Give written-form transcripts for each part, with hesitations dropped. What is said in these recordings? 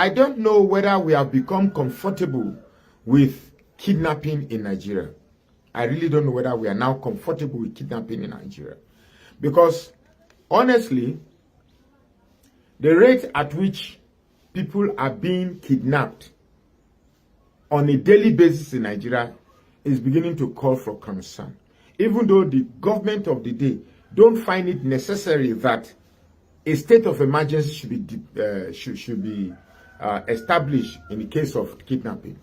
I don't know whether we have become comfortable with kidnapping in Nigeria. I really don't know whether we are now comfortable with kidnapping in Nigeria. Because, honestly, the rate at which people are being kidnapped on a daily basis in Nigeria is beginning to call for concern. Even though the government of the day don't find it necessary that a state of emergency should be established in the case of kidnapping.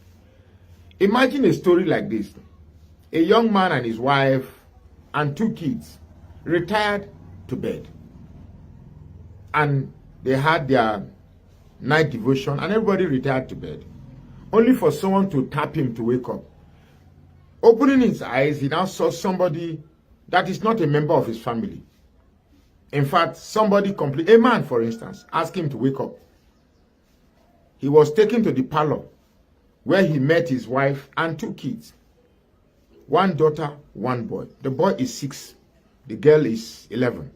Imagine a story like this. A young man and his wife and 2 kids retired to bed. And they had their night devotion and everybody retired to bed. Only for someone to tap him to wake up. Opening his eyes, he now saw somebody that is not a member of his family. In fact, a man, for instance, asked him to wake up. He was taken to the parlor where he met his wife and 2 kids. 1 daughter, 1 boy. The boy is 6. The girl is 11.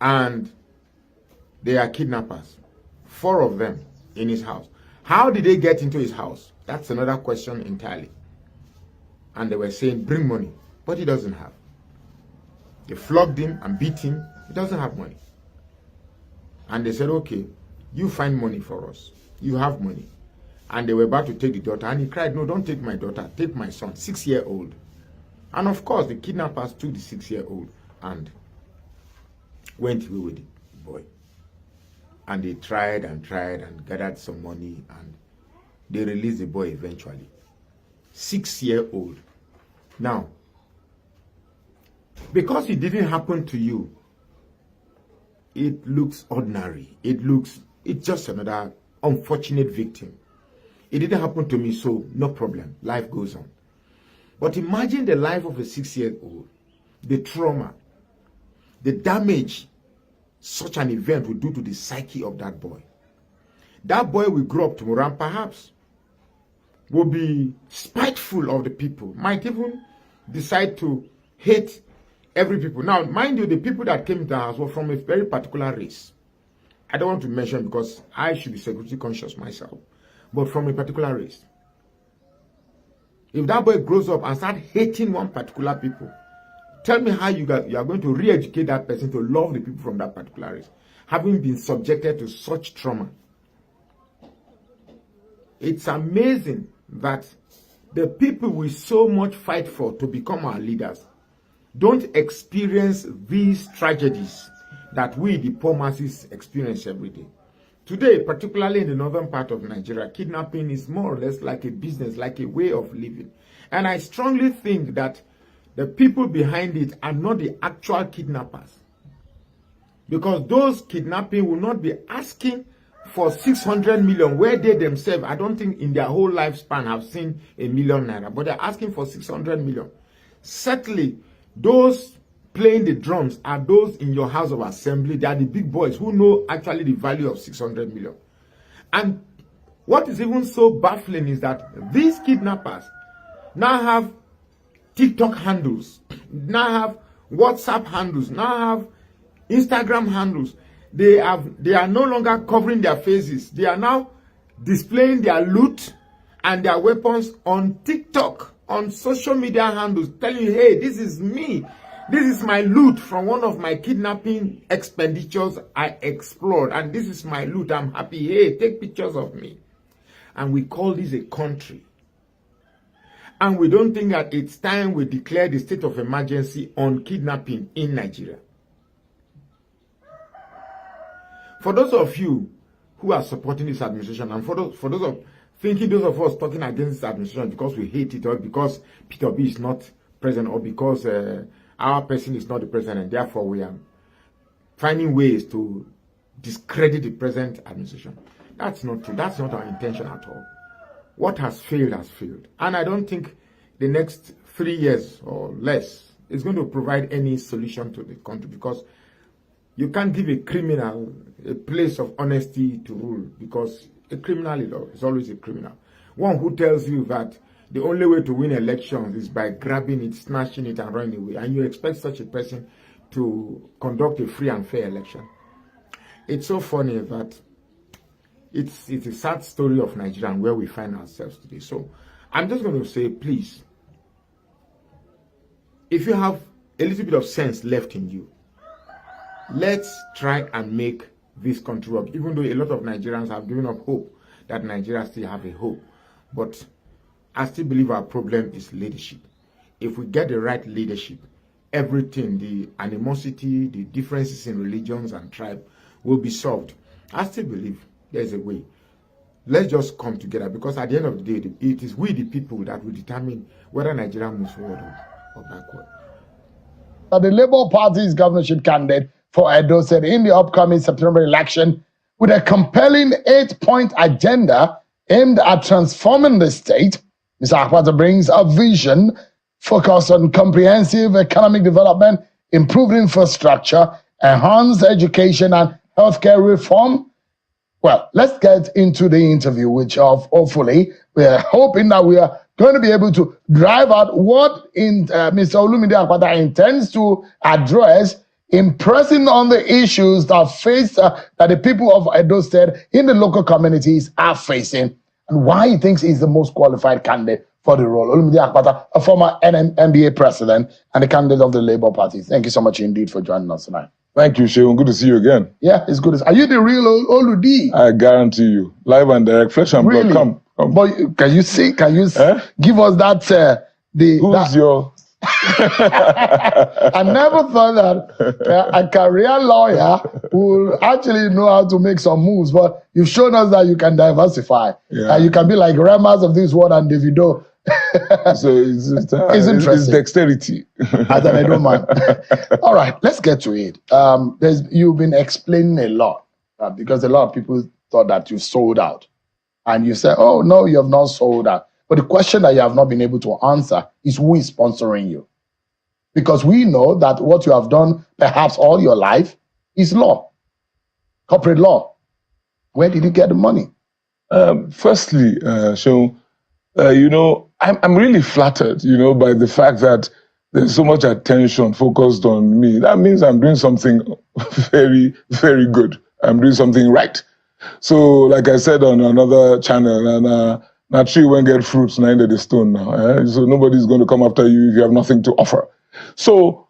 And they are kidnappers. 4 of them in his house. How did they get into his house? That's another question entirely. And they were saying, bring money. But he doesn't have. They flogged him and beat him. He doesn't have money. And they said, okay, you find money for us. You have money. And they were about to take the daughter. And he cried, no, don't take my daughter. Take my son, 6-year-old. And of course, the kidnappers took the 6-year-old and went away with the boy. And they tried and gathered some money. And they released the boy eventually. 6-year-old. Now, because it didn't happen to you, it looks ordinary. It's just another unfortunate victim. It didn't happen to me, so no problem. Life goes on. But imagine the life of a 6-year-old, the trauma, the damage such an event will do to the psyche of that boy. That boy will grow up tomorrow and perhaps will be spiteful of the people, might even decide to hate every people. Now, mind you, the people that came to the house were from a very particular race. I don't want to mention because I should be security conscious myself, but from a particular race. If that boy grows up and starts hating one particular people, tell me how you are going to re-educate that person to love the people from that particular race, having been subjected to such trauma. It's amazing that the people we so much fight for to become our leaders don't experience these tragedies that we, the poor masses, experience every day. Today, particularly in the northern part of Nigeria, kidnapping is more or less like a business, like a way of living. And I strongly think that the people behind it are not the actual kidnappers. Because those kidnapping will not be asking for 600 million, where they themselves, I don't think in their whole lifespan have seen ₦1 million, but they're asking for 600 million. Certainly, those playing the drums are those in your house of assembly. They are the big boys who know actually the value of 600 million. And what is even so baffling is that these kidnappers now have TikTok handles, now have WhatsApp handles, now have Instagram handles. They are no longer covering their faces. They are now displaying their loot and their weapons on TikTok, on social media handles, telling you, hey, this is me. This is my loot from one of my kidnapping expenditures I explored. And this is my loot. I'm happy. Hey, take pictures of me. And we call this a country. And we don't think that it's time we declare the state of emergency on kidnapping in Nigeria. For those of you who are supporting this administration, and for those of us talking against this administration because we hate it, or because Peter B is not president, or because our person is not the president, and therefore we are finding ways to discredit the present administration. That's not true. That's not our intention at all. What has failed has failed. And I don't think the next 3 years or less is going to provide any solution to the country, because you can't give a criminal a place of honesty to rule, because a criminal is always a criminal. One who tells you that the only way to win elections is by grabbing it, snatching it, and running away, and you expect such a person to conduct a free and fair election. It's so funny that it's a sad story of Nigeria and where we find ourselves today. So I'm just going to say, please, if you have a little bit of sense left in you, let's try and make this country work. Even though a lot of Nigerians have given up hope that Nigeria still have a hope, but I still believe our problem is leadership. If we get the right leadership, everything, the animosity, the differences in religions and tribe will be solved. I still believe there's a way. Let's just come together, because at the end of the day, it is we, the people, that will determine whether Nigeria moves forward or backward. The Labour Party's governorship candidate for Edo said in the upcoming September election, with a compelling 8-point agenda aimed at transforming the state, Mr. Akpata brings a vision focused on comprehensive economic development, improved infrastructure, enhanced education and healthcare reform. Well, let's get into the interview, which hopefully we're hoping that we are going to be able to drive out what Mr. Olumide Akpata intends to address, impressing on the issues that that the people of Edo State in the local communities are facing, and why he thinks he's the most qualified candidate for the role. Olumide Akpata, a former NBA president and a candidate of the Labour Party. Thank you so much indeed for joining us tonight. Thank you, Sheon. Good to see you again. Yeah, it's good. Are you the real Oludi? I guarantee you. Live and direct, flesh and blood. Come. But can you sing? Can you give us that? Your... I never thought that a career lawyer will actually know how to make some moves, but you've shown us that you can diversify. Yeah. You can be like Remas of this world and Davido. So it's interesting. It's dexterity. I don't mind. All right, let's get to it. You've been explaining a lot because a lot of people thought that you sold out. And you say, oh, no, you have not sold out. But the question that you have not been able to answer is who is sponsoring you. Because we know that what you have done perhaps all your life is law, corporate law. Where did you get the money? Firstly, Sean, I'm really flattered, by the fact that there's so much attention focused on me. That means I'm doing something very, very good. I'm doing something right. So, like I said on another channel, and now tree won't get fruits, neither the stone now. So nobody's going to come after you if you have nothing to offer. So,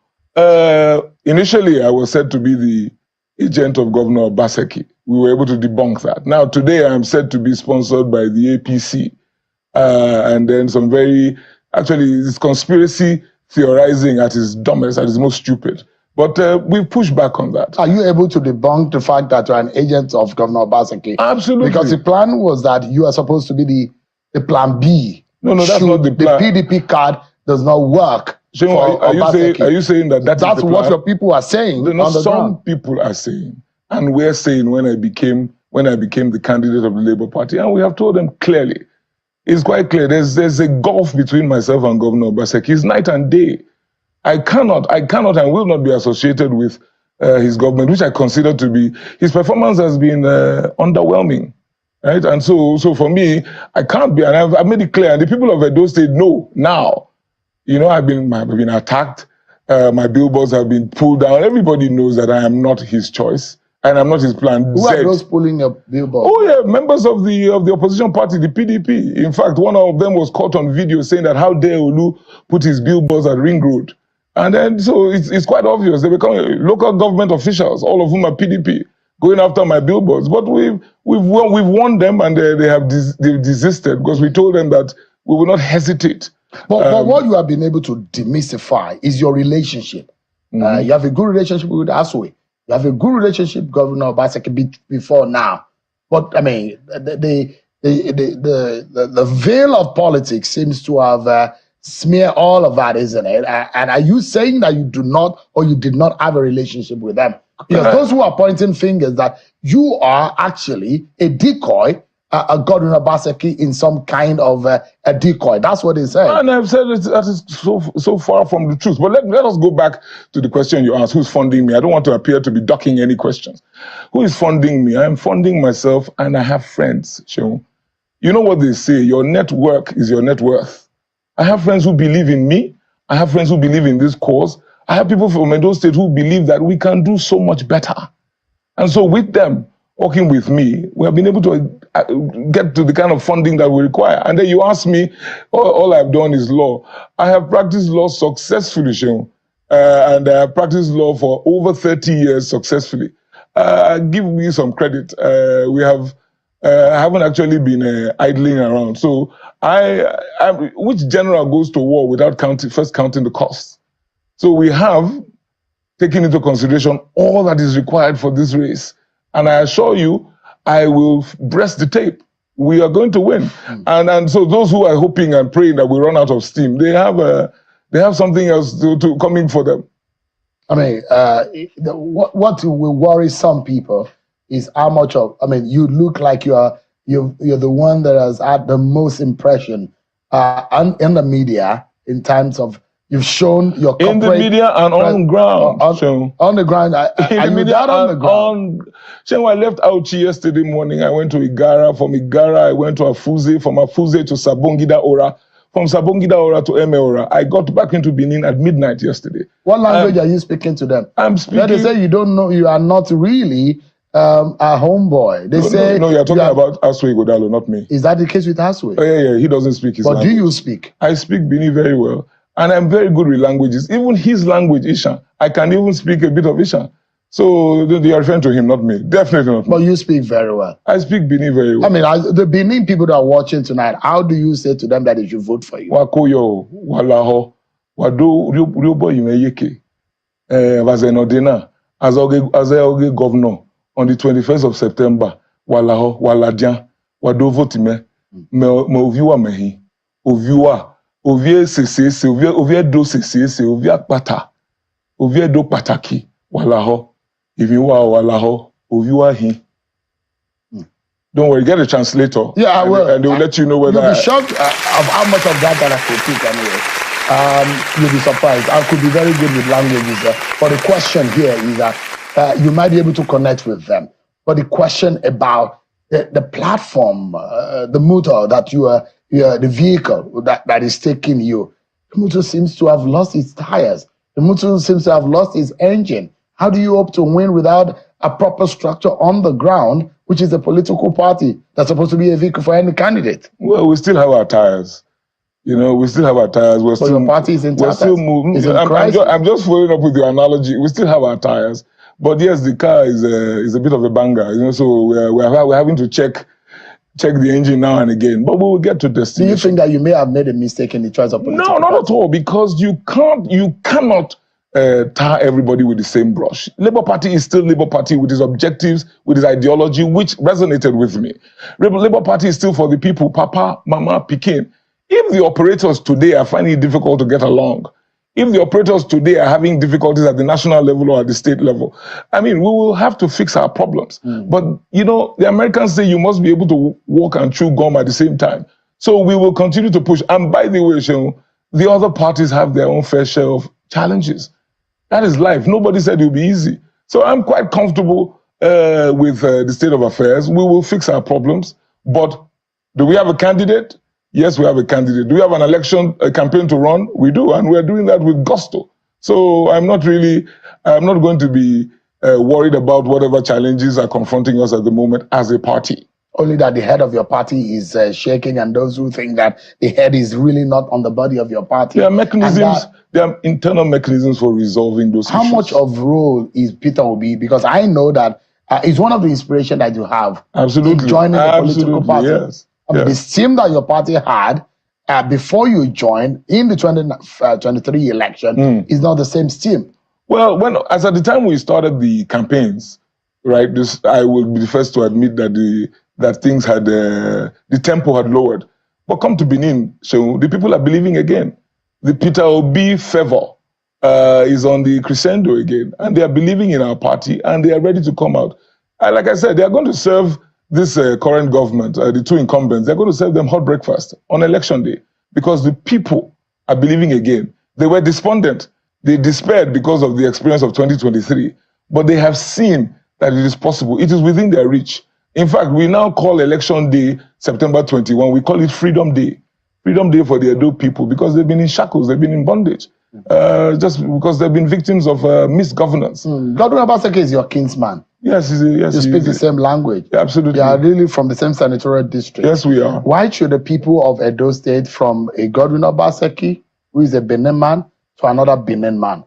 initially, I was said to be the agent of Governor Obaseki. We were able to debunk that. Now, today, I'm said to be sponsored by the APC. And then it's conspiracy theorizing at its dumbest, at its most stupid. But we've pushed back on that. Are you able to debunk the fact that you're an agent of Governor Obaseki? Absolutely. Because the plan was that you are supposed to be the plan B. No, that's not the plan. The PDP card does not work. Are you saying that's what your people are saying? Some people are saying, and we're saying when I became the candidate of the Labour Party, and we have told them clearly, it's quite clear. There's a gulf between myself and Governor Obaseki. It's night and day. I cannot and will not be associated with his government, which I consider to be, his performance has been underwhelming, right? And so for me, I can't be, and I've made it clear, and the people of Edo State know now. I've been attacked, my billboards have been pulled down. Everybody knows that I am not his choice, and I'm not his plan Z. Who are those pulling your billboards? Oh yeah, members of the opposition party, the PDP. In fact, one of them was caught on video saying that how dare Olu put his billboards at Ring Road. And then, so it's quite obvious. They become local government officials, all of whom are PDP, going after my billboards. But we've won them, and they've desisted because we told them that we will not hesitate. But what you have been able to demystify is your relationship. Mm-hmm. You have a good relationship with Aswe. You have a good relationship with Governor Obaseki before now. But I mean, the veil of politics seems to have smear all of that, isn't it? And are you saying that you do not, or you did not have a relationship with them? Because those who are pointing fingers that you are actually a decoy, a Governor Obaseki in some kind of a decoy. That's what they say. And I've said that is so far from the truth. But let us go back to the question you asked, who's funding me? I don't want to appear to be ducking any questions. Who is funding me? I'm funding myself, and I have friends, Sean. You know what they say, your network is your net worth. I have friends who believe in me. I have friends who believe in this cause. I have people from Edo State who believe that we can do so much better. And so with them, working with me, we have been able to get to the kind of funding that we require. And then you ask me, all I've done is law. I have practiced law successfully, Sean, and I have practiced law for over 30 years successfully. Give me some credit. We have haven't actually been idling around. So which general goes to war without first counting the costs? So we have taken into consideration all that is required for this race. And I assure you, I will breast the tape. We are going to win. And so those who are hoping and praying that we run out of steam, they have something else to coming for them. I mean, what will worry some people is how much of, I mean, you look like you're the one that has had the most impression in the media in terms of you've shown your corporate... In the media and on ground. On the ground. In the media on the ground. When I left Auchi yesterday morning, I went to Igara. From Igara, I went to Afuze. From Afuze to Sabongida Ora. From Sabongida Ora to Emeora. I got back into Benin at midnight yesterday. What language are you speaking to them? I'm speaking... They say you don't know, you are not really a homeboy. They say... No, you're talking about Aswe Godalo, not me. Is that the case with Aswe? Oh, yeah, he doesn't speak his language. But do you speak? I speak Benin very well. And I'm very good with languages. Even his language, Ishan. I can even speak a bit of Ishan. So they are referring to him, not me. Definitely not me. But you speak very well. I speak Benin very well. I mean, the Benin people that are watching tonight, how do you say to them that they should vote for you? Wakoyo, walaho, wado riobo yimeyeke, vazenodena, as a governor on the 21st of September, walaho, waladian, wado vote me oviwa mehi, oviwa, ovie sese, ovie do sese, ovie akpata, ovie do pataki, walaho, iviwa walaho, oviwa hi. Don't worry, get a translator. Yeah, I will. And they'll let you know whether... You'll be shocked of how much of that I could pick anyway. You'll be surprised. I could be very good with languages. But the question here is that you might be able to connect with them. But the question about the platform, the motor that you are, the vehicle that is taking you, the motor seems to have lost its tires. The motor seems to have lost its engine. How do you hope to win without a proper structure on the ground, which is a political party that's supposed to be a vehicle for any candidate? Well, we still have our tires. You know, we still have our tires. But your party is in we're still moving. I'm just following up with your analogy. We still have our tires. But yes, the car is a bit of a banger. You know, so we're having to check the engine now and again. But we will get to destination. Do you think that you may have made a mistake in the choice of political No, not at all. Because you cannot tar everybody with the same brush. Labour Party is still Labour Party with its objectives, with its ideology, which resonated with me. Labour Party is still for the people, Papa, Mama, Pekin. If the operators today are finding it difficult to get along, if the operators today are having difficulties at the national level or at the state level, I mean, we will have to fix our problems. But, you know, the Americans say you must be able to walk and chew gum at the same time. So we will continue to push. And by the way, the other parties have their own fair share of challenges. That is life. Nobody said it would be easy. So I'm quite comfortable with the state of affairs. We will fix our problems. But do we have a candidate? Yes, we have a candidate. Do we have a campaign to run? We do. And we're doing that with gusto. So I'm not going to be worried about whatever challenges are confronting us at the moment as a party. Only that the head of your party is shaking, and those who think that the head is really not on the body of your party. There are mechanisms, there are internal mechanisms for resolving those issues. How much of role is Peter Obi? Because I know that it's one of the inspiration that you have. Absolutely. In joining the political party. Yes. I mean, the steam that your party had before you joined in the 2023 election is not the same steam. Well, as at the time we started the campaigns, right, I will be the first to admit that things had, the tempo had lowered. But come to Benin, so the people are believing again. The Peter Obi fervor is on the crescendo again, and they are believing in our party, and they are ready to come out. And like I said, they are going to serve this current government, the two incumbents, they're going to serve them hot breakfast on election day, because the people are believing again. They were despondent. They despaired because of the experience of 2023, but they have seen that it is possible. It is within their reach. In fact, we now call election day September 21. We call it Freedom Day. Freedom Day for the Edo people, because they've been in shackles, they've been in bondage, just because they've been victims of misgovernance. Godwin Obaseki is your kinsman. Yes, yes. You speak the same language. Absolutely. You are really from the same senatorial district. Yes, we are. Why should the people of Edo State, from a Godwin Obaseki, who is a Benin man, to another Benin man?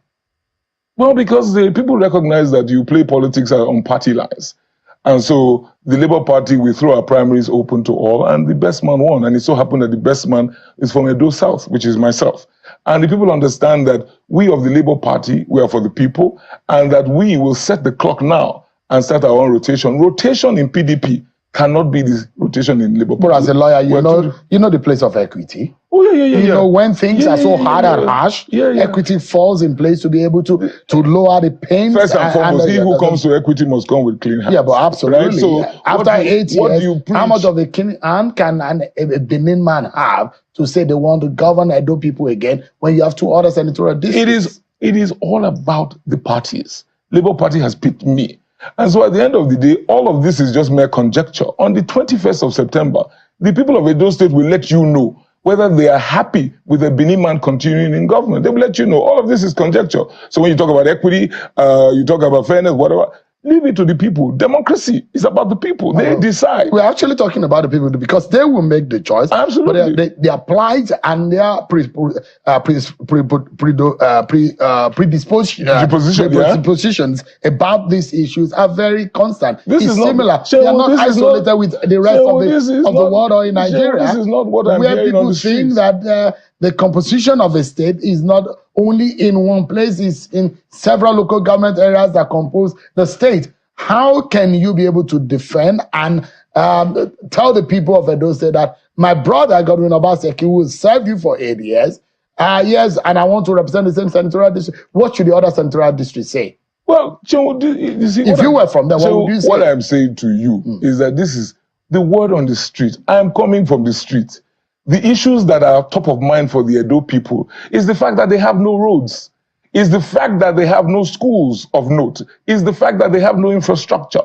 Well, because the people recognize that you play politics on party lines. And so the Labour Party will throw our primaries open to all, and the best man won. And it so happened that the best man is from Edo South, which is myself. And the people understand that we of the Labour Party, we are for the people, and that we will set the clock now and start our own rotation. Rotation in PDP cannot be the rotation in Labour Party. But as a lawyer, you know the place of equity. Oh, yeah. You know, when things are so hard and harsh, equity falls in place to be able to lower the pain. First and foremost, he who comes to equity must come with clean hands. Yeah, but absolutely. Right? So after 8 years, how much of a clean hand can a Benin man have to say they want to govern Edo people again when you have two other senatorial districts? It is all about the parties. Labour Party has picked me. And so at the end of the day, all of this is just mere conjecture. On the 21st of September, the people of Edo State will let you know whether they are happy with the Benin man continuing in government. They will let you know. All of this is conjecture. So when you talk about equity, you talk about fairness, whatever, leave it to the people. Democracy is about the people. They decide. We're actually talking about the people because they will make the choice. Absolutely. But their plight and their predispositions about these issues are very constant. It's similar. They are not isolated with the rest of the world or in Nigeria. This is not what I'm where hearing people on the think streets. that the composition of a state is not only in one place, it's in several local government areas that compose the state. How can you be able to defend and tell the people of Edo State that my brother, Godwin Obaseki, will serve you for 8 years, yes, and I want to represent the same senatorial district? What should the other senatorial district say? Well, you see, if you were from there, what would you say? What I'm saying to you is that this is the word on the street. I am coming from the street. The issues that are top of mind for the Edo people is the fact that they have no roads, is the fact that they have no schools of note, is the fact that they have no infrastructure.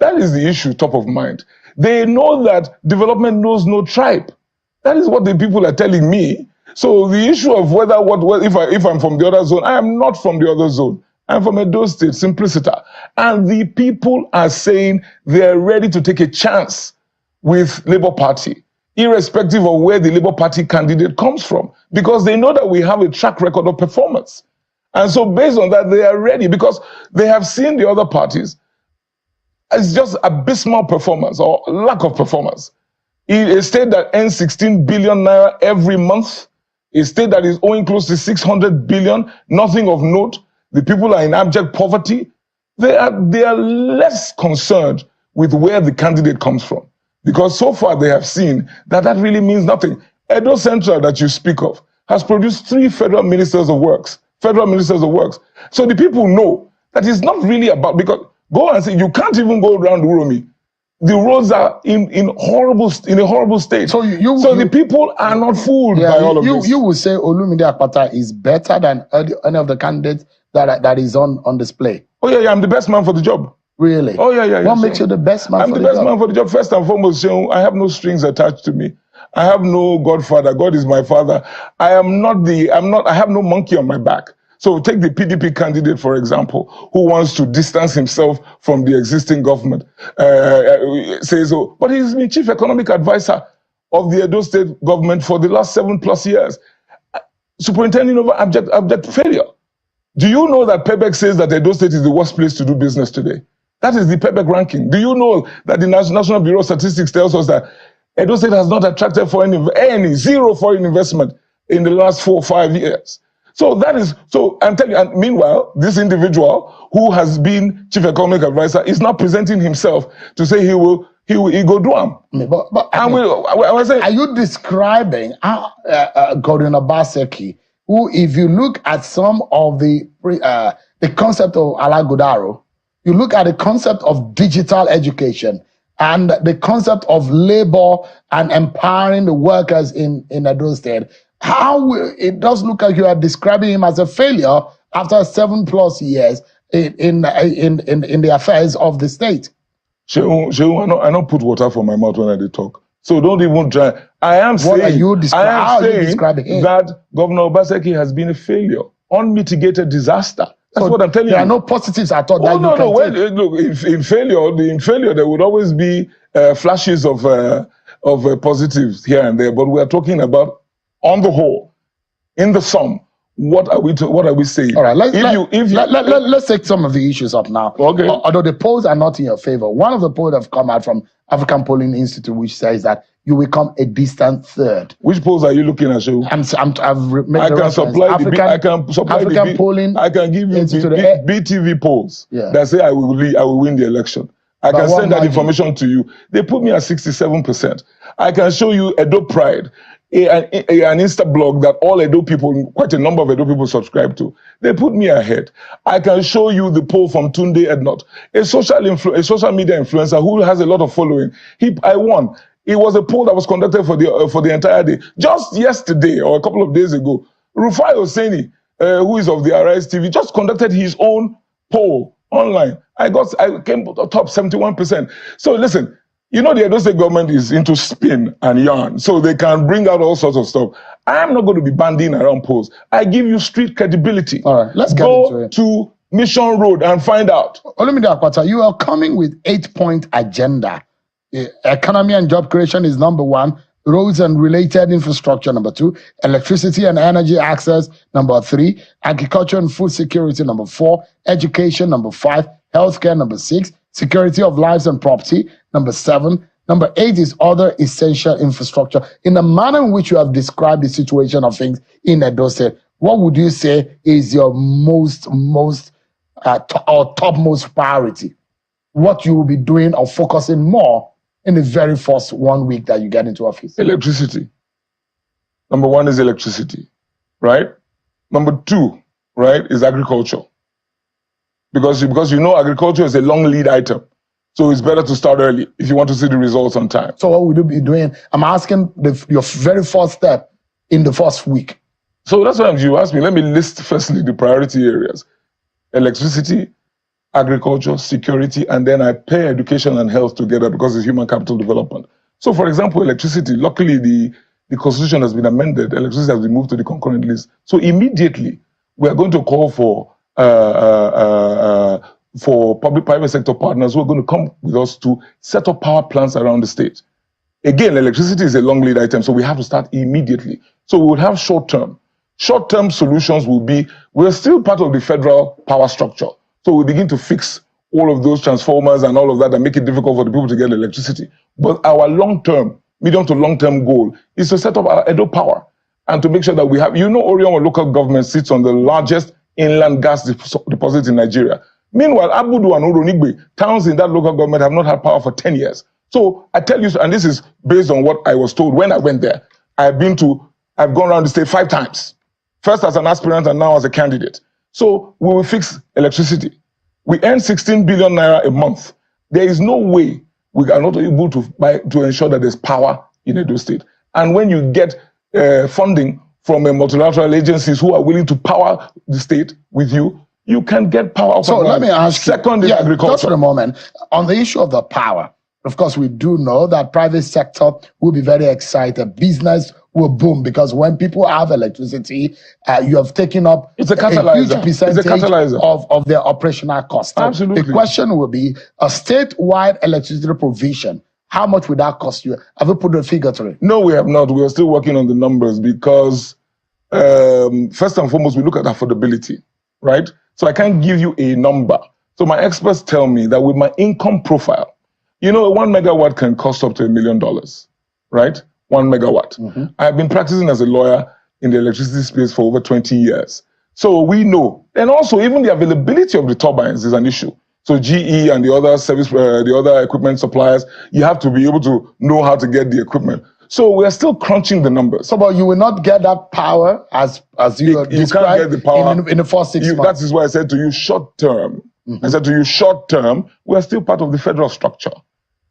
That is the issue top of mind. They know that development knows no tribe. That is what the people are telling me. So the issue of if I'm from the other zone, I am not from the other zone. I'm from Edo State, simpliciter. And the people are saying they are ready to take a chance with Labour Party, irrespective of where the Labour Party candidate comes from, because they know that we have a track record of performance. And so based on that, they are ready because they have seen the other parties. It's just abysmal performance or lack of performance. A state that earns 16 billion naira every month, a state that is owing close to 600 billion, nothing of note. The people are in abject poverty. They are less concerned with where the candidate comes from, because so far they have seen that really means nothing. Edo Central that you speak of has produced 3 federal ministers of works. So the people know that it's not really about, because go and say you can't even go around Uromi. The roads are in a horrible state. So the people are not fooled by all of this. You will say Olumide Akpata is better than any of the candidates that is on display. Oh yeah, I'm the best man for the job. Really? Oh yeah. What makes you the best man for the job? I'm the best man for the job. First and foremost, I have no strings attached to me. I have no godfather. God is my father. I have no monkey on my back. So take the PDP candidate, for example, who wants to distance himself from the existing government. But he's been chief economic advisor of the Edo State government for the last 7+ years. Superintending over abject failure. Do you know that PEBEC says that Edo State is the worst place to do business today? That is the PEBEC ranking. Do you know that the National Bureau of Statistics tells us that Edo State has not attracted zero foreign investment in the last 4 or 5 years? So I'm telling you, and meanwhile, this individual who has been chief economic advisor is now presenting himself to say he go do am. Are you describing Godwin Obaseki, who, if you look at some of the concept of Alagodaro, you look at the concept of digital education and the concept of labor and empowering the workers in Edo State, how it does look like you are describing him as a failure after 7+ years in the affairs of the state. Shehu, I don't put water for my mouth when I talk. So don't even try. I am saying that Governor Obaseki has been a failure, unmitigated disaster. That's what I'm telling you. There are no positives at all. Oh, no. Well, look, in failure, there would always be flashes of positives here and there. But we are talking about, on the whole, in the sum, what are we saying? All right, let's take some of the issues up now. Okay. Although the polls are not in your favor, one of the polls have come out from African Polling Institute, which says that you will come a distant third. Which polls are you looking at, Joe? I can supply African Polling. I can give you BTV polls that say I will win the election. I can send that information to you. They put me at 67%. I can show you Edo Pride, an Insta blog that all Edo people, quite a number of Edo people subscribe to. They put me ahead. I can show you the poll from Tunde Ednot, a social media influencer who has a lot of following. I won. It was a poll that was conducted for the entire day. Just yesterday or a couple of days ago, Rufai Hosseini, who is of the Arise TV, just conducted his own poll online. I came top 71%. So listen, you know the Edo State government is into spin and yarn, so they can bring out all sorts of stuff. I am not going to be bandying around polls. I give you street credibility. All right, let's go to Mission Road and find out. Olumide Akwata, you are coming with 8-point agenda. Economy and job creation is number 1. Roads and related infrastructure, number 2. Electricity and energy access, number 3. Agriculture and food security, number 4. Education, number 5. Healthcare, number 6. Security of lives and property, number 7. Number 8 is other essential infrastructure. In the manner in which you have described the situation of things in Edo State, what would you say is your topmost priority? What you will be doing or focusing more in the very first 1 week that you get into office? Electricity. Number 1 is electricity, right? Number 2, right, is agriculture. Because you know agriculture is a long lead item. So it's better to start early if you want to see the results on time. So what would you be doing? I'm asking your very first step in the first week. So that's what you asked me. Let me list firstly the priority areas. Electricity, agriculture, security, and then I pair education and health together because it's human capital development. So for example, electricity, luckily the constitution has been amended. Electricity has been moved to the concurrent list. So immediately we are going to call for public-private sector partners who are going to come with us to set up power plants around the state. Again, electricity is a long lead item, so we have to start immediately. So we would have short-term. Short-term solutions will be, we're still part of the federal power structure. So we begin to fix all of those transformers and all of that and make it difficult for the people to get electricity. But our long-term, medium to long-term goal is to set up our Edo Power and to make sure that we have, Orion local government sits on the largest inland gas deposit in Nigeria. Meanwhile, Abudu and Uronigbe, towns in that local government have not had power for 10 years. So I tell you, and this is based on what I was told when I went there. I've gone around the state 5 times. First as an aspirant and now as a candidate. So we will fix electricity. We earn 16 billion naira a month. There is no way we are not able to ensure that there's power in Edo State. And when you get funding from multilateral agencies who are willing to power the state with you, you can get power. So let me ask you. Second is agriculture. Just for a moment, on the issue of the power, of course, we do know that private sector will be very excited. Business will boom because when people have electricity, you have taken up a huge percentage of their operational cost. Absolutely. The question will be a statewide electricity provision. How much would that cost you? Have you put a figure to it? No, we have not. We are still working on the numbers because first and foremost, we look at affordability, right? So I can't give you a number. So my experts tell me that with my income profile, a 1 megawatt can cost up to $1 million, right? 1 megawatt. Mm-hmm. I've been practicing as a lawyer in the electricity space for over 20 years. So we know. And also even the availability of the turbines is an issue. So GE and the other equipment suppliers, you have to be able to know how to get the equipment. So we are still crunching the numbers. So, but you will not get that power as you described. You can't get the power in the first 6 months. That is why I said to you short term. Mm-hmm. I said to you short term, we are still part of the federal structure.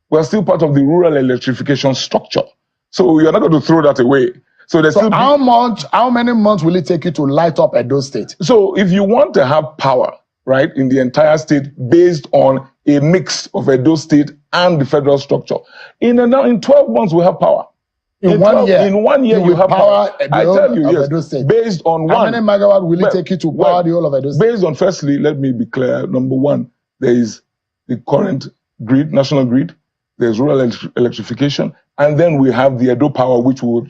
We are still part of the rural electrification structure. So you're not going to throw that away. So how many months will it take you to light up Edo State? So if you want to have power, right, in the entire state based on a mix of Edo State and the federal structure, in 12 months we'll have power. In 1 year, in 1 year you have power. I tell you, yes. Edo State. Based on How many megawatt will it take you to power the whole of Edo State? Based on, firstly, let me be clear. Number one, there is the current grid, national grid. There's rural electrification, and then we have the Edo Power, which will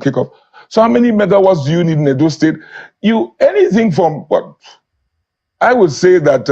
kick off. So how many megawatts do you need in Edo State? Anything from what? I would say that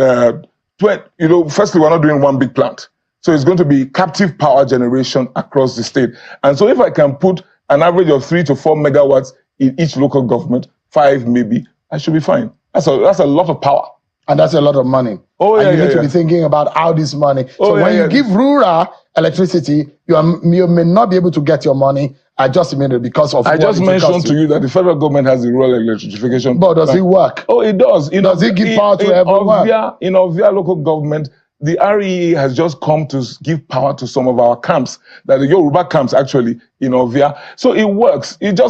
firstly, we're not doing one big plant. So it's going to be captive power generation across the state. And so if I can put an average of 3 to 4 megawatts in each local government, 5 maybe, I should be fine. That's a lot of power. And that's a lot of money. Oh, yeah, and you need to be thinking about how this money. So when you give rural electricity, you may not be able to get your money just immediately because of. I just mentioned to you that the federal government has the rural electrification. But does it work? Oh, it does. Does it give power to everyone? In Ovia local government, the REA has just come to give power to some of our camps, that the Yoruba camps actually in Ovia. So it works. It's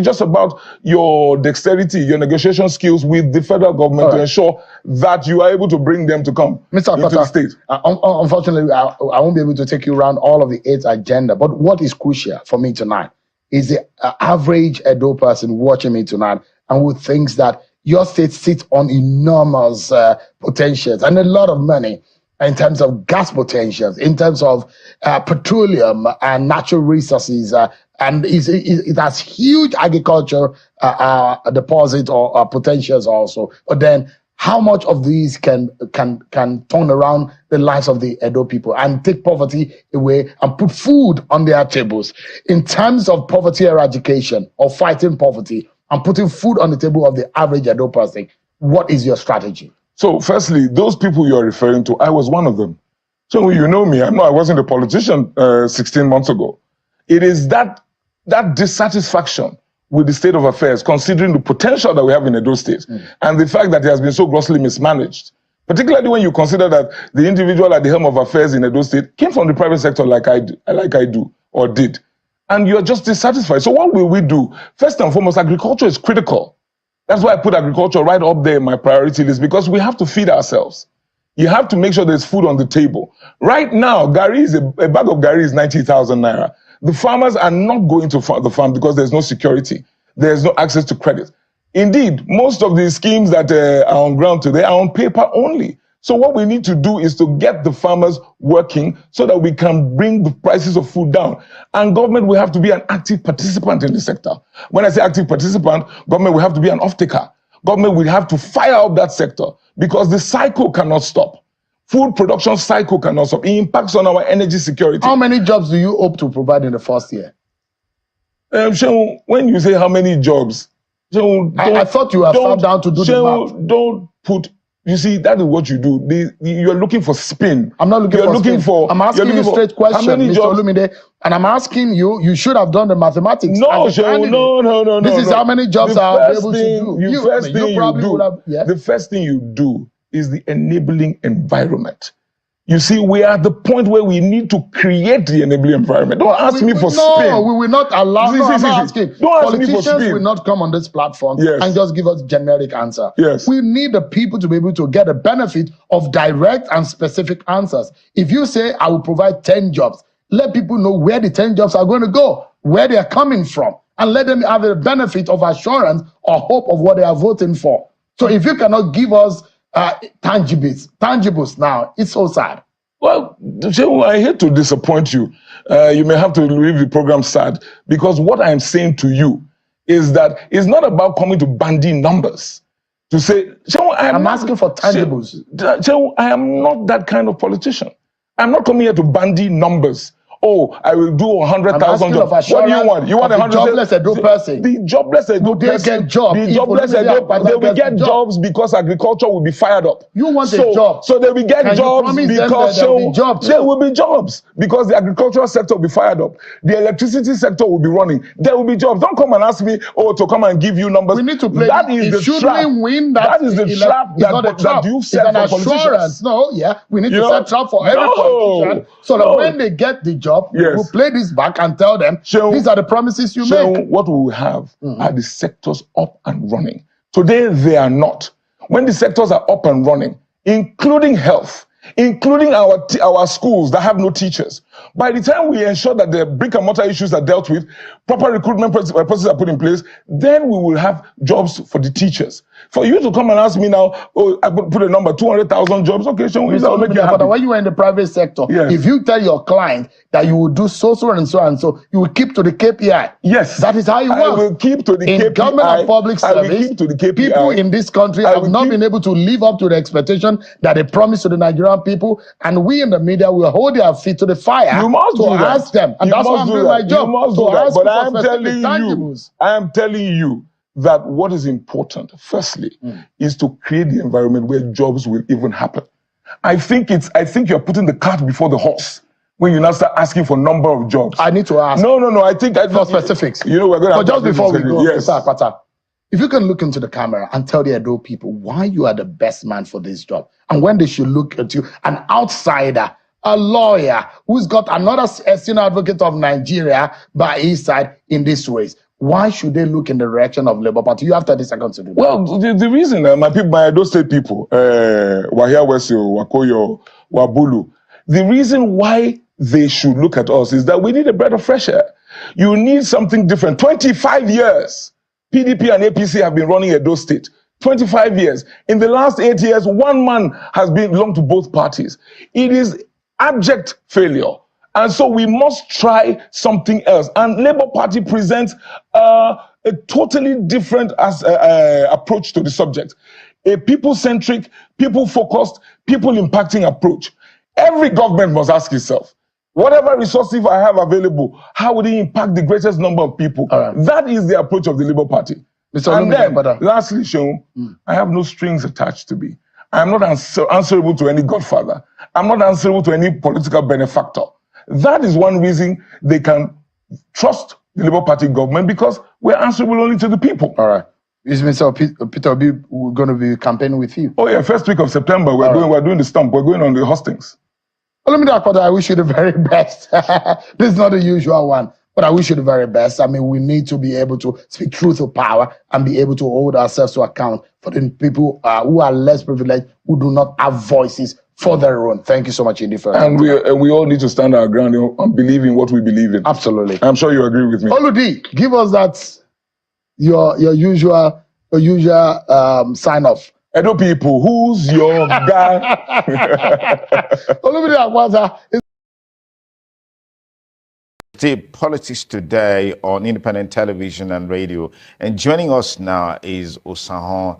just about your dexterity, your negotiation skills with the federal government to ensure that you are able to bring them to come Mr. into the state. Unfortunately, I won't be able to take you around all of the 8 agenda. But what is crucial for me tonight is the average Edo person watching me tonight and who thinks that your state sits on enormous potentials and a lot of money, in terms of gas potentials, in terms of petroleum and natural resources, and it has huge agriculture deposit or potentials also. But then, how much of these can turn around the lives of the Edo people and take poverty away and put food on their tables? In terms of poverty eradication or fighting poverty and putting food on the table of the average Edo person, what is your strategy? So, firstly, those people you're referring to, I was one of them. So, you know me. I wasn't a politician 16 months ago. It is that dissatisfaction with the state of affairs, considering the potential that we have in Edo State, and the fact that it has been so grossly mismanaged, particularly when you consider that the individual at the helm of affairs in Edo State came from the private sector like I do or did. And you're just dissatisfied. So what will we do? First and foremost, agriculture is critical. That's why I put agriculture right up there in my priority list, because we have to feed ourselves. You have to make sure there's food on the table. Right now, a bag of gari is 90,000 naira. The farmers are not going to the farm because there's no security. There's no access to credit. Indeed, most of the schemes that are on ground today are on paper only. So what we need to do is to get the farmers working so that we can bring the prices of food down. And government will have to be an active participant in the sector. When I say active participant, government will have to be an off-taker. Government will have to fire up that sector because the cycle cannot stop. Food production cycle cannot stop. It impacts on our energy security. How many jobs do you hope to provide in the first year? When you say how many jobs, I thought you have sat down to do the math. Don't put. You see, that is what you do. You're looking for spin. I'm not looking for spin. I'm asking you a straight question, Mr. Olumide, and I'm asking you, you should have done the mathematics. No. This is how many jobs I'll be able to do. The first thing you do is the enabling environment. You see, we are at the point where we need to create the enabling environment. Don't ask me for spin. No, we will not allow. I'm not asking. Don't ask me for spin. Politicians will not come on this platform and just give us generic answer. Yes. We need the people to be able to get the benefit of direct and specific answers. If you say, I will provide 10 jobs, let people know where the 10 jobs are going to go, where they are coming from, and let them have the benefit of assurance or hope of what they are voting for. So if you cannot give us tangibles now, it's so sad. Well, I hate to disappoint you. You may have to leave the program sad, because what I'm saying to you is that it's not about coming to bandy numbers. To say, I'm asking for tangibles. I am not that kind of politician. I'm not coming here to bandy numbers. Oh, I will do 100,000 jobs. What do you want? You want 100,000? Jobless Edo person. The jobless Edo person. Get jobs? The jobless Edo, they will get jobs because agriculture will be fired up. You want a job? So they will get jobs because there will be jobs because the agricultural sector will be fired up. The electricity sector will be running. There will be jobs. Don't come and ask me, to come and give you numbers. We need to play. That is the trap. That is the trap that you set for politicians. No, we need to set trap for every politician so that when they get the job, we'll play this back and tell them these are the promises you make. What we will have are the sectors up and running. Today they are not. When the sectors are up and running, including health, including our schools that have no teachers, By the time we ensure that the brick and mortar issues are dealt with, proper recruitment processes are put in place, then we will have jobs for the teachers. For you to come and ask me now, oh, I put a number, 200,000 jobs, okay, so I'll make you happy. But when you are in the private sector, yes. If you tell your client that you will do so and so, you will keep to the KPI. Yes. That is how you work. I will keep to the KPI. In government and public service, I will keep to the KPI. People in this country have not been able to live up to the expectation that they promised to the Nigerian people, and we in the media will hold their feet to the fire to ask them. And that's why I'm doing my job. But I am telling you that what is important, firstly, is to create the environment where jobs will even happen. I think you're putting the cart before the horse when you now start asking for number of jobs. I need to ask. No. I think for specifics. You know, we're going to. But just before we go, yes. If you can look into the camera and tell the Edo people why you are the best man for this job, and when they should look at you, an outsider, a lawyer who's got another senior advocate of Nigeria by his side in this race, why should they look in the direction of Labour Party? You have 30 seconds to do that. Well, the reason, my Edo State people, Wahia Wesio, Wakoyo, Wabulu, the reason why they should look at us is that we need a breath of fresh air. You need something different. 25 years, PDP and APC have been running Edo State. 25 years. In the last 8 years, one man has belonged to both parties. It is abject failure. And so we must try something else. And Labour Party presents a totally different approach to the subject. A people-centric, people-focused, people-impacting approach. Every government must ask itself, whatever resources I have available, how would it impact the greatest number of people? Right. That is the approach of the Labour Party. And then, lastly, Sean, I have no strings attached to me. I'm not answerable to any godfather. I'm not answerable to any political benefactor. That is one reason they can trust the Labour Party government, because we're answerable only to the people. All right. Mr. Peter, we're going to be campaigning with you. Oh yeah, first week of September, we're doing the stump. We're going on the hustings. Well, let me tell you, I wish you the very best. This is not the usual one, but I wish you the very best. I mean, we need to be able to speak truth to power and be able to hold ourselves to account for the people who are less privileged, who do not have voices for their own. Thank you so much, Indy. And we all need to stand our ground and believe in what we believe in. Absolutely. I'm sure you agree with me. Oludi, give us that your usual sign off. Edo people, who's your guy? Politics Today on independent television and radio. And joining us now is Osabo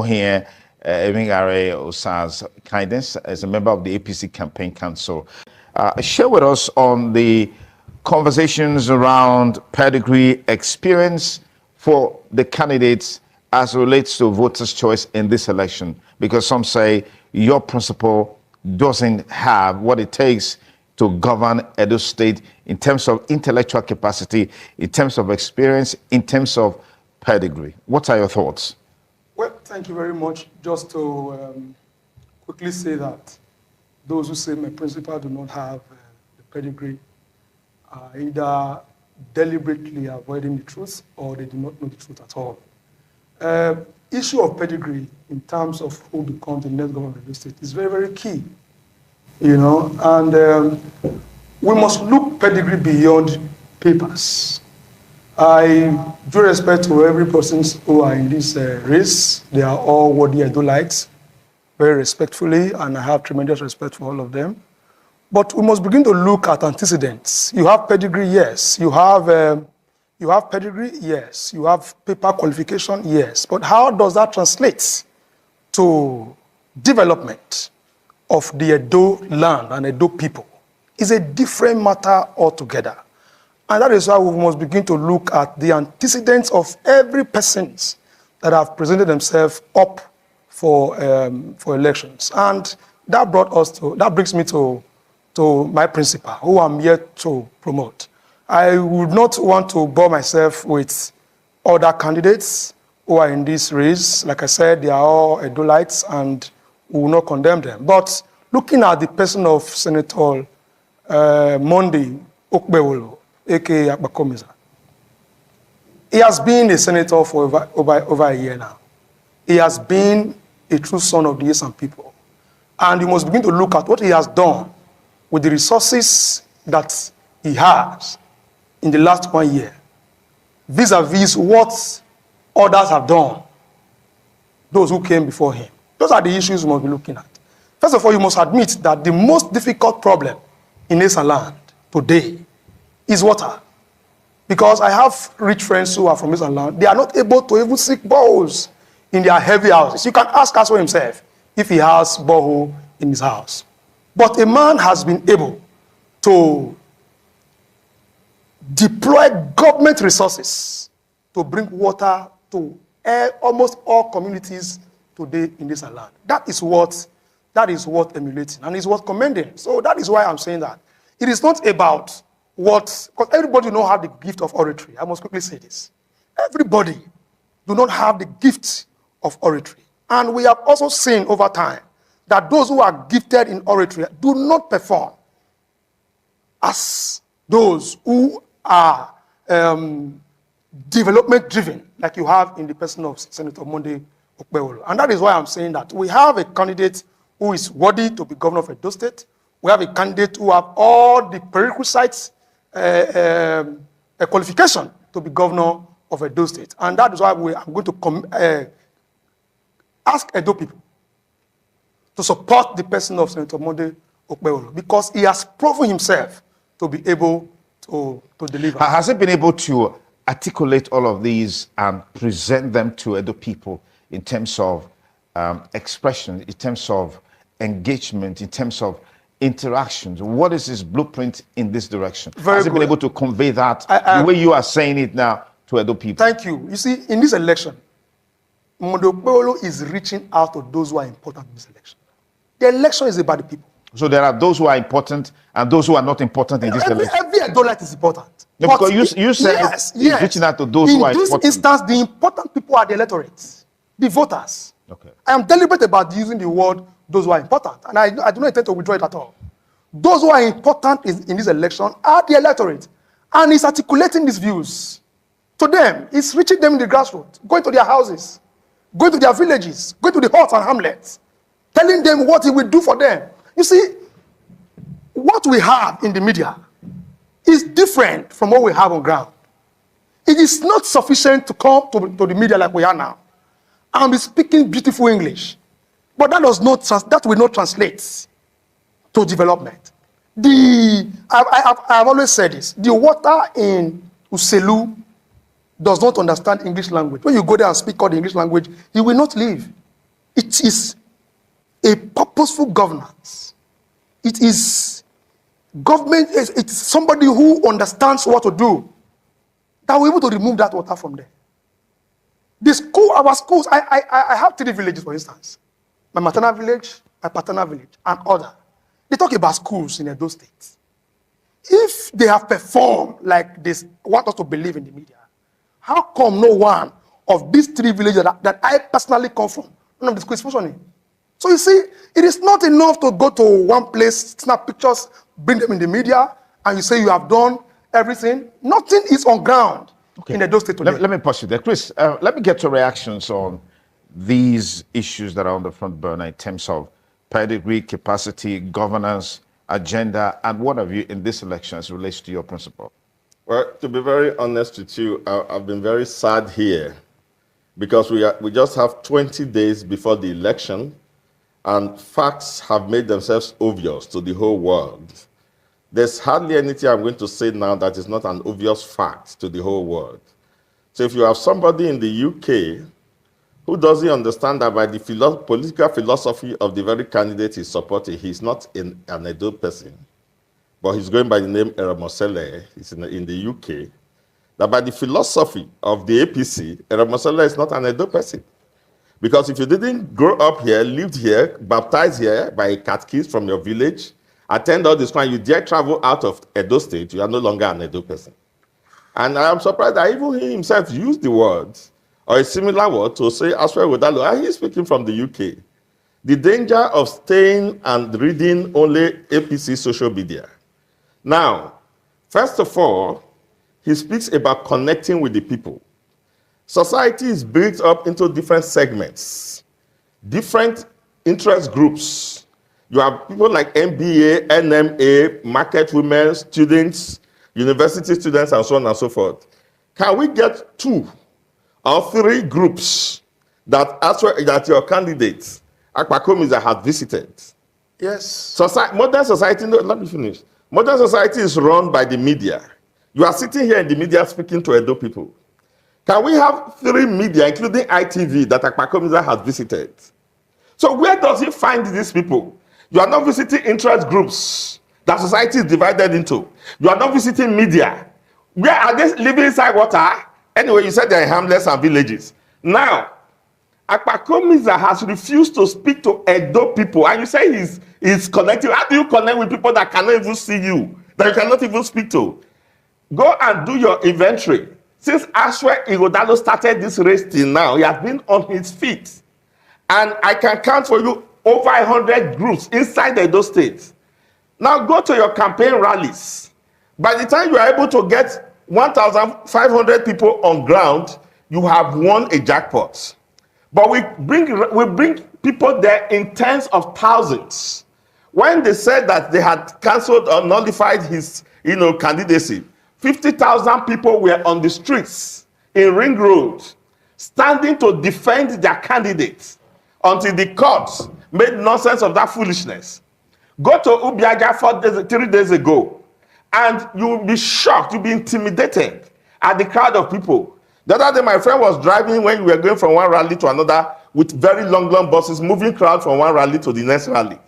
here, Emingare Osa's kindness as a member of the APC Campaign Council. Share with us on the conversations around pedigree experience for the candidates as it relates to voters' choice in this election, because some say your principle doesn't have what it takes to govern Edo State in terms of intellectual capacity, in terms of experience, in terms of pedigree. What are your thoughts? Well, thank you very much. Just to quickly say that those who say my principle do not have the pedigree are either deliberately avoiding the truth or they do not know the truth at all. Issue of pedigree in terms of who becomes the next governor of the state is very, very key, you know, and we must look pedigree beyond papers. I do respect to every person who are in this race. They are all worthy Edolites, very respectfully, and I have tremendous respect for all of them. But we must begin to look at antecedents. You have pedigree, yes. You have pedigree, yes. You have paper qualification, yes. But how does that translate to development of the Edo land and Edo people? It's a different matter altogether. And that is why we must begin to look at the antecedents of every person that have presented themselves up for elections. And that brings me to my principle, who I'm here to promote. I would not want to bore myself with other candidates who are in this race. Like I said, they are all Edolites and we will not condemn them. But looking at the person of Senator Monday Okbewolo, a.k.a. Akbakomiza, he has been a senator for over a year now. He has been a true son of the Esan people. And you must begin to look at what he has done with the resources that he has in the last 1 year, vis-a-vis what others have done, those who came before him. Those are the issues we must be looking at. First of all, you must admit that the most difficult problem in this land today is water. Because I have rich friends who are from this land, they are not able to even seek boreholes in their heavy houses. You can ask Aso himself if he has borehole in his house. But a man has been able to deploy government resources to bring water to almost all communities today in this land. That is what emulating, and is what commending. So that is why I'm saying that it is not about what, because everybody do not have the gift of oratory. I must quickly say this. Everybody do not have the gift of oratory. And we have also seen over time that those who are gifted in oratory do not perform as those who are development driven, like you have in the person of Senator Monday Okpewolo. And that is why I'm saying that we have a candidate who is worthy to be governor of Edo State. We have a candidate who have all the prerequisites, a qualification to be governor of Edo State. And that is why I'm going to ask Edo people to support the person of Senator Monday Okpewolo, because he has proven himself to be able to deliver. Has he been able to articulate all of these and present them to Edo people in terms of expression, in terms of engagement, in terms of interactions? What is his blueprint in this direction? Has he been able to convey that the way you are saying it now to Edo people? Thank you. You see, in this election, Monday Okpewolo is reaching out to those who are important in this election. The election is about the people. So there are those who are important and those who are not important in this election. Every Edolite is important. No, because you said he's reaching out to those who are important. In this instance, the important people are the electorate, the voters. Okay. I am deliberate about using the word those who are important, and I do not intend to withdraw it at all. Those who are important in this election are the electorate, and he's articulating these views to them. He's reaching them in the grassroots, going to their houses, going to their villages, going to the huts and hamlets, telling them what he will do for them. You see, what we have in the media is different from what we have on ground. It is not sufficient to come to the media like we are now and be speaking beautiful English, but that will not translate to development. I've always said this: the water in Uselu does not understand English language. When you go there and speak all the English language, you will not live. It is a purposeful governance. It is government. It's somebody who understands what to do that will be able to remove that water from there. Our schools, I have 3 villages, for instance. My maternal village, my paternal village, and other. They talk about schools in Edo State. If they have performed like this, want us to believe in the media, how come no one of these 3 villages that I personally come from, none of the schools is functioning? So you see, it is not enough to go to one place, snap pictures, bring them in the media, and you say you have done everything. Nothing is on ground in Edo State today. Let me pause you there. Chris, let me get your reactions on these issues that are on the front burner in terms of pedigree, capacity, governance, agenda, and what have you in this election as it relates to your principle? Well, to be very honest with you, I've been very sad here because we just have 20 days before the election, and facts have made themselves obvious to the whole world. There's hardly anything I'm going to say now that is not an obvious fact to the whole world. So if you have somebody in the UK who doesn't understand that by the political philosophy of the very candidate he's supporting, he's not an Edo person, but he's going by the name Eramosele, he's in the UK, that by the philosophy of the APC, Eramosele is not an Edo person. Because if you didn't grow up here, lived here, baptized here by a catechist from your village, attend all this time, you dare travel out of Edo State, you are no longer an Edo person. And I am surprised that even he himself used the word, or a similar word, to say, Aswe Wedalo, and he's speaking from the UK. The danger of staying and reading only APC social media. Now, first of all, he speaks about connecting with the people. Society is built up into different segments, different interest groups. You have people like MBA, NMA, market women, students, university students, and so on and so forth. Can we get 2 or 3 groups that your candidates, Akpakomiza, has visited? Yes. Modern society, no, let me finish. Modern society is run by the media. You are sitting here in the media speaking to Edo people. Can we have 3 media, including ITV, that Akpakomiza has visited? So where does he find these people? You are not visiting interest groups that society is divided into. You are not visiting media. Where are they living inside water? Anyway, you said they are hamlets and villages. Now, Akpakomiza has refused to speak to Edo people, and you say he's connecting. How do you connect with people that cannot even see you, that you cannot even speak to? Go and do your inventory. Since Ashwe Igodalo started this race till now, he has been on his feet. And I can count for you over 100 groups inside the Edo State. Now go to your campaign rallies. By the time you are able to get 1,500 people on ground, you have won a jackpot. But we bring people there in tens of thousands. When they said that they had cancelled or nullified his candidacy, 50,000 people were on the streets in Ring Road, standing to defend their candidates until the courts made nonsense of that foolishness. Go to Ubiaga 3 days ago, and you will be shocked, you'll be intimidated at the crowd of people. The other day, my friend was driving when we were going from one rally to another with very long buses, moving crowd from one rally to the next rally.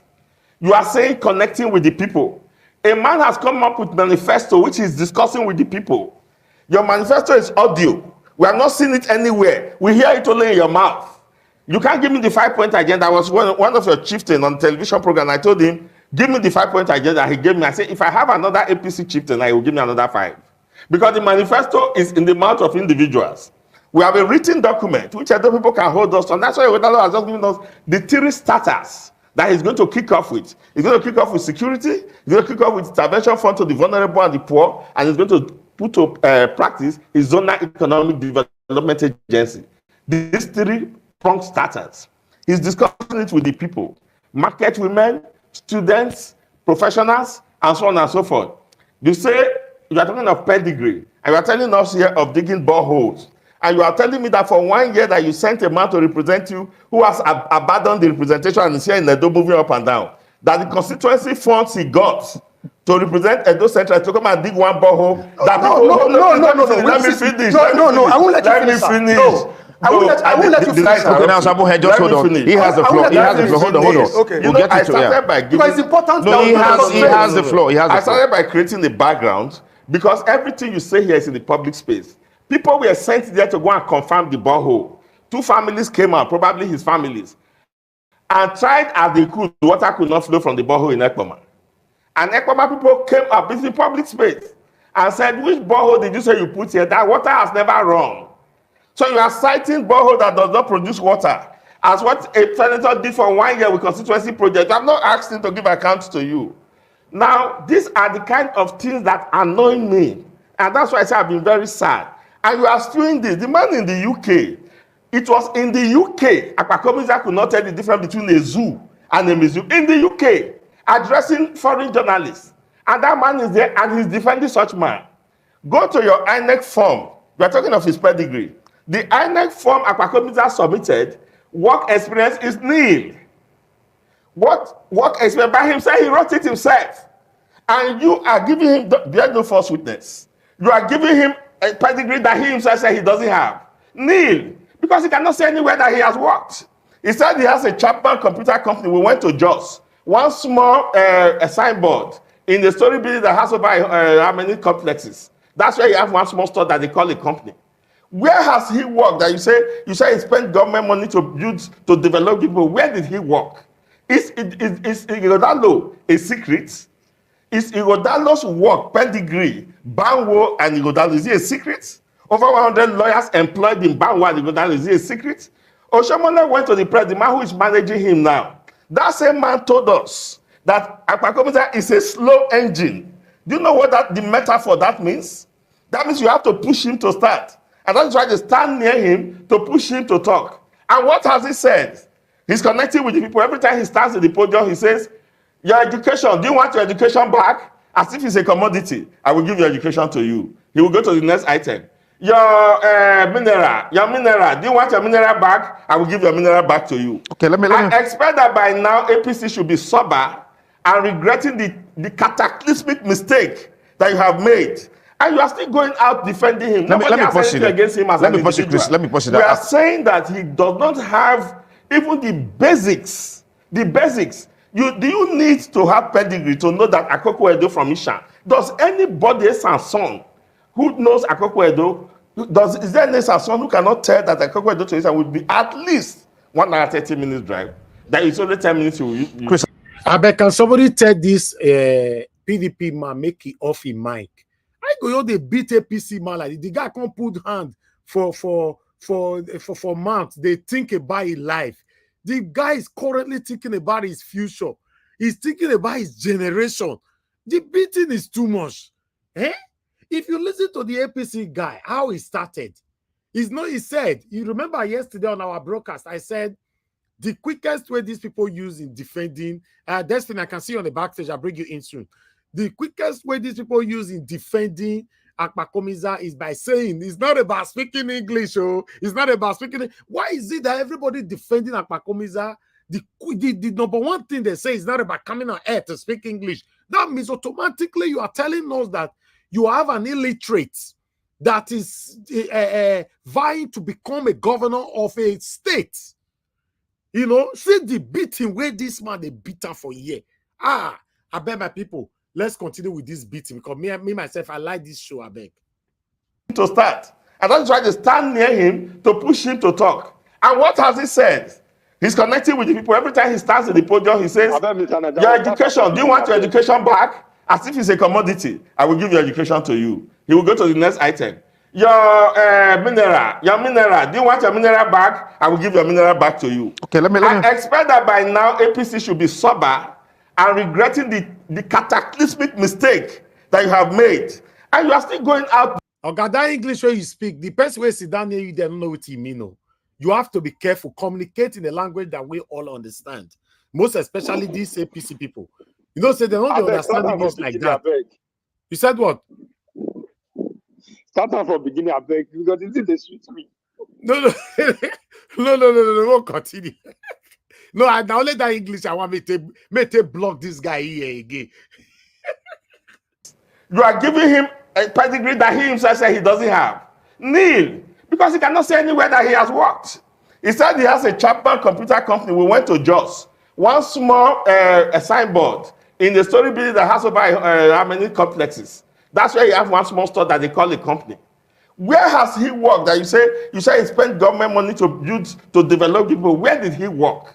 You are saying connecting with the people. A man has come up with manifesto which is discussing with the people. Your manifesto is audio. We have not seen it anywhere. We hear it only in your mouth. You can't give me the 5-point agenda. I was one of your chieftain on the television program. I told him, give me the 5-point agenda. He gave me. I said, if I have another APC chieftain, I will give me another 5. Because the manifesto is in the mouth of individuals. We have a written document which other people can hold us on. That's why Odalo has just given us the 3 starters that he's going to kick off with. He's going to kick off with security, he's going to kick off with intervention fund to the vulnerable and the poor, and he's going to put to practice his zonal economic development agency. These 3-pronged starters. He's discussing it with the people, market women, students, professionals, and so on and so forth. You say, you are talking of pedigree, and you are telling us here of digging boreholes, and you are telling me that for 1 year that you sent a man to represent you who has abandoned the representation and is here in Edo moving up and down, that the constituency funds he got to represent Edo Central to come and dig one borehole. No. Let me finish. No, I won't let you finish. No. I won't let you finish. Okay, now Sabu, just hold on. He has the floor. He has the floor. Hold on. Okay. We'll get it to him. Because it's important. No, he has the floor. I started by creating the background because everything you say here is in the public space. People were sent there to go and confirm the borehole. 2 families came out, probably his families, and tried as they could. The water could not flow from the borehole in Ekpoma. And Ekpoma people came up in the public space and said, which borehole did you say you put here? That water has never run. So you are citing borehole that does not produce water as what a senator did for 1 year with constituency project. I'm not asking to give account to you. Now, these are the kind of things that annoy me. And that's why I say I've been very sad. And you are doing this. The man in the UK, it was in the UK, Akpakomiza could not tell the difference between a zoo and a museum. In the UK, addressing foreign journalists. And that man is there and he's defending such man. Go to your INEC form. We are talking of his pedigree. The INEC form Akpakomiza submitted, work experience is nil. What work experience by himself? He wrote it himself. And you are giving him, bear no false witness. You are giving him a pedigree that he himself said he doesn't have. Nil. Because he cannot say anywhere that he has worked. He said he has a Chapman computer company. We went to Jos. One small a signboard in the story building that has over how many complexes. That's where you have one small store that they call a company. Where has he worked? That you say he spent government money to develop people. Where did he work? Is Igodalo a secret? Is Igodalo's work, pedigree, Banwo and Igodalo, is it a secret? Over 100 lawyers employed in Banwo and Igodalo, is it a secret? Oshomole went to the press, the man who is managing him now. That same man told us that Akpakomiza is a slow engine. Do you know what the metaphor that means? That means you have to push him to start. And that's why they stand near him to push him to talk. And what has he said? He's connecting with the people. Every time he stands at the podium, he says, Your education, do you want your education back? As if it's a commodity. I will give your education to you. He will go to the next item. Your mineral, do you want your mineral back? I will give your mineral back to you. Okay, let me. I expect that by now APC should be sober and regretting the cataclysmic mistake that you have made. And you are still going out defending him. Nobody has anything against him as an individual. Chris, let me pause it. We are saying that he does not have even the basics. The basics. Do you need to have pedigree to know that Akoko Edo from Isha? Does anybody, son, who knows Akoko Edo, is there any son who cannot tell that Akoko Edo to Isha would be at least 1 hour 30 minutes drive? That is only 10 minutes. Chris, I bet can somebody tell this PDP man make it off his mic? I go they beat a PC man like the guy can't put hand for months. They think about his life. The guy is currently thinking about his future. He's thinking about his generation. The beating is too much. Eh? If you listen to the APC guy, how he started, he said, you remember yesterday on our broadcast, I said, the quickest way these people use in defending, Destiny, I can see you on the backstage, I'll bring you in soon. The quickest way these people use in defending Akpakomiza is by saying it's not about speaking English. It's not about speaking. Why is it that everybody defending Akpakomiza? The number one thing they say is not about coming on air to speak English. That means automatically you are telling us that you have an illiterate that is vying to become a governor of a state. You know, see the beating where this man they beat her for a year. I bet my people. Let's continue with this beating because me myself, I like this show, I beg. To start. I don't try to stand near him to push him to talk. And what has he said? He's connecting with the people. Every time he stands in the podium, he says, your education, do you want your education back? As if it's a commodity. I will give your education to you. He will go to the next item. Your mineral, do you want your mineral back? I will give your mineral back to you. Okay, let me. I expect that by now APC should be sober and regretting the cataclysmic mistake that you have made. And you are still going out. Okay, that English where you speak, the person where sit down near you, they don't know what you mean. You have to be careful. Communicate in a language that we all understand. Most especially these APC people. You know, say they don't understand English like that. You said what? Start off from beginning, I beg, because it's in the sweet me. No, won't continue. No, I only that English I want me to block this guy here again. You are giving him a pedigree that he himself said he doesn't have. Nil, because he cannot say anywhere that he has worked. He said he has a Chapman computer company. We went to Jos. One small signboard in the story building that has over how many complexes. That's where you have one small store that they call a company. Where has he worked? That you say he spent government money to develop people. Where did he work?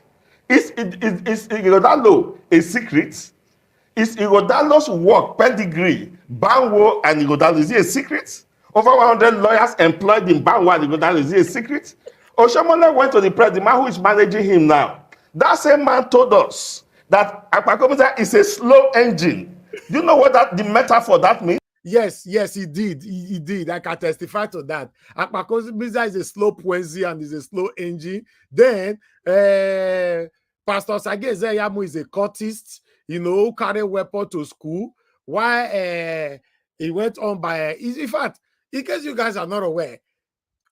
Is Igodalo a secret? Is Igodalo's work, pedigree, Banwo and Igodalo, is it a secret? Over 100 lawyers employed in Banwo and Igodalo, is it a secret? Oshomole went to the press, the man who is managing him now. That same man told us that Akpakomiza is a slow engine. Do you know what the metaphor that means? Yes, he did. He did. I can testify to that. Akpakomiza is a slow poesy and is a slow engine. Then, Pastor Sage Ezeyamu is a cultist, you know, carry weapon to school. Why he went on by in fact, in case you guys are not aware,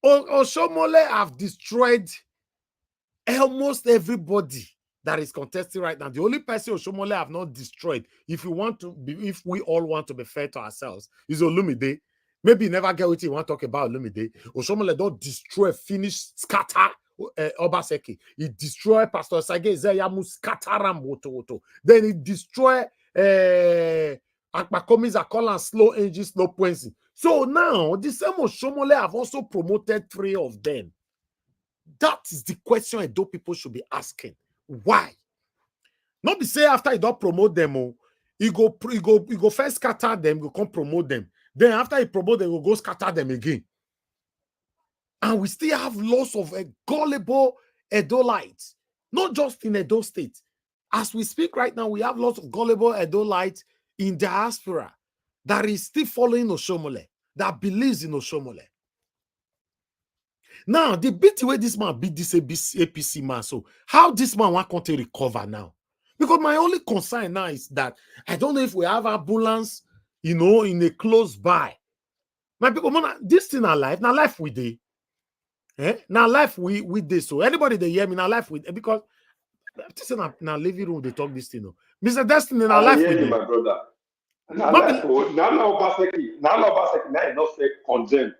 Oshomole have destroyed almost everybody that is contesting right now. The only person Oshomole have not destroyed, if we all want to be fair to ourselves, is Olumide. Maybe you never get what you want to talk about Olumide. Oshomole don't destroy, finish, scatter Obaseki. He destroy Pastor Sage Ezeyamu, scatter Ram Woto. Then he destroy Akpakomiza, call and slow engine, slow points. So now the same Oshomole have also promoted 3 of them. That is the question Edo people should be asking. Why? Not be say after he don't promote them, he go first scatter them, he go come promote them. Then after he promote them, he go scatter them again. And we still have lots of gullible Edolites, not just in Edo State. As we speak right now, we have lots of gullible Edolites in diaspora that is still following Oshomole, that believes in Oshomole. Now, the bit where this man beat this APC man, so how this man want to recover now? Because my only concern now is that I don't know if we have ambulance, you know, in a close by. My people, this thing our life, now life we day. Now life we day. So anybody they hear me, now life with because this is now living room they talk this thing. No. Mr. Destiny, now life with my brother. Now not say condemn.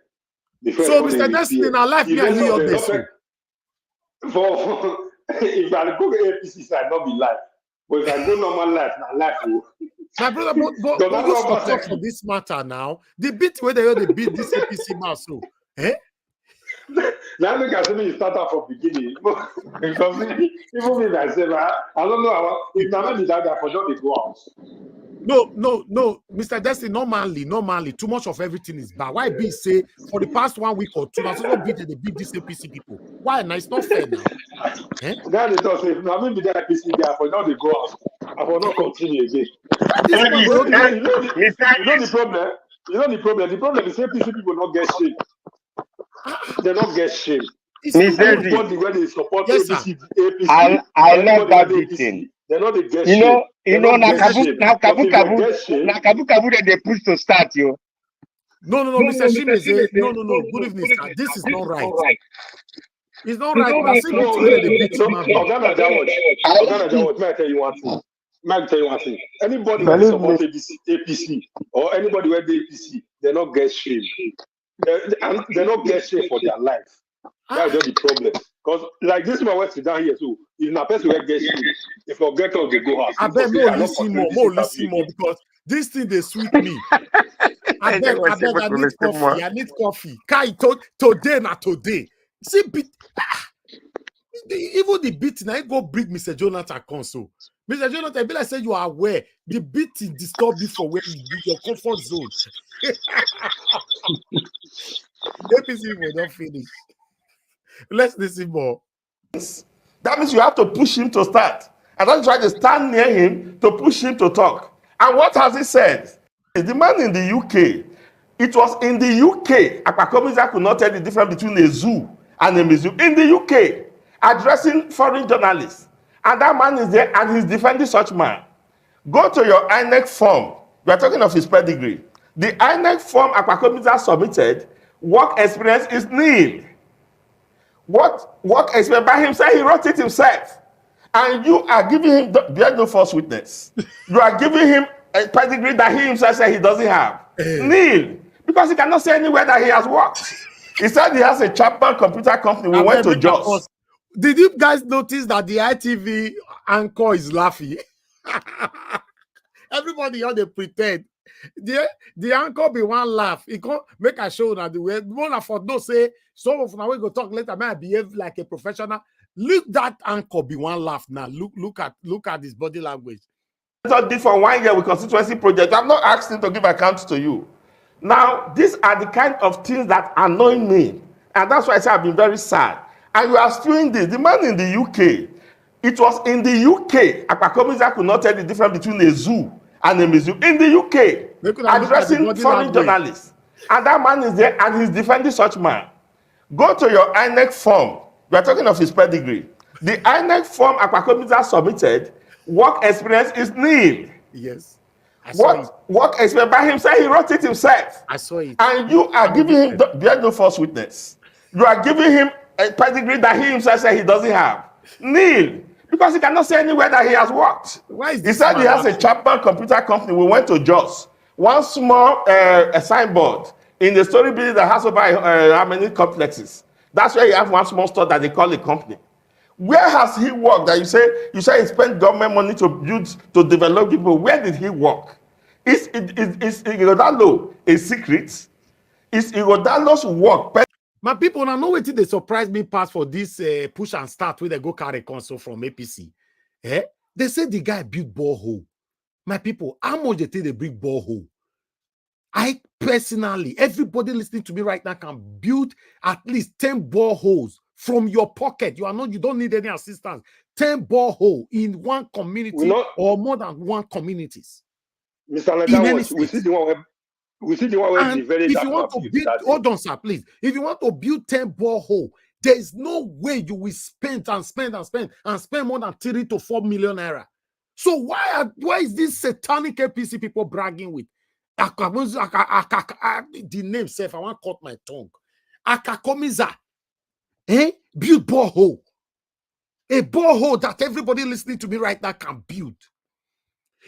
So Mr. Destiny, now life me I hear your best. For if I go to APC side, not be life. But if I go normal life, now life will. My brother, but let's talk for this matter now. The bit where they beat this APC mouse, so Now look at me start out from beginning. Because even me myself, I don't know if now maybe that for sure they go out. No, Mr. Destiny, normally, too much of everything is bad. Why be say for the past 1 week or two, that's not beat they beat this APC people? Why? Now it's not fair now. Now they don't say, now maybe that APC there for now they go out. I will not continue again. You know the problem? You know the problem? The problem is APC people not get shame. They don't get shame. Everybody when they support APC, I love that beating. They're not the get shame. You know, now Kabu they push to start you. No, Mr. Shime, no. Good evening, sir. This is not right. It's not right. May I tell you one thing. Anybody who support APC or anybody who the APC, they not get shame. They not get shame for their life. That's just the problem. Because like this man went down here too. If na person will get shame, if you get out, they go out. I bet listen more because this thing they sweet me. I beg, I need coffee. Kai today. See, even the beating, I go bring Mr. Jonathan console. Mr. Jonathan, be like say you are aware the beating disturbed you for where you your comfort zone. APC will not finish. Let's listen more. That means you have to push him to start. And don't try to stand near him to push him to talk. And what has he said? The man in the UK, it was in the UK, Akpakomiza could not tell the difference between a zoo and a museum. In the UK, addressing foreign journalists. And that man is there and he's defending such man. Go to your INEC form. We are talking of his pedigree. The INEC form Akpakomiza submitted, work experience is nil. What work experience by himself, he wrote it himself. And you are giving him, bear no false witness. You are giving him a pedigree that he himself said he doesn't have. Nil. Because he cannot say anywhere that he has worked. He said he has a Chapman computer company. We went to Jos. Did you guys notice that the ITV anchor is laughing? Everybody on they pretend. The anchor be one laugh. It can't make a show now the way. One for no say some of now we go talk later. May I behave like a professional? Look that anchor be one laugh now. Look at his body language. What did for 1 year with constituency project. I'm not asking to give accounts to you. Now these are the kind of things that annoy me, and that's why I say I've been very sad. And you are spewing this. The man in the UK, it was in the UK. Akpakomiza could not tell the difference between a zoo and a museum. In the UK, addressing foreign journalists. And that man is there and he's defending such man. Go to your INEC form. We are talking of his pedigree. The INEC form Akpakomiza submitted, work experience is nil. Yes. Work experience by himself, he wrote it himself. I saw it. And you are giving him, bear no false witness. You are giving him a pedigree that he himself said he doesn't have. Nil. Because he cannot say anywhere that he has worked. Why is he said he has a Chapman computer company. We went to Jos. One small a signboard in the story building that has over how many complexes. That's where you have one small store that they call a company. Where has he worked? That you say he spent government money to develop people. Where did he work? Is Igodalo a secret? Is Igodalo's work? My people, now know what they surprised me past for this push and start where they go carry console from APC. They say the guy built borehole. My people, how much they think they bring borehole? I personally, everybody listening to me right now can build at least 10 boreholes from your pocket. You don't need any assistance. 10 borehole in one community or more than one communities. Mr. Ledawat, we see the one where the very if you want to build, hold on, sir, please. If you want to build 10 borehole, there is no way you will spend more than 3 to 4 million naira. So why is this satanic APC people bragging with the name self? I want to cut my tongue. Akakomiza, build borehole. A borehole that everybody listening to me right now can build.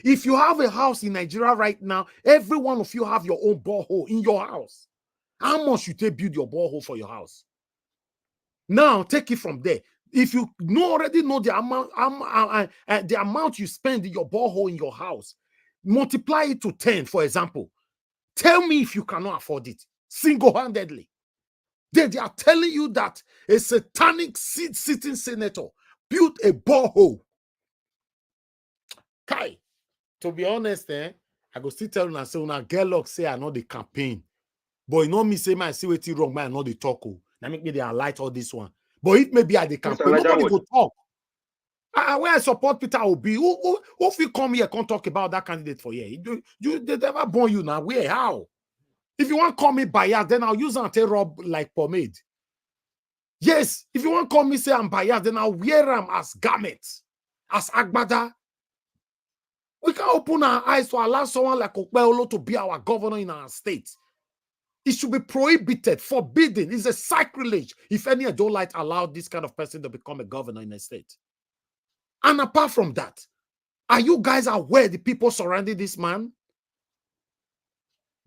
If you have a house in Nigeria right now, every one of you have your own borehole in your house. How much should they build your borehole for your house? Now take it from there. If you already know the amount you spend in your borehole in your house, multiply it to 10, for example. Tell me if you cannot afford it single-handedly. They are telling you that a satanic sitting senator built a borehole. Kai, to be honest, I go still tell you and say, una get luck, say I know the campaign. But you know me say, man, see what wrong, man, I know the talk. Now make me they highlight all this one. But if maybe at the campaign, nobody go talk. Where I support Peter Obi, who if you come here, can't talk about that candidate for here. They never born you now. Where? How? If you want to call me biased, then I'll use anti-rob like pomade. Yes, if you want to call me say I'm biased, then I'll wear them as garments, as agbada. We can open our eyes to allow someone like Okpeolo to be our governor in our state. It should be prohibited, forbidden. It's a sacrilege if any adult allow this kind of person to become a governor in a state. And apart from that, are you guys aware the people surrounding this man?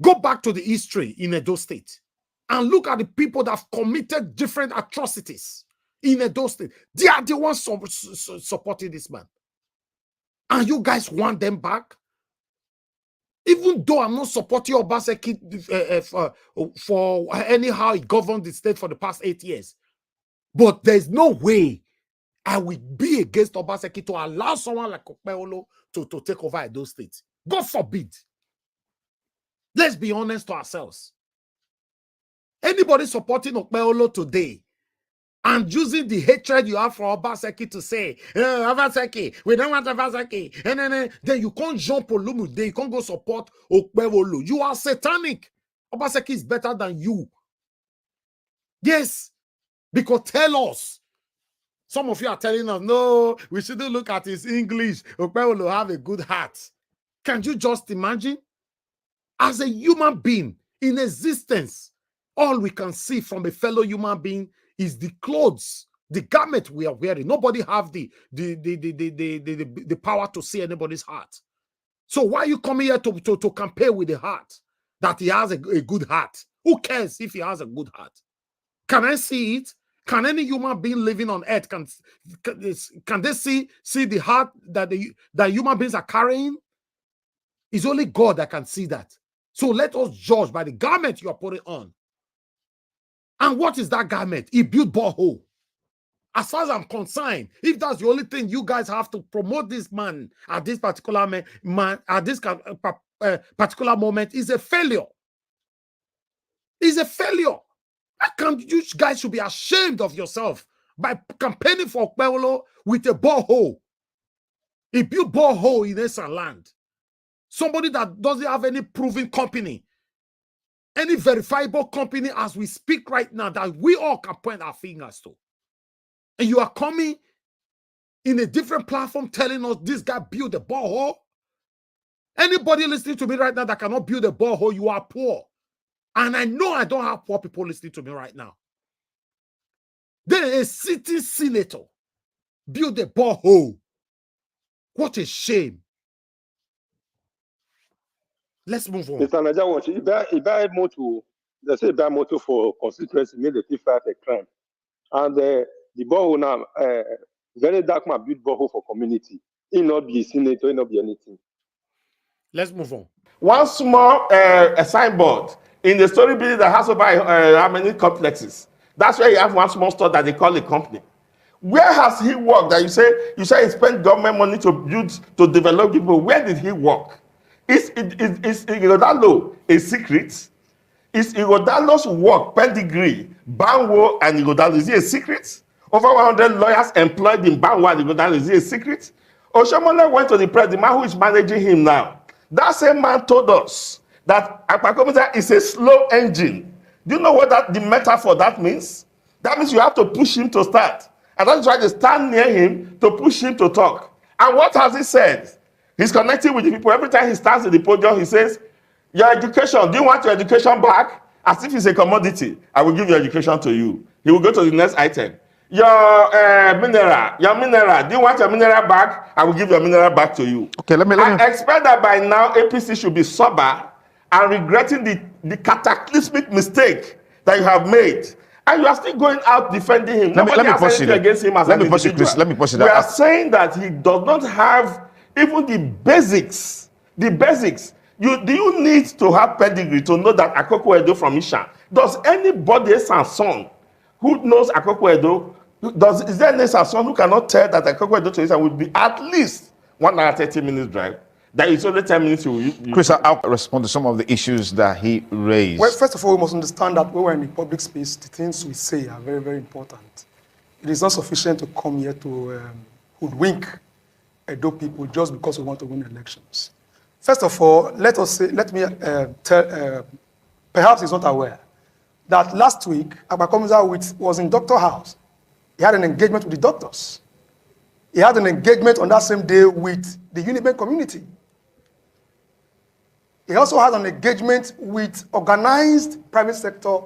Go back to the history in Edo State and look at the people that have committed different atrocities in Edo State. They are the ones supporting this man. And you guys want them back? Even though I'm not supporting Obaseki for anyhow he governed the state for the past 8 years. But there's no way I will be against Obaseki to allow someone like Okpeolo to take over those states. God forbid. Let's be honest to ourselves. Anybody supporting Okpeolo today and using the hatred you have for Obaseki to say, Obaseki, we don't want Obaseki, and then you can't jump Olumu, then you can't go support Okpeolo. You are satanic. Obaseki is better than you. Yes, because tell us. Some of you are telling us, no, we shouldn't look at his English. Okpeolo have a good heart. Can you just imagine? As a human being in existence, all we can see from a fellow human being is the clothes, the garment we are wearing. Nobody have the power to see anybody's heart. So why are you coming here to compare with the heart? That he has a good heart. Who cares if he has a good heart? Can I see it? Can any human being living on earth, can they see the heart that human beings are carrying? It's only God that can see that. So let us judge by the garment you are putting on. And what is that garment? He built borehole. As far as I'm concerned, if that's the only thing you guys have to promote this man at this particular particular moment, is a failure. It's a failure. You guys should be ashamed of yourself by campaigning for Okpeolo with a borehole. He built borehole in Esan land. Somebody that doesn't have any proven company, any verifiable company as we speak right now that we all can point our fingers to. And you are coming in a different platform telling us this guy built a borehole. Anybody listening to me right now that cannot build a borehole, you are poor. And I know I don't have poor people listening to me right now. Then a sitting senator built a borehole. What a shame. Let's move on. Mr. Naja, they say that motto for constituency made the fight a crime. And the borehole now, very dark man build borehole for community. He not be a senator, he not be anything. Let's move on. One small a signboard in the story building that has over how many complexes. That's where you have one small store that they call a company. Where has he worked? That you say he spent government money to develop people. Where did he work? Is Igodalo a secret? Is Igodalo's work, pedigree, Banwo and Igodalo, is it a secret? Over 100 lawyers employed in Banwo and Igodalo, is it a secret? Oshomole went to the press, the man who is managing him now. That same man told us that Akpakomita is a slow engine. Do you know what the metaphor that means? That means you have to push him to start. And that's why they stand near him to push him to talk. And what has he said? He's connecting with the people. Every time he stands in the podium, he says, your education, do you want your education back? As if it's a commodity. I will give your education to you. He will go to the next item. Your mineral, do you want your mineral back? I will give your mineral back to you. Okay, let me. I expect that by now APC should be sober and regretting the cataclysmic mistake that you have made. And you are still going out defending him. Nobody has anything against him as an individual. Chris, let me pause you We there. are saying that he does not have even the basics. The basics. Do you need to have pedigree to know that Akoko Edo from Isha? Does anybody, son, who knows Akoko Edo, is there any son who cannot tell that Akoko Edo to Isha would be at least 1 hour 30 minutes drive? That is only 10 minutes. Chris, I'll respond to some of the issues that he raised. Well, first of all, we must understand that when we're in the public space, the things we say are very, very important. It is not sufficient to come here to hoodwink Edo people just because we want to win elections. First of all, perhaps he's not aware that last week, Abakomiza was in Doctor House. He had an engagement with the doctors. He had an engagement on that same day with the Unibank community. He also had an engagement with organized private sector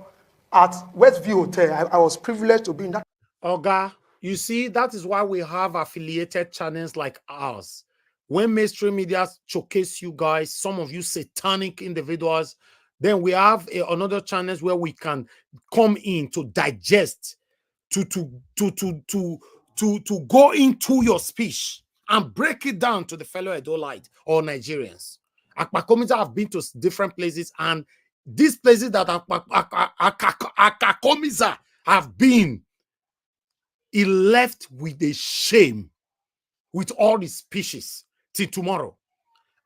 at Westview Hotel. I was privileged to be in that. Oga, you see, that is why we have affiliated channels like ours. When mainstream media showcase you guys, some of you satanic individuals, then we have another channels where we can come in to digest, to go into your speech and break it down to the fellow Edolite or Nigerians. Akpakomiza have been to different places, and these places that Akpakomiza have been, he left with a shame with all his speeches till tomorrow.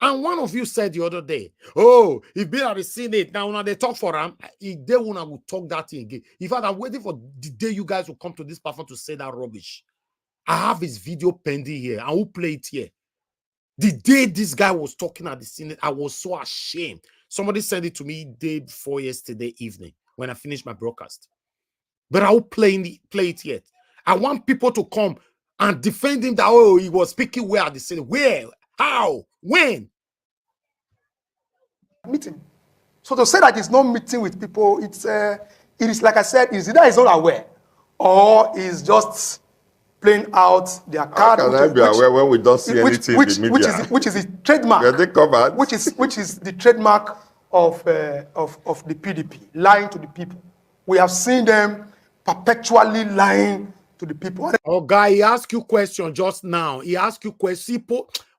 And one of you said the other day, oh, he been at the Senate, now they talk for him. If they will talk that thing again. In fact, I'm waiting for the day you guys will come to this platform to say that rubbish. I have his video pending here. I will play it here. The day this guy was talking at the Senate, I was so ashamed. Somebody sent it to me day before yesterday evening when I finished my broadcast. But I will play it yet. I want people to come and defend him that, oh, he was speaking where at the Senate. Where? How? When? Meeting. So to say that it's not meeting with people, it is like I said, it's either he's not aware or he's just playing out their card. How can I be aware when we don't see anything in the media? Which is the trademark. Are they covered? Which is the trademark of the PDP, lying to the people. We have seen them perpetually lying to the people. Oh, guy, he asked you question just now. He asked you question.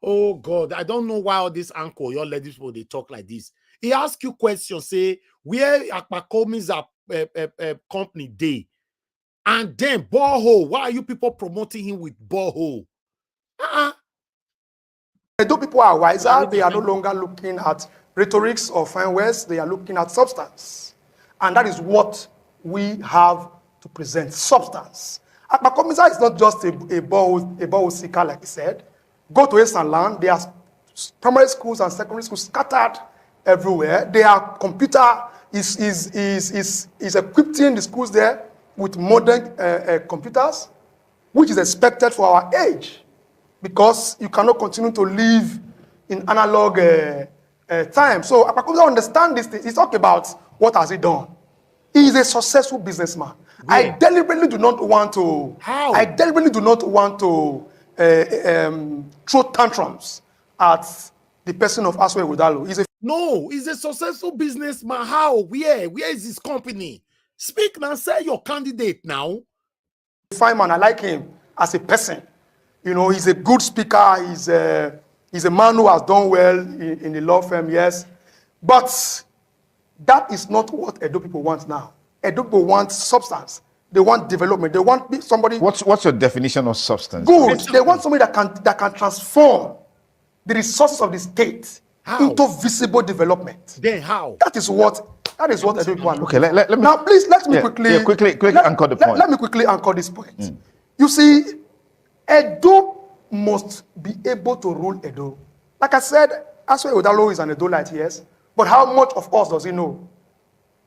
Oh God, I don't know why all this uncle, your ladies people, they talk like this. He asked you question, say where Akpakomi's company day. And then borehole. Why are you people promoting him with borehole? Though people are wiser, they are no longer looking at rhetorics or fine words, they are looking at substance. And that is what we have to present, substance. Akpakomiza is not just a borehole seeker, like he said. Go to Eastern land, there are primary schools and secondary schools scattered everywhere. There are computer is equipping the schools there with modern computers, which is expected for our age, because you cannot continue to live in analog time. So Akpakomiza understand this thing. He's talking about what has he done. He is a successful businessman. Yeah. I deliberately do not want to. How? I deliberately do not want to throw tantrums at the person of Aswe Udalo. He's a successful businessman. How? Where is his company? Speak now. Say your candidate now. Fine man. I like him as a person. You know, he's a good speaker. He's a man who has done well in the law firm. Yes, but that is not what Edo people want now. Edo people want substance. They want development. They want somebody. What's your definition of substance? Good. They want somebody that can transform the resources of the state into visible development. Then how? That is what Edo people want. Okay, let me. Now, please let me quickly anchor the point. Let me quickly anchor this point. You see, Edo must be able to rule Edo. Like I said, Aswe Udalo is an Edolite, yes. But how much of us does he know?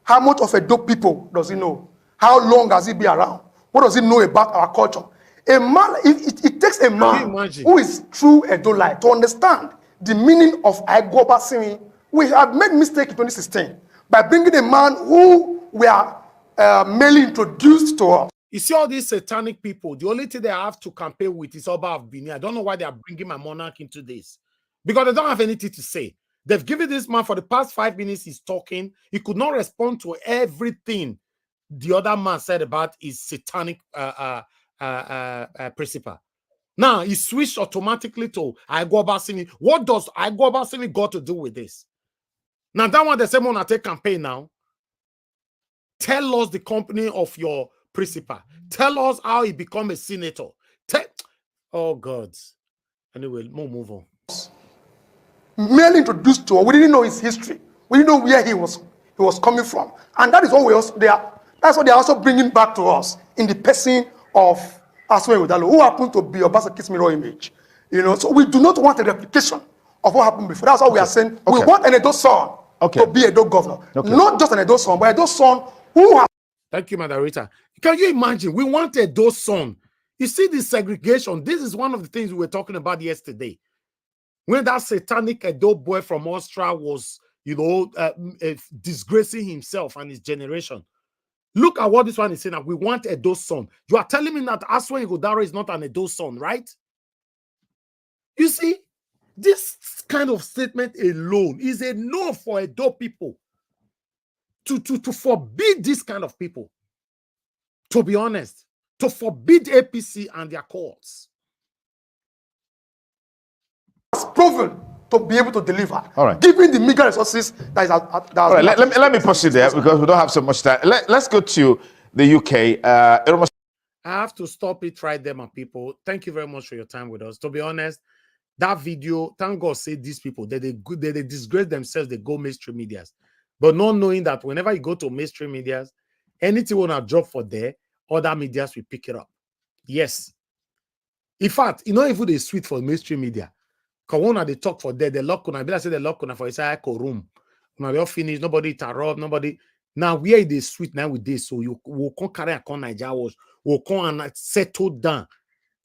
How much of Edo people does he know? How long has he been around? What does he know about our culture? A man, it takes a man who is true Edolite to understand the meaning of Aigoba singing. We have made mistake in 2016 by bringing a man who we are mainly introduced to us. You see all these satanic people, the only thing they have to campaign with is Oba of Benin. I don't know why they are bringing my monarch into this. Because they don't have anything to say. They've given this man for the past 5 minutes, he's talking. He could not respond to everything the other man said about his satanic principle. Now, he switched automatically to Aigoba singing. What does Aigoba singing got to do with this? Now, that one, the same one I take campaign now. Tell us the company of your principal. Tell us how he become a senator. Oh, God. Anyway, we'll move on. Merely introduced to, we didn't know his history. We didn't know where he was coming from. And that is what that's what they are also bringing back to us in the person of Aswe Udalo, who happened to be Obasanjo's mirror image. You know, so we do not want a replication of what happened before. That's why we are saying we want an Edo son to be Edo governor. Not just an Edo son, but Edo son who has. Thank you, Madam Rita. Can you imagine? We want Edo son. You see this segregation. This is one of the things we were talking about yesterday. When that satanic Edo boy from Austria was, you know, disgracing himself and his generation. Look at what this one is saying. We want Edo son. You are telling me that Aswe Ighodaro is not an Edo son, right? You see, this kind of statement alone is a no for Edo people. To forbid this kind of people. To be honest. To forbid APC and their courts. Proven to be able to deliver. All right. Given the meager resources that is all right, let me proceed there because we don't have so much time. Let's go to the UK. I have to stop it right there, my people. Thank you very much for your time with us. To be honest, that video, thank God, say these people that they disgrace themselves, they go mainstream medias. But not knowing that whenever you go to mainstream medias, anything will not drop for there, other medias will pick it up. Yes. In fact, you know, if they sweet for mainstream media, Corona, they talk for there, they lock on. I better say they lock on for inside room. Now they all finish, nobody interrupt, nobody. Now where they sweet now with this, so you will come carry a con Nigeria was, will come and settle down,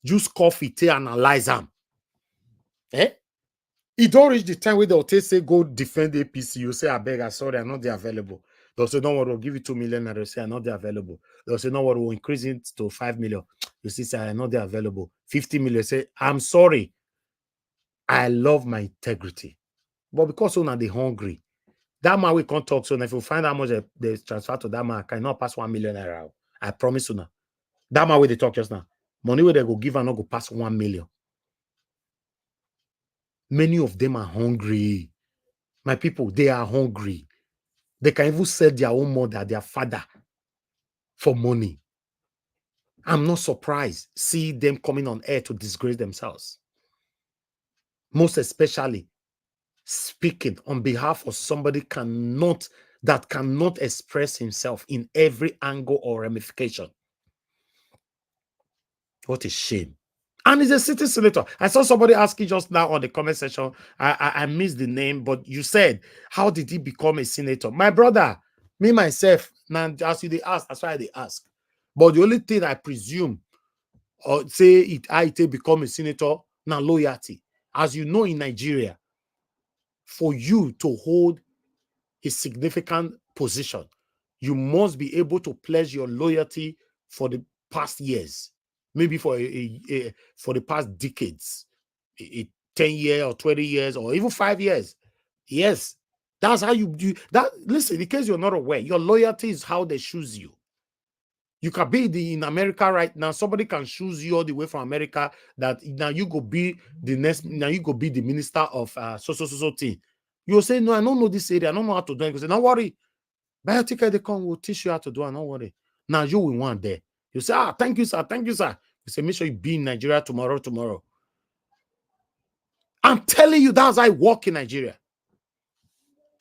juice coffee, tea, analyze them. Eh? It don't reach the time where they'll say go defend APC. You say, I beg, I'm sorry, I'm not there available. They'll say, no, we'll give you 2 million, and they'll say, I'm not there available. They'll say, no, we'll increase it to 5 million. You see, say, I'm not there available. 50 million, say, I'm sorry. I love my integrity. But because so now they're hungry, that man we can't talk. So now if you find how much they transfer to that man, I cannot pass 1 million naira. I promise you now. That man where they talk just now. Money where they go give and not go pass 1 million. Many of them are hungry. My people, they are hungry. They can even sell their own mother, their father for money. I'm not surprised. See them coming on air to disgrace themselves. Most especially speaking on behalf of somebody that cannot express himself in every angle or ramification. What a shame. And he's a sitting senator. I saw somebody asking just now on the comment section. I missed the name, but you said, how did he become a senator? My brother, me, myself, now as they ask, that's why they ask. But the only thing I presume, or say I become a senator, now loyalty. As you know, in Nigeria, for you to hold a significant position, you must be able to pledge your loyalty for the past years, maybe for the past decades, 10 years or 20 years or even 5 years. Yes, that's how you do that. Listen, in case you're not aware, your loyalty is how they choose you. You can be in America right now. Somebody can choose you all the way from America that now you go be the next, now you go be the minister of so thing. You'll say, no, I don't know this area. I don't know how to do it. You say, don't worry. Buy a ticket, they come, we'll teach you how to do it. Don't worry. Now you will want there. You say, thank you, sir. Thank you, sir. You say, make sure you be in Nigeria tomorrow. I'm telling you, that's how I work in Nigeria.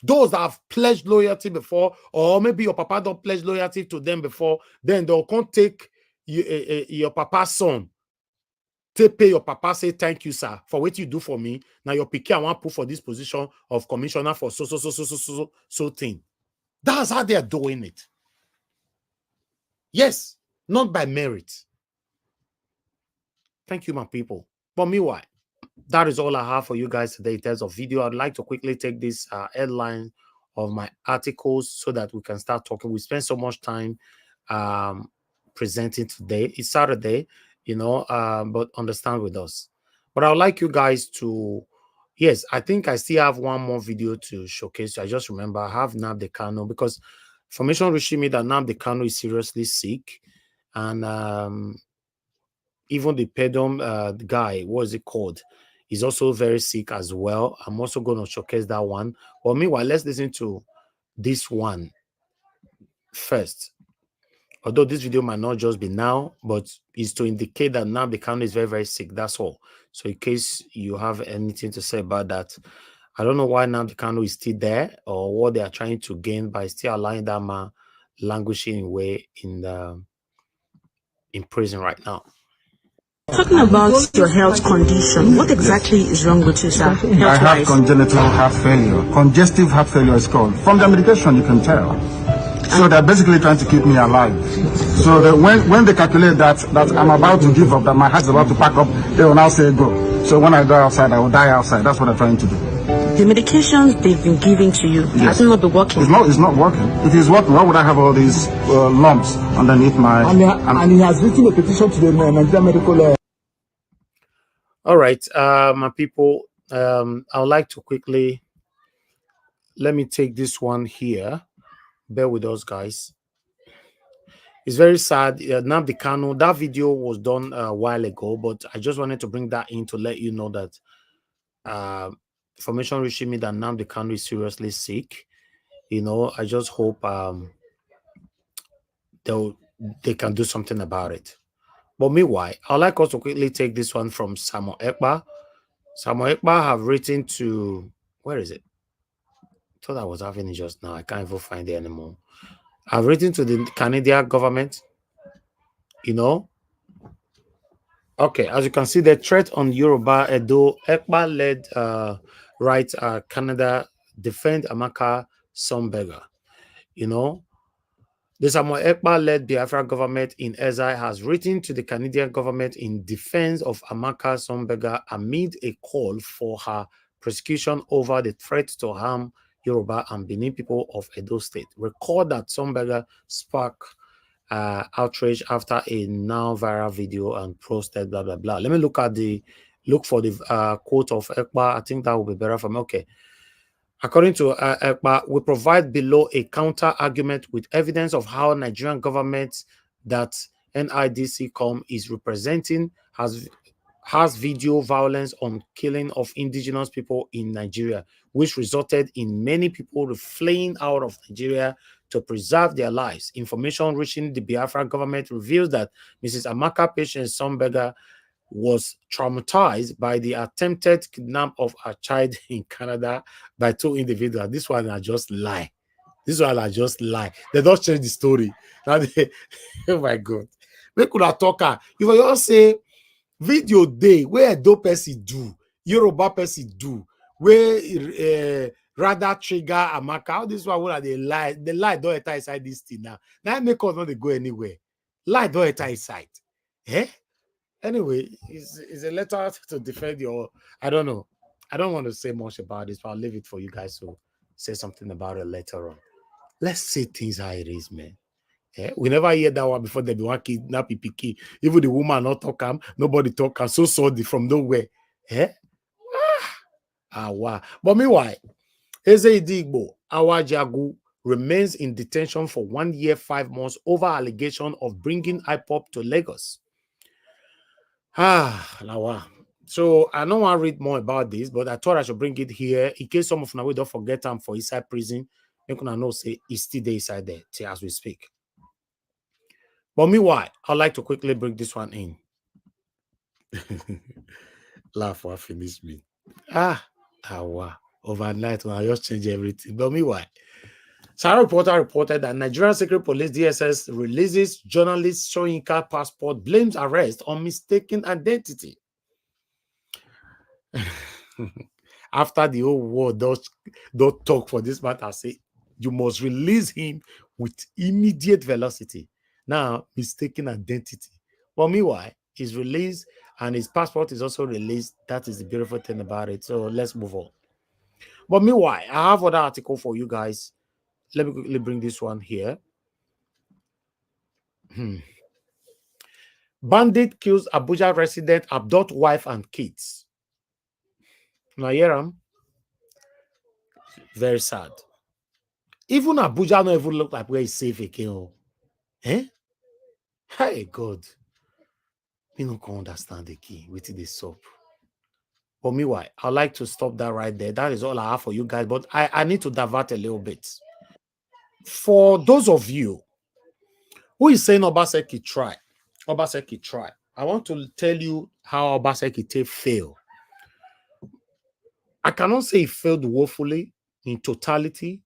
Those that have pledged loyalty before, or maybe your papa don't pledge loyalty to them before, then they'll come take your papa's son. They pay your papa, say, thank you, sir, for what you do for me. Now your picky, I want to put for this position of commissioner for so thing. That's how they are doing it. Yes, not by merit. Thank you, my people. But meanwhile, that is all I have for you guys today in terms of video. I'd like to quickly take this headline of my articles so that we can start talking. We spent so much time presenting today. It's Saturday, you know, but understand with us. But I would like you guys to, yes, I think I still have one more video to showcase. I just remember I have Nnamdi Kanu, because information reaching me that Nnamdi Kanu is seriously sick, and even the pedom guy, what is it called? He's also very sick as well. I'm also going to showcase that one. But meanwhile, let's listen to this one first. Although this video might not just be now, but it's to indicate that now the Kanu is very, very sick. That's all. So in case you have anything to say about that, I don't know why now the Kanu is still there or what they are trying to gain by still allowing that man languishing away in prison right now. Talking about your health condition, what exactly is wrong with you, sir? I have congenital heart failure. Congestive heart failure is called. From the medication, you can tell. So they're basically trying to keep me alive. So that when they calculate that I'm about to give up, that my heart's about to pack up, they will now say go. So when I go outside, I will die outside. That's what they're trying to do. The medications they've been giving to you, yes, has it not been working? It's not working. If it's working, why would I have all these lumps underneath my... And he has written a petition to the Nigerian Medical... All right, my people, I would like to quickly, let me take this one here. Bear with us, guys. It's very sad. Nnamdi Kanu, that video was done a while ago, but I just wanted to bring that in to let you know that information reaching me that Nnamdi Kanu is seriously sick. You know, I just hope they can do something about it. But meanwhile, I'd like us to quickly take this one from Samuel Ekpa. Samuel Ekpa have written to, where is it? I thought I was having it just now. I can't even find it anymore. I've written to the Canadian government, you know. Okay, as you can see, the threat on Yoruba Edo, Ekpa led right Canada defend Amaka Somberger, you know. The Samuel Ekpa-led Biafra government in exile has written to the Canadian government in defense of Amaka Somberger amid a call for her prosecution over the threat to harm Yoruba and Benin people of Edo State. Recall that Somberger sparked outrage after a now viral video and posted blah, blah, blah. Let me look for the quote of Ekpa. I think that will be better for me. Okay. According to Ekpa, we provide below a counter argument with evidence of how Nigerian government that NIDC-COM is representing has video violence on killing of indigenous people in Nigeria, which resulted in many people fleeing out of Nigeria to preserve their lives. Information reaching the Biafra government reveals that Mrs. Amaka Patience Somberger was traumatized by the attempted kidnap of a child in Canada by two individuals. This one I just lie. This one I just lie. They don't change the story. Now they, oh my God. We could have talked. If I just say video day where Edo person do, Yoruba person do, where rather trigger Amaka. How this one would they lie? The lie don't enter inside this thing now. Now make us not they go anywhere. Lie don't enter inside. Eh? Anyway, it's a letter to defend your, I don't know. I don't want to say much about this, but I'll leave it for you guys to say something about it later on. Let's say things how it is, man. Yeah? We never hear that one before they be one kidnap PK. Even the woman not talk him, nobody talk him. So sorry from nowhere. Yeah? Wow. But meanwhile, Eze Idigbo, Awajagu, remains in detention for 1 year, 5 months over allegation of bringing IPOP to Lagos. Now, so I don't want to read more about this, but I thought I should bring it here in case some of you don't forget him for inside prison. You can know say he's still there inside there as we speak. But meanwhile, I'd like to quickly bring this one in. Laugh or finish me. Wow. Overnight when I just change everything. But meanwhile, Sarah reporter reported that Nigerian Secret Police DSS releases journalist Soyinka passport, blames arrest on mistaken identity. After the whole world don't talk for this matter, say you must release him with immediate velocity. Now, mistaken identity. But meanwhile, he's released and his passport is also released. That is the beautiful thing about it. So let's move on. But meanwhile, I have another article for you guys. Let me quickly bring this one here. Bandit kills Abuja resident, abduct wife and kids. Now hear him. Very sad. Even Abuja don't even look like where he's safe again. Eh? Hey God. We don't understand the key with this soap. But meanwhile, I'd like to stop that right there. That is all I have for you guys. But I need to divert a little bit. For those of you who is saying Obaseki try, I want to tell you how Obaseki failed. I cannot say he failed woefully in totality,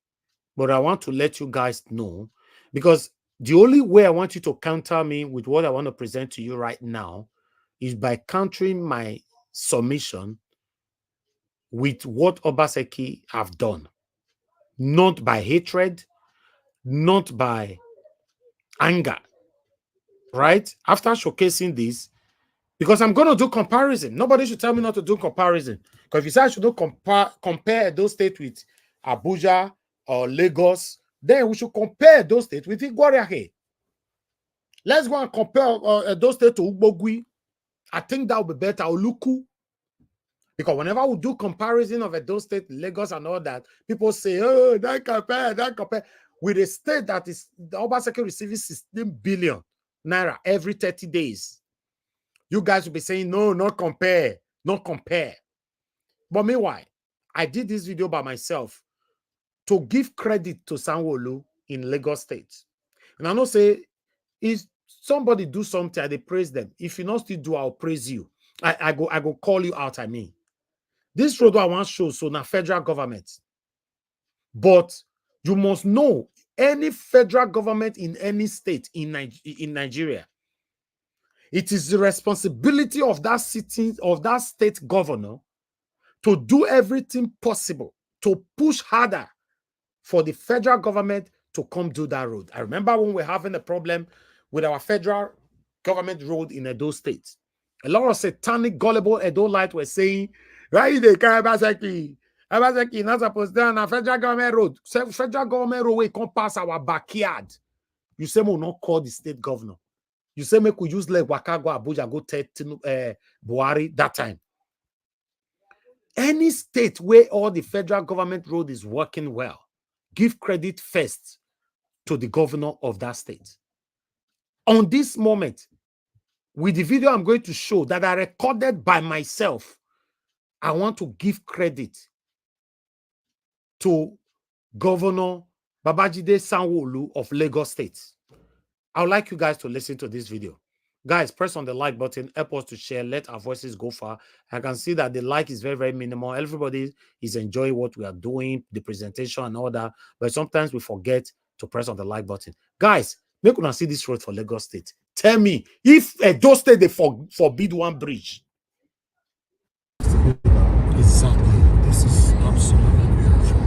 but I want to let you guys know, because the only way I want you to counter me with what I want to present to you right now is by countering my submission with what Obaseki have done. Not by hatred, not by anger, right? After showcasing this, because I'm going to do comparison. Nobody should tell me not to do comparison. Because if you say I should not compare those states with Abuja or Lagos, then we should compare those states with Iguariahe. Let's go and compare those states to Ugbogui. I think that would be better. Oluku. Because whenever we do comparison of those states, Lagos and all that, people say, oh, don't compare. With a state that is, the Obaseki receiving 16 billion naira every 30 days. You guys will be saying, no, not compare. But meanwhile, I did this video by myself to give credit to Sanwo-Olu in Lagos State. And I know say, if somebody do something, they praise them. If you not still do, I'll praise you. I go call you out, I mean. This road I want to show, so now federal government. But you must know, any federal government in any state in Nigeria, it is the responsibility of that state governor to do everything possible to push harder for the federal government to come do that road. I remember when we were having a problem with our federal government road in Edo State. A lot of satanic, gullible Edo-light were saying, why they carry Obaseki? Obaseki not supposed to on a federal government road. Federal government road will come past our backyard. You say, we'll not call the state governor. You say, make we use like Wakago, Abuja, go tell Buhari that time. Any state where all the federal government road is working well, give credit first to the governor of that state. On this moment, with the video I'm going to show that I recorded by myself, I want to give credit to Governor Babajide Sanwo-Olu of Lagos State. I would like you guys to listen to this video. Guys, press on the like button, help us to share, let our voices go far. I can see that the like is very, very minimal. Everybody is enjoying what we are doing, the presentation and all that, but sometimes we forget to press on the like button. Guys, make us see this road for Lagos State. Tell me, if those states they forbid one bridge. Exactly. This is absolutely beautiful.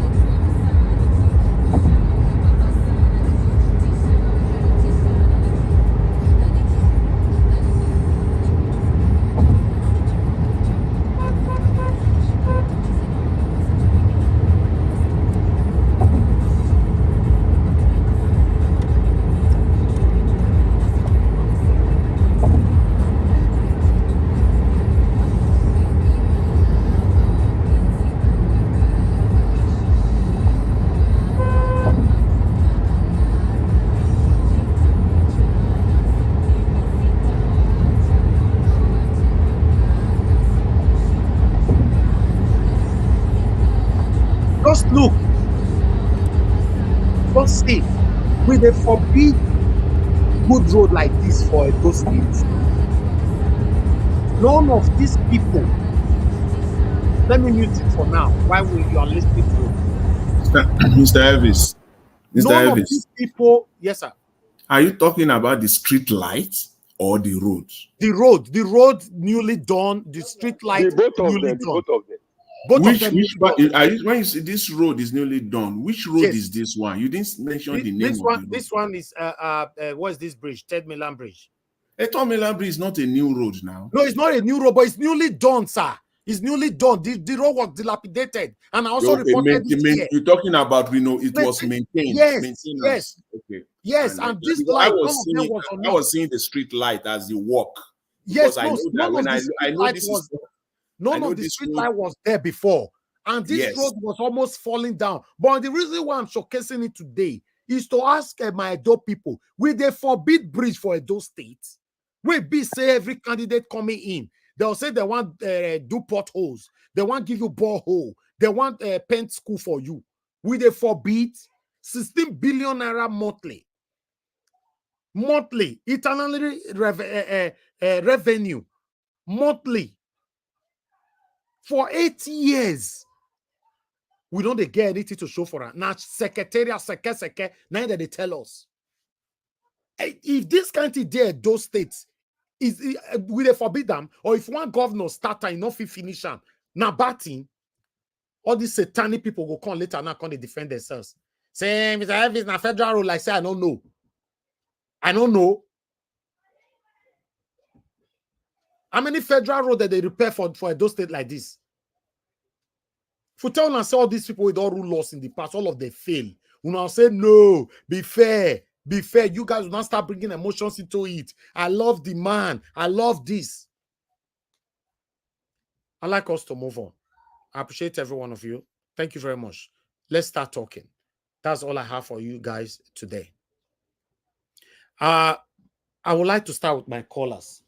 Just look. Just see. Will they forbid good road like this for those states? None of these people. Let me mute it for now. Why will you are listening to it? Mr. Elvis. None of these people. Yes, sir. Are you talking about the street lights or the road? The road newly done. The street light newly done. Both of them. When you say this road is newly done, which road is this one? You didn't mention the name of the road. This one is what is this bridge? Ted Milan Bridge. Etomilambi is not a new road now. No, it's not a new road, but it's newly done, sir. It's newly done. The road was dilapidated, and I also reported it here. You're talking about, it was maintained. Yes, maintenance. Yes. Okay. Yes, and this light, I was seeing the street light as you walk. Yes, I know that when I know this is none of the street light was there before, and this road was almost falling down. But the reason why I'm showcasing it today is to ask my Edo people: will they forbid bridge for Edo State? Will be say every candidate coming in, they'll say they want do potholes, they want give you borehole, they want paint school for you. Will they forbid 16 billion naira monthly eternally revenue monthly for 8 years? We don't get anything to show for it. Now, secretariat, now that they tell us. If this country there, those states, will they forbid them? Or if one governor start and not finish them, now batting, all these satanic people will come later now come to defend themselves. Say, Mr. Elvis, na federal rule, like say, I don't know. I don't know. How many federal roads that they repair for those states like this? For tell and say all these people with all rule laws in the past, all of them fail. We now say no, be fair, be fair. You guys will not start bringing emotions into it. I love the man. I love this. I'd like us to move on. I appreciate every one of you. Thank you very much. Let's start talking. That's all I have for you guys today. I would like to start with my callers.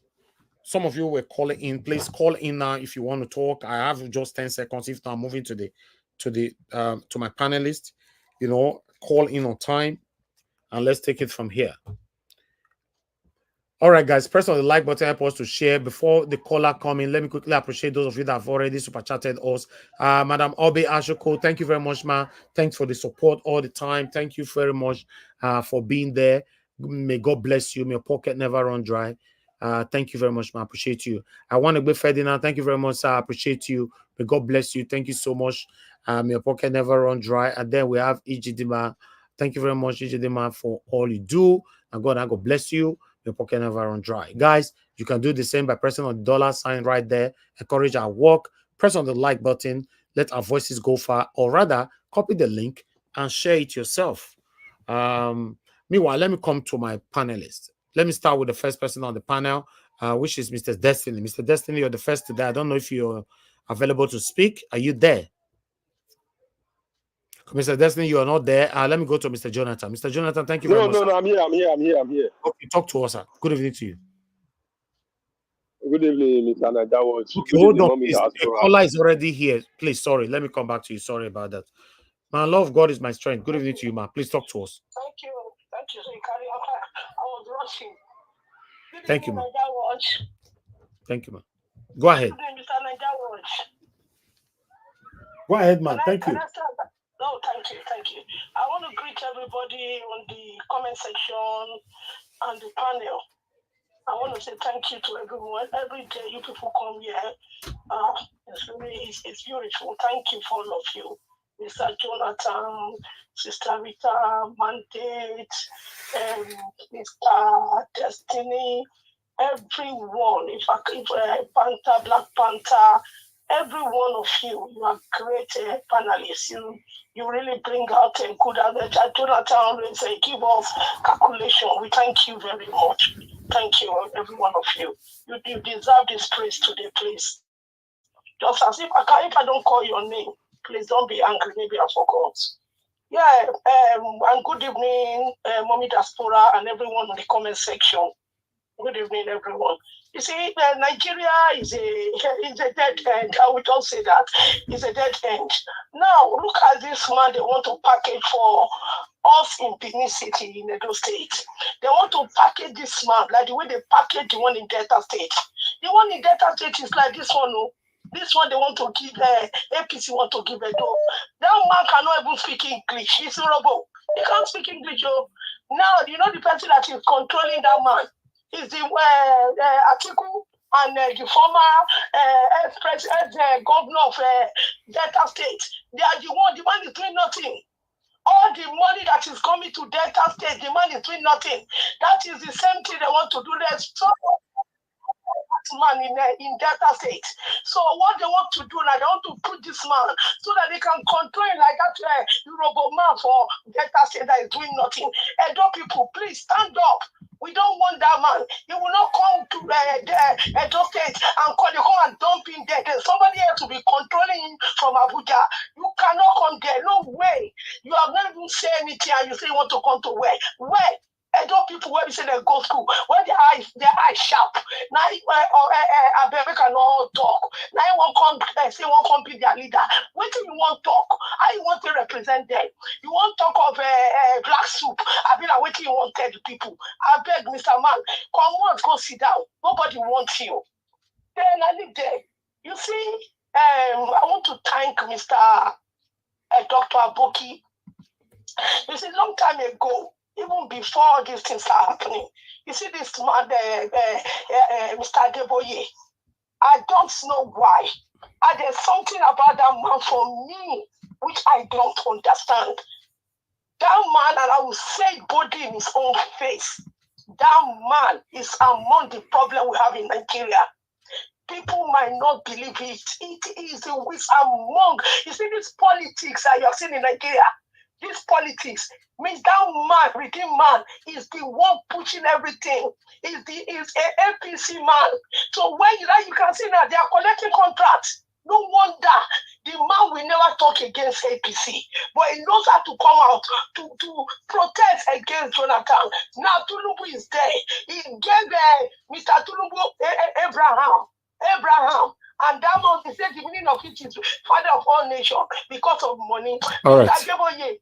Some of you were calling in. Please call in now if you want to talk. I have just 10 seconds. If not, I'm moving to my panelist. Call in on time, and let's take it from here. All right, guys, press on the like button, help us to share. Before the caller come in, let me quickly appreciate those of you that have already super chatted us. Madam Obe Ashoko, thank you very much, ma. Thanks for the support all the time. Thank you very much for being there. May God bless you. May your pocket never run dry. Thank you very much, man. I appreciate you. I want to be Ferdinand. Thank you very much, sir. I appreciate you. May God bless you. Thank you so much. May your pocket never run dry. And then we have Ijidima. Thank you very much, Ijidima, for all you do. And God bless you. Your pocket never run dry. Guys, you can do the same by pressing on the dollar sign right there. Encourage our work. Press on the like button. Let our voices go far. Or rather, copy the link and share it yourself. Meanwhile, let me come to my panelists. Let me start with the first person on the panel, which is Mr. Destiny. Mr. Destiny, you're the first today. I don't know if you're available to speak. Are you there? Mr. Destiny, you are not there. Let me go to Mr. Jonathan. Mr. Jonathan, thank you very much. No, I'm here. Okay, talk to us, sir. Good evening to you. Good evening, Mr. Nadawaj. Okay, hold on, please. The caller is already here. Please, sorry. Let me come back to you. Sorry about that. My love, God is my strength. Good evening to you, ma. Please talk to us. Thank you. Thank you. So you carry on. I was rushing. Thank you, ma. Thank you, ma. Go ahead. Go ahead, man. Thank you. No, thank you. I want to greet everybody on the comment section and the panel. I want to say thank you to everyone. Every day you people come here. It's beautiful. Thank you for all of you. Mr. Jonathan, Sister Rita, Mandate, Mr. Destiny, everyone. Panther, Black Panther, every one of you, you are great panelists. You really bring out a good average. Jonathan always give us calculation. We thank you very much. Thank you, every one of you. You deserve this praise today, please. Just as if I don't call your name, please don't be angry. Maybe I forgot. Yeah, and good evening, Mommy Diaspora and everyone in the comment section. Good evening, everyone. You see, Nigeria is a dead end. I would just say that. It's a dead end. Now, look at this man they want to package for us in Benin City, in Edo State. They want to package this man like the way they package the one in Delta State. The one in Delta State is like this one, no? This one they want to give, APC want to give Edo. That man cannot even speak English. He's a robot. He can't speak English, yo. Now, you know the person that is controlling that man is the Atiku and the former governor of Delta State. They are the one is doing nothing. All the money that is coming it to Delta State. The man is doing nothing. That is the same thing they want to do. There's strong man in Delta State. So what they want to do now, they want to put this man so that they can control him like that Yoruba man for Delta State that is doing nothing. Edo people, please stand up. We don't want that man. He will not come to Edo State and come and dump him there. There's somebody else to be controlling him from Abuja. You cannot come there. No way. You have not even said anything and you say you want to come to where? Where? Edo people where we say they go school, where their eyes sharp. Now I cannot talk. Now you want come say one come be their leader. What do you want talk? How you want to represent them? You want talk of black soup? I mean, what you want to tell the people? I beg, Mr. Man, come on, go sit down. Nobody wants you. Then I live there. You see, I want to thank Mr. Dr. Aboki. You see, long time ago, even before these things are happening, you see this man, Mr. Adeboye, I don't know why. And there's something about that man for me which I don't understand. That man, and I will say it boldly in his own face, that man is among the problem we have in Nigeria. People might not believe it. It is among, you see, this politics that you have seen in Nigeria. This politics means that man, redeemed man, is the one pushing everything. Is an APC man. So when you can see now they are collecting contracts. No wonder the man will never talk against APC, but he knows how to come out to protest against Jonathan. Now Tinubu is there. He gave Mr. Tinubu Abraham. And that man, he said the meaning of it is father of all nations because of money. All right.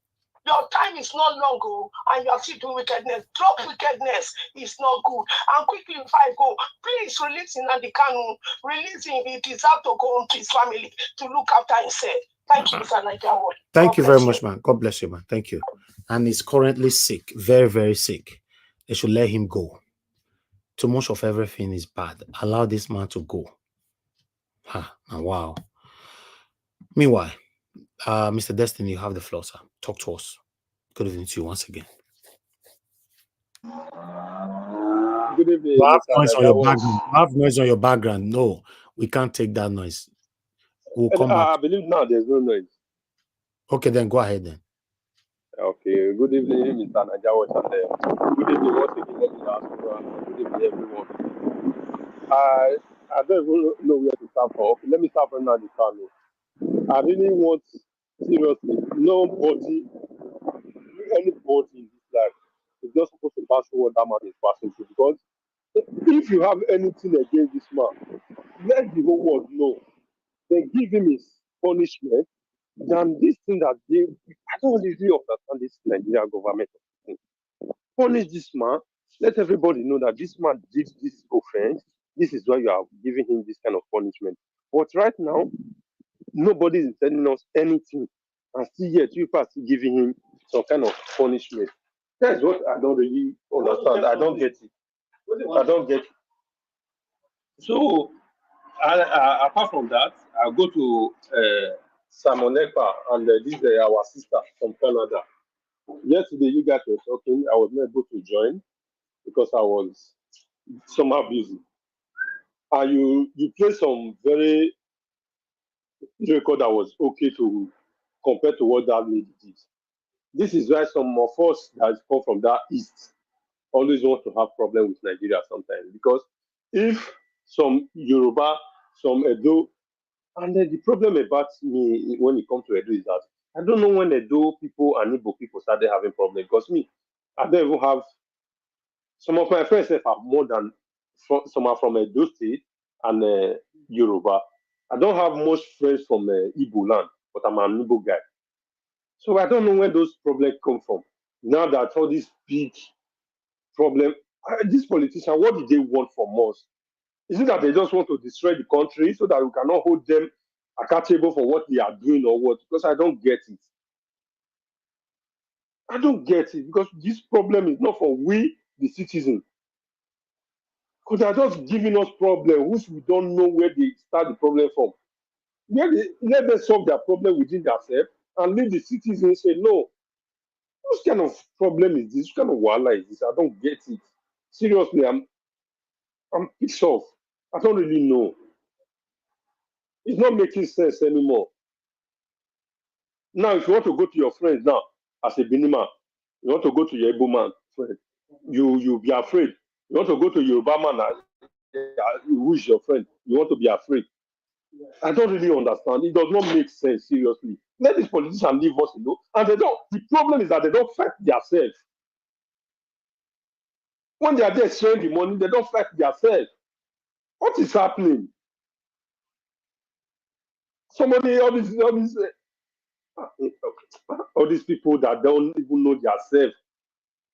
Your time is not long, and you are still doing wickedness. Drop wickedness. It's not good. And quickly, if I go, please release Nnamdi Kanu. Release him. He deserves to go home to his family to look after himself. Thank you, Mr. Nigeria. Thank you very much, man. God bless you, man. Thank you. And he's currently sick, very, very sick. They should let him go. Too much of everything is bad. Allow this man to go. Wow. Meanwhile, Mr. Destiny, you have the floor, sir. Talk to us. Good evening to you once again. Good evening. You have noise on your background. You have noise on your background. No, we can't take that noise. We'll come back. I believe now there's no noise. Okay, then go ahead then. Okay. Good evening, Mr. Najawa. Good evening once again. Good evening, everyone. I don't even know where to start from. Okay, let me start from Nnamdi Kanu. I really want, seriously, anybody in this life is just supposed to pass through what that man is passing through. Because if you have anything against this man, let the whole world know. Then give him his punishment. Than this thing that I don't really understand this Nigerian government. Punish this man. Let everybody know that this man did this offense. This is why you are giving him this kind of punishment. But right now, nobody is telling us anything. And still yet, you are still giving him some kind of punishment. That's what I don't really understand. I don't get it. So, apart from that, I go to Simon Ekpa and this is our sister from Canada. Yesterday, you guys were talking. I was not able to join because I was somehow busy. And you played some very record that was okay to compare to what that lady did. This is why some of us that come from that east always want to have problem with Nigeria sometimes. Because if some Yoruba, some Edo, and then the problem about me when it comes to Edo is that I don't know when Edo people and Igbo people started having problems. Because me, I don't even have, some of my friends have more than, some are from Edo State and Yoruba. I don't have most friends from Igbo land, but I'm an Igbo guy. So I don't know where those problems come from. Now that all these big problems, these politicians, what do they want from us? Is it that they just want to destroy the country so that we cannot hold them accountable for what they are doing or what? Because I don't get it. I don't get it because this problem is not for we, the citizens. Because they're just giving us problems which we don't know where they start the problem from. Let them solve their problem within themselves and leave the citizens say, no, What kind of problem is this? What kind of wala is this? I don't get it. Seriously, I'm pissed off. I don't really know. It's not making sense anymore. Now, if you want to go to your friends now, as a Benima, you want to go to your Igbo man friend, you be afraid. You want to go to Yoruba man who is your friend, you want to be afraid. I don't really understand. It does not make sense, seriously. Let these politicians leave us alone. And they don't. The problem is that they don't fight themselves. When they are there sharing the money, they don't fight themselves. What is happening? Somebody, all these people that don't even know themselves,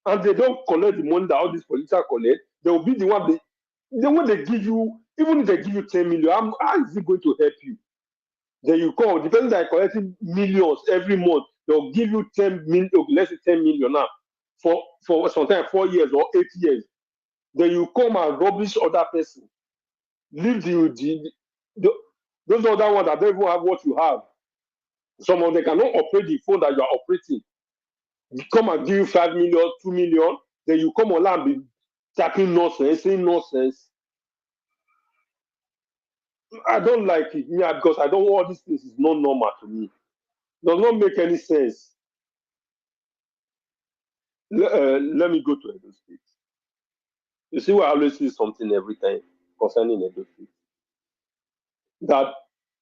and they don't collect the money that all these politicians collect, they will be the one when they give you, even if they give you 10 million, how is it going to help you? Then you call, the person that is collecting millions every month, they'll give you 10 million, let's say 10 million now, for sometimes 4 years or 8 years. Then you come and rubbish other person. Leave those other ones that don't even have what you have. Some of them cannot operate the phone that you are operating. You come and give you 5 million, 2 million, then you come online and be talking nonsense, saying nonsense. I don't like it, because I don't all these things is not normal to me. Does not make any sense. Let me go to Edo State. You see, we always see something every time concerning Edo State. That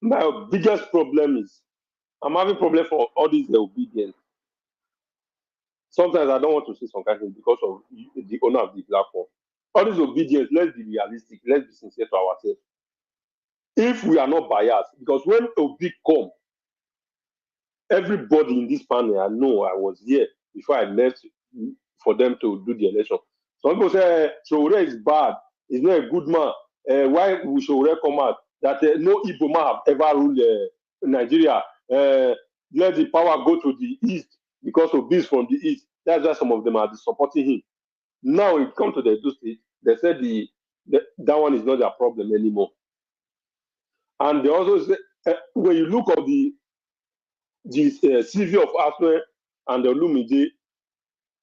my biggest problem is I'm having problem for all these obedience. Sometimes I don't want to say some kind of thing because of the owner of the platform. All this obedience, let's be realistic, let's be sincere to ourselves. If we are not biased, because when Obi come, everybody in this panel, I know I was here before I left for them to do the election. Some people say Showore is bad, he's not a good man. Why will Showore come out? That no Igbo man have ever ruled Nigeria. Let the power go to the east because Obi is from the east. That's why some of them are supporting him. Now it comes to the Edo State, they said that one is not their problem anymore. And they also say, when you look at the CV of Aswe and the Olumide,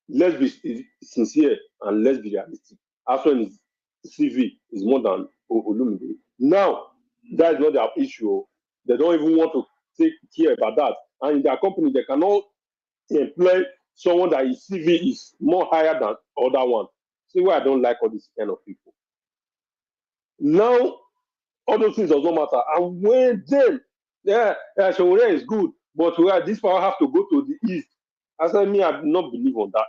let's be sincere and let's be realistic. Aswe's CV is more than Olumide. Now, that is not their issue. They don't even want to take care about that. And in their company, they cannot employ someone that his CV is more higher than other one. See why I don't like all these kind of people. Now, all those things does not matter. And when then, Showore is good, but this power have to go to the east. I said, me, I do not believe on that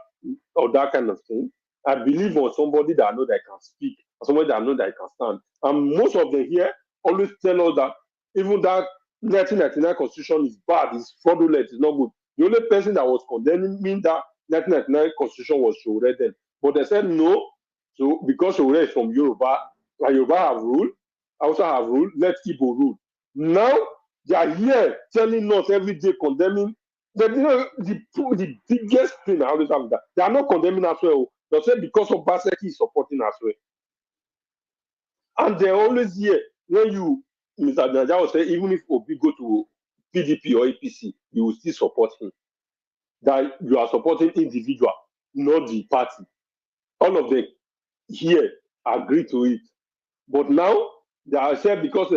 kind of thing. I believe on somebody that I know that can speak, somebody that I know that can stand. And most of them here always tell us that even that 1999 constitution is bad, it's fraudulent, it's not good. The only person that was condemning that 1999 constitution was Showore then. But they said no, so because Showore is from Yoruba, and Yoruba have ruled, I also have ruled, let Igbo rule. Now, they are here telling us every day, condemning. But you know, the biggest thing I always have is that they are not condemning as well. They say because of Baseki is supporting as well. And they're always here. When you, Mr. Naja will say, even if Obi go to PDP or APC, you will still support him. That you are supporting individual, not the party. All of them here agree to it. But now, they are saying because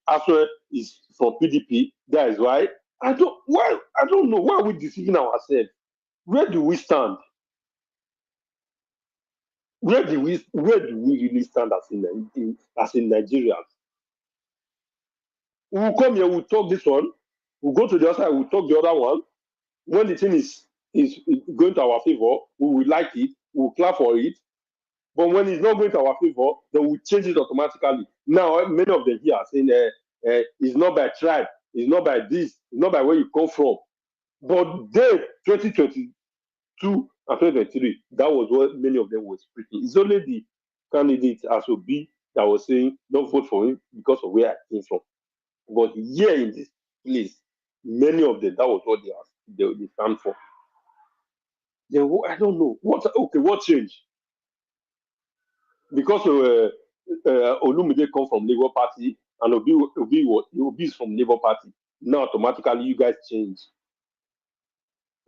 Aswe is from PDP, that is why. I don't know. Why are we deceiving ourselves? Where do we stand? Where do we really stand as in Nigerians? We'll come here, we'll talk this one, we'll go to the other side, we'll talk the other one. When the thing is going to our favor, we will like it, we'll clap for it. But when it's not going to our favor, then we change it automatically. Now, many of them here are saying it's not by tribe, it's not by this, it's not by where you come from. But then, 2022 and 2023, that was what many of them were speaking. It's only the candidate as Obi that was saying, don't vote for him because of where I came from. But here in this place, many of them, that was what they stand for. I don't know. What changed? Because Olumide come from Labour Party and Obi is from Labour Party. Now automatically you guys change.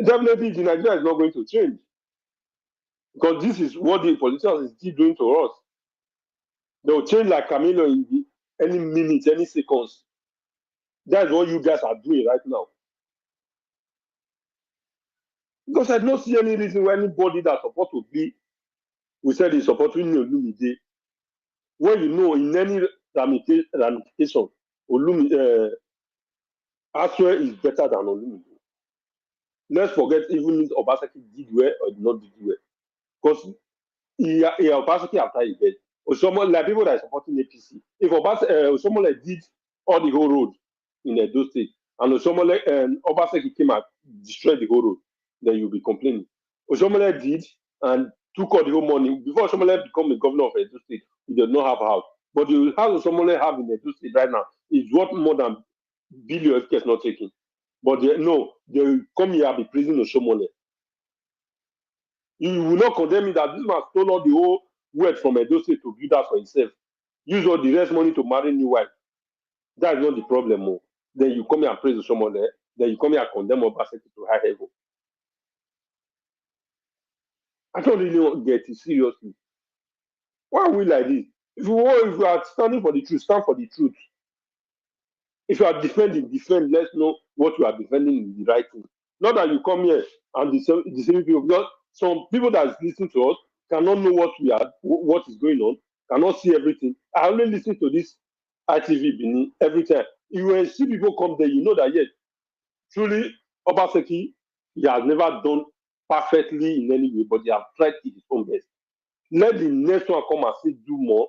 Definitely, the Nigeria is not going to change because this is what the politicians is still doing to us. They will change like Camilo in any minute, any seconds. That's what you guys are doing right now. Because I don't see any reason why anybody that's supposed to be, we said is supporting Olumide, when you know in any ramification, Aswe is better than Olumide. Let's forget even if Obaseki did well or did not do well. Because Obaseki after he dead, or someone like people that are supporting APC, if someone like did all the whole road in Edo State, and someone like Obaseki came and destroyed the whole road, then you'll be complaining. Osomole did and took all the whole money. Before Osomole become the governor of Edo State, he did not have a house. But the house Osomole have in Edo State right now is worth more than billion if it's not taken. But they come here and be praising Osomole. You will not condemn me that this man stole all the whole wealth from Edo State to build that for himself. Use all the rest money to marry new wife. That is not the problem. More. Then you come here and praise Osomole. Then you come here and condemn Obaseki to high heaven. I don't really get it seriously. Why are we like this? If you are standing for the truth, stand for the truth. If you are defending, defend. Let's know what you are defending is the right thing. Not that you come here and the same people. Because some people that listen to us cannot know what is going on, cannot see everything. I only listen to this ITV Benin every time. If you see people come there, you know that yes, truly Obaseki, he has never done perfectly in any way, but he has tried his own best. Let the next one come and say do more,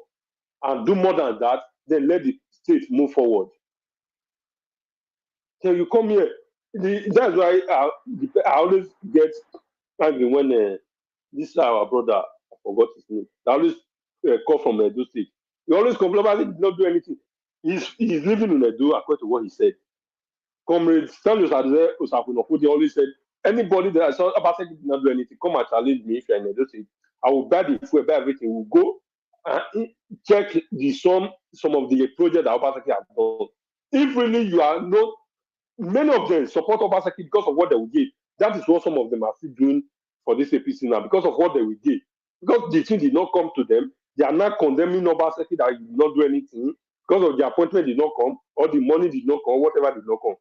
and do more than that, then let the state move forward. So you come here, that's why I always get angry when this our brother, I forgot his name, I always call from Edo State. He always complain about it, did not do anything. He's living in Edo according to what he said. Comrade Stanley Osafunofo, they always said, anybody that I saw Obaseki did not do anything, come and challenge me if you're in Edo State. I will buy the food, buy everything. We'll go and check some of the projects that Obaseki has done. If really you are not, many of them support Obaseki because of what they will give. That is what some of them are still doing for this APC now, because of what they will give. Because the thing did not come to them, they are not condemning Obaseki that he did not do anything, because of the appointment did not come, or the money did not come, whatever did not come.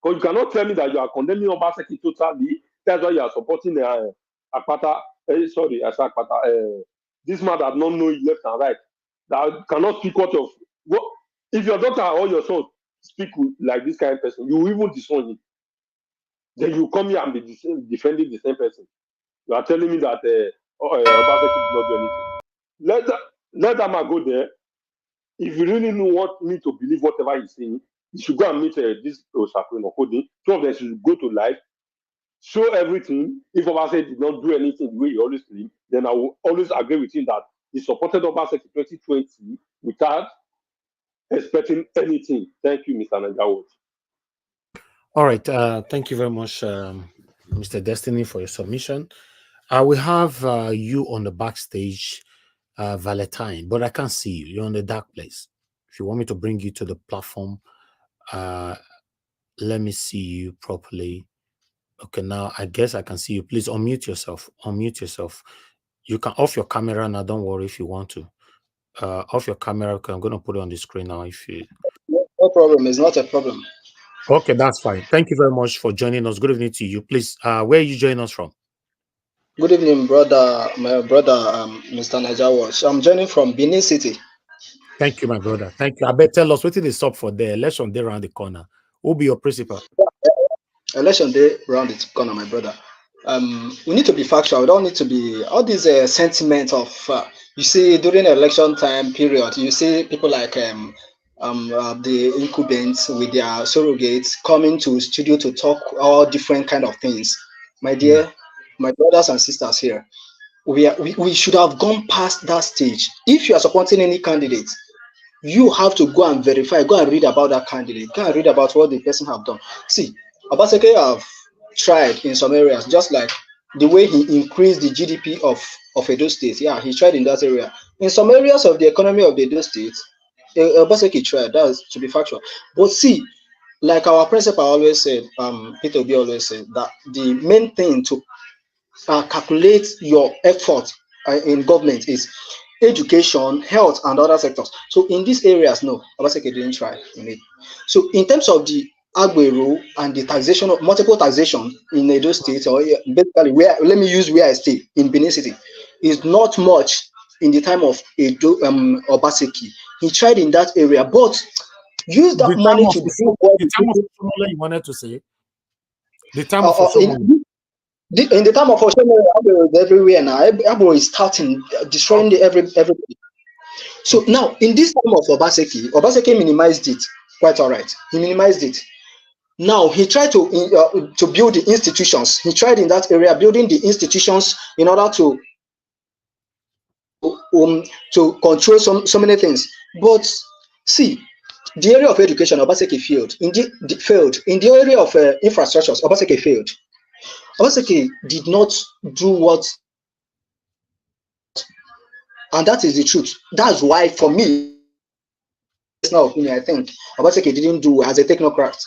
Because you cannot tell me that you are condemning Obaseki totally. That's why you are supporting Akpata. Sorry, I said Akpata. This man that don't know left and right. That cannot speak out of what. If your daughter or your son speak like this kind of person, you will even disown him. Then you come here and be defending the same person. You are telling me that Obaseki did not do anything. Let that man go there. If you really want me to believe whatever he's saying, you should go and meet this Osakwe Nokodi. Two of them should go to live, show everything. If Obaseki did not do anything the way he always claims, then I will always agree with him that he supported Obaseki 2020 without expecting anything. Thank you, Mr. Najawat. All right. Thank you very much, Mr. Destiny, for your submission. We have you on the backstage, Valentine, but I can't see you. You're on the dark place. If you want me to bring you to the platform, let me see you properly. Okay, now I guess I can see you. Please unmute yourself. Unmute yourself. You can off your camera now. Don't worry if you want to. Off your camera. Okay, I'm going to put it on the screen now. If you no problem, it's not a problem. Okay, that's fine. Thank you very much for joining us. Good evening to you. Please, where are you joining us from? Good evening, brother. My brother, Mr. Najawash. I'm joining from Benin City. Thank you, my brother. Thank you. I bet tell us what it is up for the election day around the corner. Who will be your principal? Election day around the corner, my brother. We need to be factual. We don't need to be all these sentiment of you see during election time period. You see people like the incumbents with their surrogates coming to studio to talk all different kind of things. My dear, my brothers and sisters here, we should have gone past that stage. If you are supporting any candidate, you have to go and verify, go and read about that candidate, go and read about what the person have done. See, Obaseki have tried in some areas, just like the way he increased the GDP of Edo State. Yeah, he tried in that area. In some areas of the economy of the Edo State, Obaseki tried. That's to be factual. But see, like our principal always said, Peter B always said that the main thing to calculate your effort in government is education, health, and other sectors. So in these areas, no, Obaseki didn't try in it. So in terms of the Agbero and the taxation of multiple taxation in Edo State, or basically where, let me use where I stay in Benin City, is not much in the time of Edo Obaseki. He tried in that area, but use that money to do what the time of you wanted to say. The time of in the time of Oshomole, everywhere now, Abo is starting destroying everybody. So now, in this time of Obaseki minimized it quite all right. He minimized it. Now he tried to build the institutions. He tried in that area building the institutions in order to control so many things. But see, the area of education, Obaseki failed. In the area of infrastructures, Obaseki failed. Obaseki did not do what, and that is the truth. That's why, for me, personal opinion, I think Obaseki didn't do as a technocrat.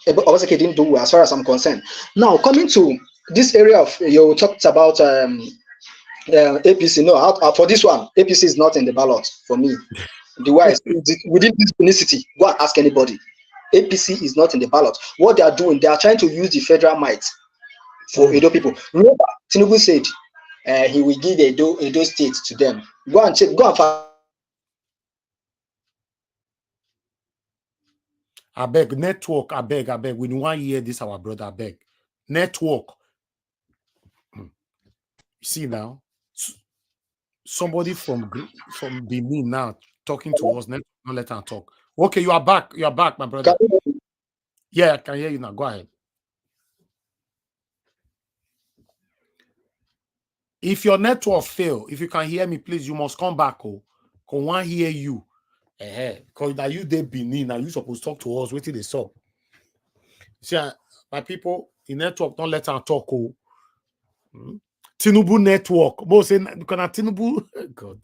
Obaseki didn't do as far as I'm concerned. Now, coming to this area of, you talked about APC. No, for this one, APC is not in the ballot for me. The way within this ethnicity, go and ask anybody. APC is not in the ballot. What they are doing, they are trying to use the federal might for Edo people. Remember, Tinubu said he will give Edo State to them. Go and check. Go and find. I beg network. I beg. We don't want to hear this, our brother. I beg network. See now, somebody from Benin now talking to us. Not let her talk. Okay, you are back. You are back, my brother. Yeah, I can hear you now. Go ahead. If your network fail, if you can hear me, please, you must come back. Oh, can one hear you? Because now you they Benin, now you supposed to talk to us. Wait till they stop. See, my people, in network, don't let her talk. Oh, Tinubu network. Most say because Tinubu. God,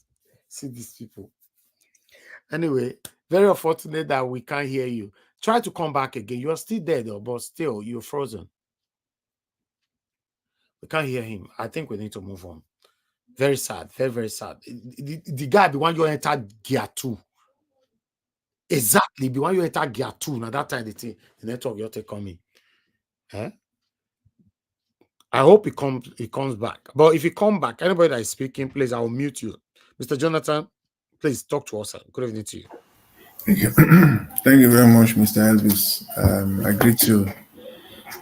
see these people. Anyway, very unfortunate that we can't hear you. Try to come back again. You are still there though, but still you're frozen. We can't hear him. I think we need to move on. Very sad. Very, very sad. The guy, the one you enter gear 2. Exactly. The one you enter gear 2. Now that time the network you take coming. I hope it comes back. But if he come back, anybody that is speaking, please, I will mute you. Mr. Jonathan, please talk to us. Good evening to you. Thank you. Thank you very much, Mr. Elvis. I greet you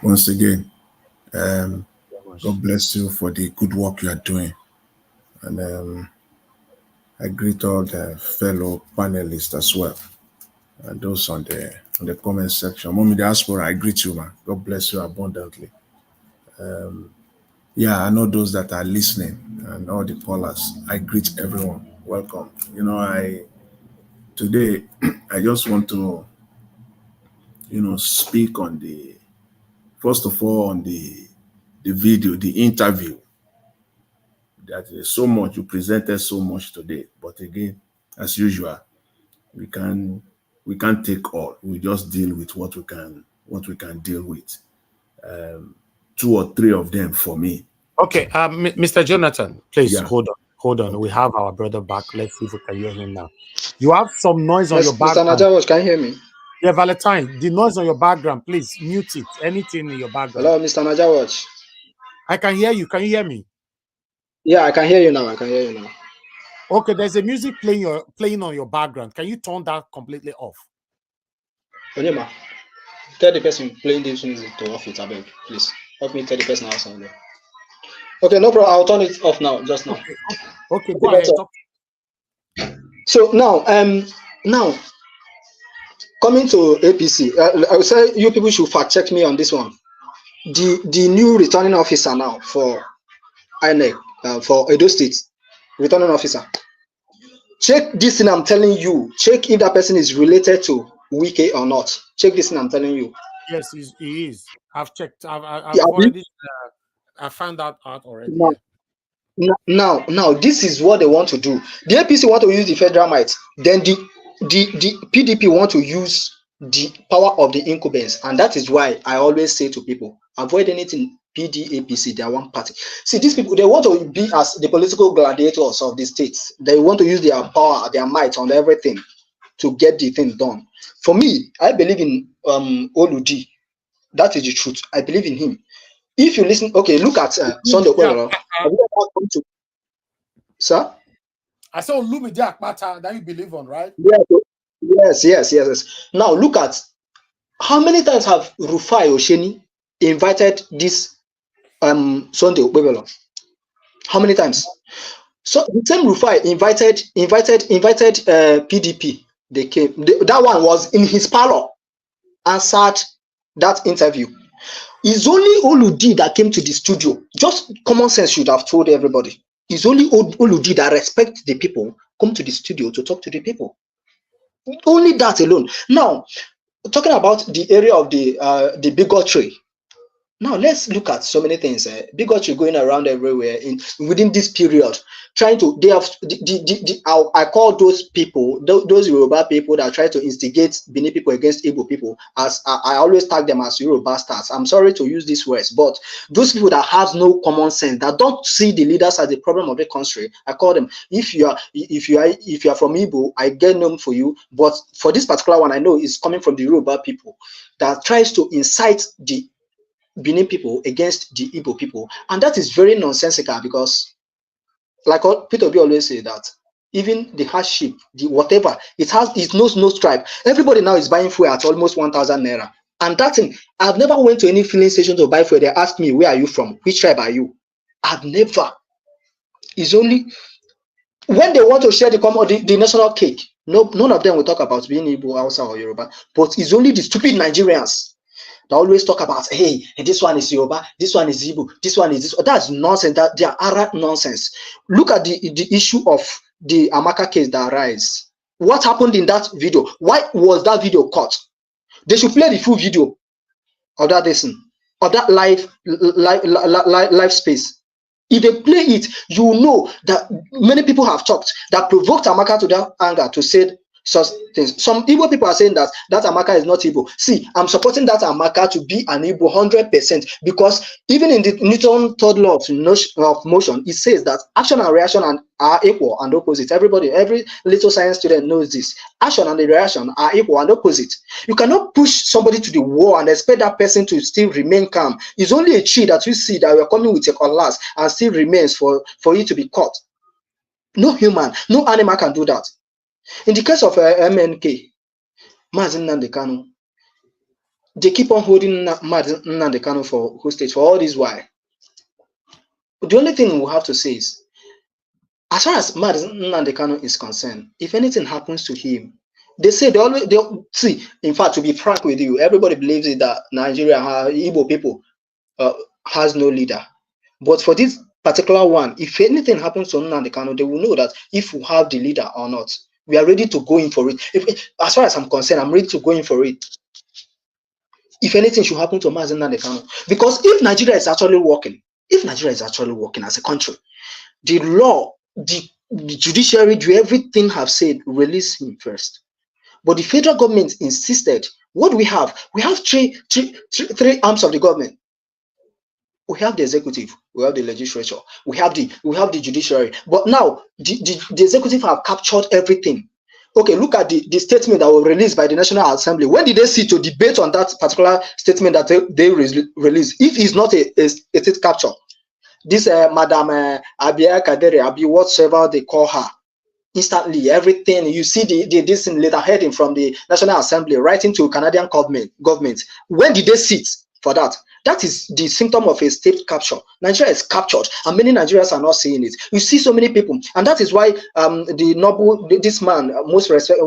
once again. God bless you for the good work you are doing. And I greet all the fellow panelists as well. And those on the comment section. Mommy Diaspora, I greet you, man. God bless you abundantly. Yeah, I know those that are listening and all the callers. I greet everyone. Welcome. You know, today I just want to, speak on first of all, on the video, the interview. That is so much, you presented so much today. But again, as usual, we can't take all. We just deal with what we can deal with. 2 or 3 of them for me. Okay, Mr. Jonathan, please hold on. We have our brother back. Let's see if we can hear him now. You have some noise on your background. Mr. Najawaj, can you hear me? Yeah, Valentine, the noise on your background, please mute it. Anything in your background. Hello, Mr. Najawaj. I can hear you. Can you hear me? Yeah, I can hear you now. Okay, there's a music playing on your background. Can you turn that completely off? Onyema, tell the person playing this music to off it, I beg. Please help me tell the person outside there. Okay, no problem. I'll turn it off now. Just now. Okay, go ahead. So now, coming to APC, I would say you people should fact check me on this one. The new returning officer now for INEC, for Edo State, returning officer. Check this thing I'm telling you. Check if that person is related to Wike or not. Check this thing I'm telling you. Yes, he is. I've checked. I've already. I found that out already. Now, this is what they want to do. The APC want to use the federal might. Then the PDP want to use the power of the incumbents. And that is why I always say to people, avoid anything PD, APC, they are one party. See, these people, they want to be as the political gladiators of the states. They want to use their power, their might on everything to get the thing done. For me, I believe in Oludi. That is the truth. I believe in him. If you listen, okay, look at Sunday Okwero. Sir? I saw Lumide Akpata that you believe on, right? Yes. Now look at how many times have Rufai Osheni invited this Sunday Okwero? How many times? So the same Rufai invited PDP. They came. That one was in his parlor, answered that interview. It's only Oludi that came to the studio. Just common sense should have told everybody. It's only Oludi that respect the people, come to the studio to talk to the people. Only that alone. Now, talking about the area of the bigotry. Now let's look at so many things. Bigotry going around everywhere within this period, trying to. They have I call those people, those Yoruba people that try to instigate Benin people against Igbo people. As I always tag them as Yoruba stars. I'm sorry to use these words, but those people that have no common sense, that don't see the leaders as the problem of the country, I call them. If you are from Igbo, I get known for you. But for this particular one, I know it's coming from the Yoruba people that tries to incite the Benin people against the Igbo people, and that is very nonsensical because, like Peter B always say, that even the hardship, the whatever it knows no stripe. Everybody now is buying fuel at almost 1,000 naira, and that thing, I've never went to any filling station to buy fuel. They asked me, where are you from? Which tribe are you? I've never. It's only when they want to share the national cake. No, none of them will talk about being Igbo, Hausa, or Yoruba, but it's only the stupid Nigerians. They always talk about, hey, this one is Yoruba, this one is Igbo, this one is this. That's nonsense. That they are arrant nonsense. Look at the issue of the Amaka case that arise. What happened in that video? Why was that video cut? They should play the full video of that lesson, of that live space. If they play it, you know that many people have talked that provoked Amaka to that anger to say such things. Some Igbo people are saying that Amaka is not Igbo. See, I'm supporting that Amaka to be an Igbo 100% because even in the Newton third law of motion, it says that action and reaction are equal and opposite. Every little science student knows this. Action and the reaction are equal and opposite. You cannot push somebody to the wall and expect that person to still remain calm. It's only a tree that you see that we're coming with a cutlass and still remains for it to be cut. No human, no animal can do that. In the case of MNK, Mazen Nnamdi Kanu, they keep on holding Mazen Nnamdi Kanu for hostage for all this while. The only thing we have to say is, as far as Mazen Nnamdi Kanu is concerned, if anything happens to him, they see. In fact, to be frank with you, everybody believes it that Nigeria, Igbo people, has no leader. But for this particular one, if anything happens to Nnamdi Kanu, they will know that if we have the leader or not. We are ready to go in for it. As far as I'm concerned, I'm ready to go in for it. If anything should happen to Mazen Nnamdi Kanu, because if Nigeria is actually working as a country, the law, the judiciary, everything have said release him first. But the federal government insisted. What do we have? We have three arms of the government. We have the executive, we have the legislature, we have the judiciary. But now the executive have captured everything. Okay, look at the statement that was released by the National Assembly. When did they sit to debate on that particular statement that they released? If it's not a state capture, this Madam Abia Kadere, Abi, whatsoever they call her, instantly everything you see this in letter heading from the National Assembly writing to Canadian government. When did they sit for that? That is the symptom of a state capture. Nigeria is captured, and many Nigerians are not seeing it. You see so many people, and that is why this man, most respected.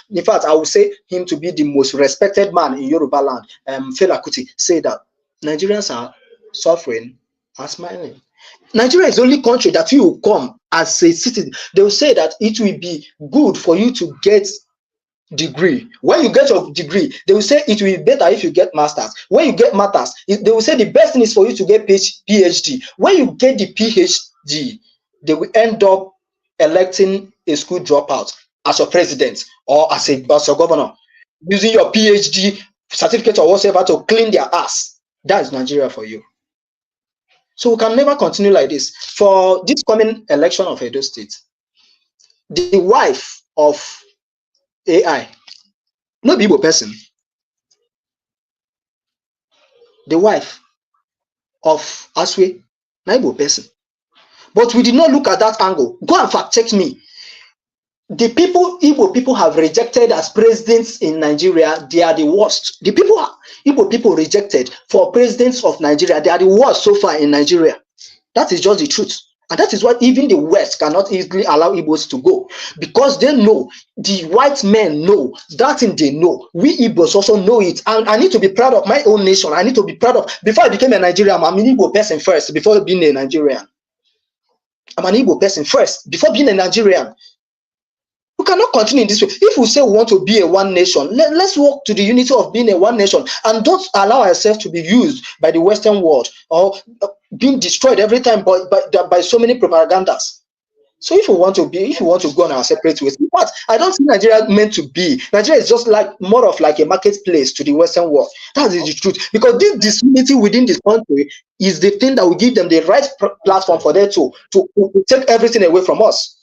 In fact, I would say him to be the most respected man in Yoruba land. Fela Kuti say that Nigerians are suffering and smiling. Nigeria is the only country that you will come as a citizen. They will say that it will be good for you to get degree. When you get your degree, they will say it will be better if you get masters. When you get masters, they will say the best thing is for you to get PhD. When you get the PhD, they will end up electing a school dropout as a president or as a governor. using your PhD certificate or whatever to clean their ass. That is Nigeria for you. So we can never continue like this. For this coming election of Edo State, the wife of AI, not Igbo person, the wife of Aswe, not Igbo person. But we did not look at that angle. Go and fact check me. The people Igbo people have rejected as presidents in Nigeria, they are the worst. The people Igbo people rejected for presidents of Nigeria, they are the worst so far in Nigeria. That is just the truth. And that is why even the West cannot easily allow Igbos to go, because they know, the white men know, that thing they know. We Igbos also know it. And I need to be proud of my own nation. I need to be proud of, before I became a Nigerian, I'm an Igbo person first, before being a Nigerian. I'm an Igbo person first, before being a Nigerian. We cannot continue in this way. If we say we want to be a one nation, let's work to the unity of being a one nation, and don't allow ourselves to be used by the Western world or being destroyed every time by so many propagandas. So if we want to go on our separate ways, but I don't think Nigeria meant to be. Nigeria is just like more of like a marketplace to the Western world. That is the truth. Because this disunity within this country is the thing that will give them the right platform for them to take everything away from us.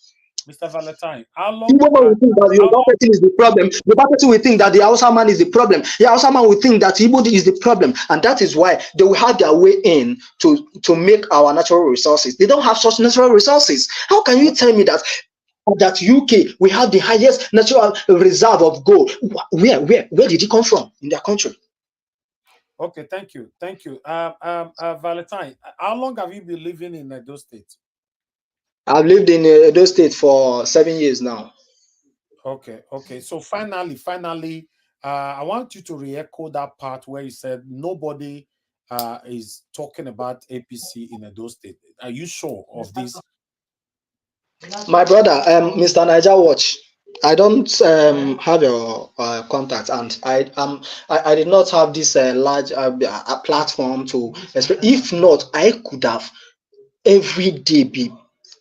Mr. Valentine, how long? People will think that the Yoruba person is the problem. The Yoruba person will think that the Hausa man is the problem. The Hausa man will think that Igbo is the problem, and that is why they will have their way in to make our natural resources. They don't have such natural resources. How can you tell me that UK we have the highest natural reserve of gold? Where did it come from in their country? Okay, thank you. Valentine, how long have you been living in those states? I've lived in Edo State for 7 years now. Okay. So finally, I want you to re-echo that part where you said nobody is talking about APC in Edo State. Are you sure of this? My brother, Mr. Niger Watch, I don't have your contact, and I did not have this large platform to express. If not, I could have every day be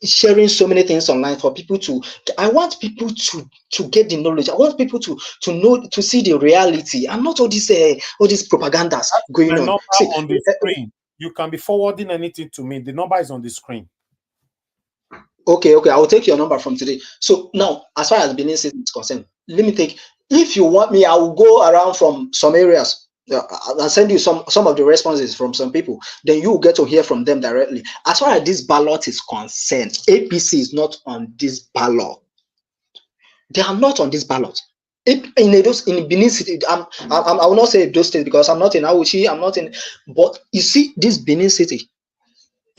sharing so many things online for people to. I want people to get the knowledge. I want people to know, to see the reality, and not all these propagandas going on. See, on the screen, you can be forwarding anything to me. The number is on the screen. Okay, I will take your number from today. So now, as far as Benin State is concerned, let me take. If you want me, I will go around from some areas. I'll send you some of the responses from some people. Then you will get to hear from them directly. As far as this ballot is concerned, APC is not on this ballot. They are not on this ballot. In Benin City, I will not say those states because I'm not in Awuchi, I'm not in. But you see, this Benin City,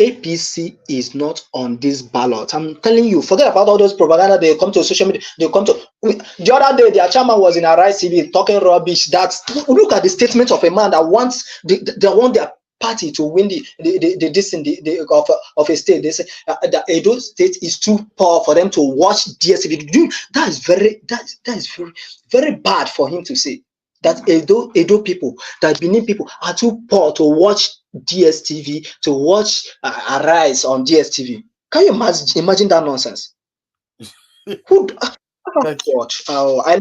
APC is not on this ballot. I'm telling you, forget about all those propaganda. They come to social media. They come to. The other day, their chairman was in Arise TV talking rubbish. Look at the statement of a man that wants they want their party to win of a state. They say that Edo State is too poor for them to watch DSTV. That is very very bad for him to say that Edo people, that Benin people are too poor to watch DSTV, to watch Arise on DSTV. Can you imagine that nonsense? I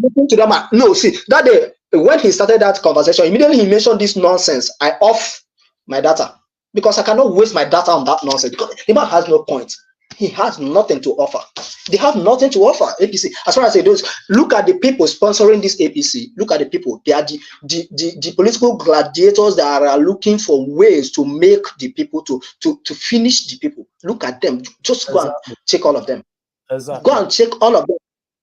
listened to them. No, see, that day when he started that conversation, immediately he mentioned this nonsense. I off my data because I cannot waste my data on that nonsense because the man has no point. He has nothing to offer. They have nothing to offer. APC, as far as I do, look at the people sponsoring this APC. Look at the people. They are the political gladiators that are looking for ways to make the people to finish the people. Look at them. Just go and check all of them. Go and check all of them.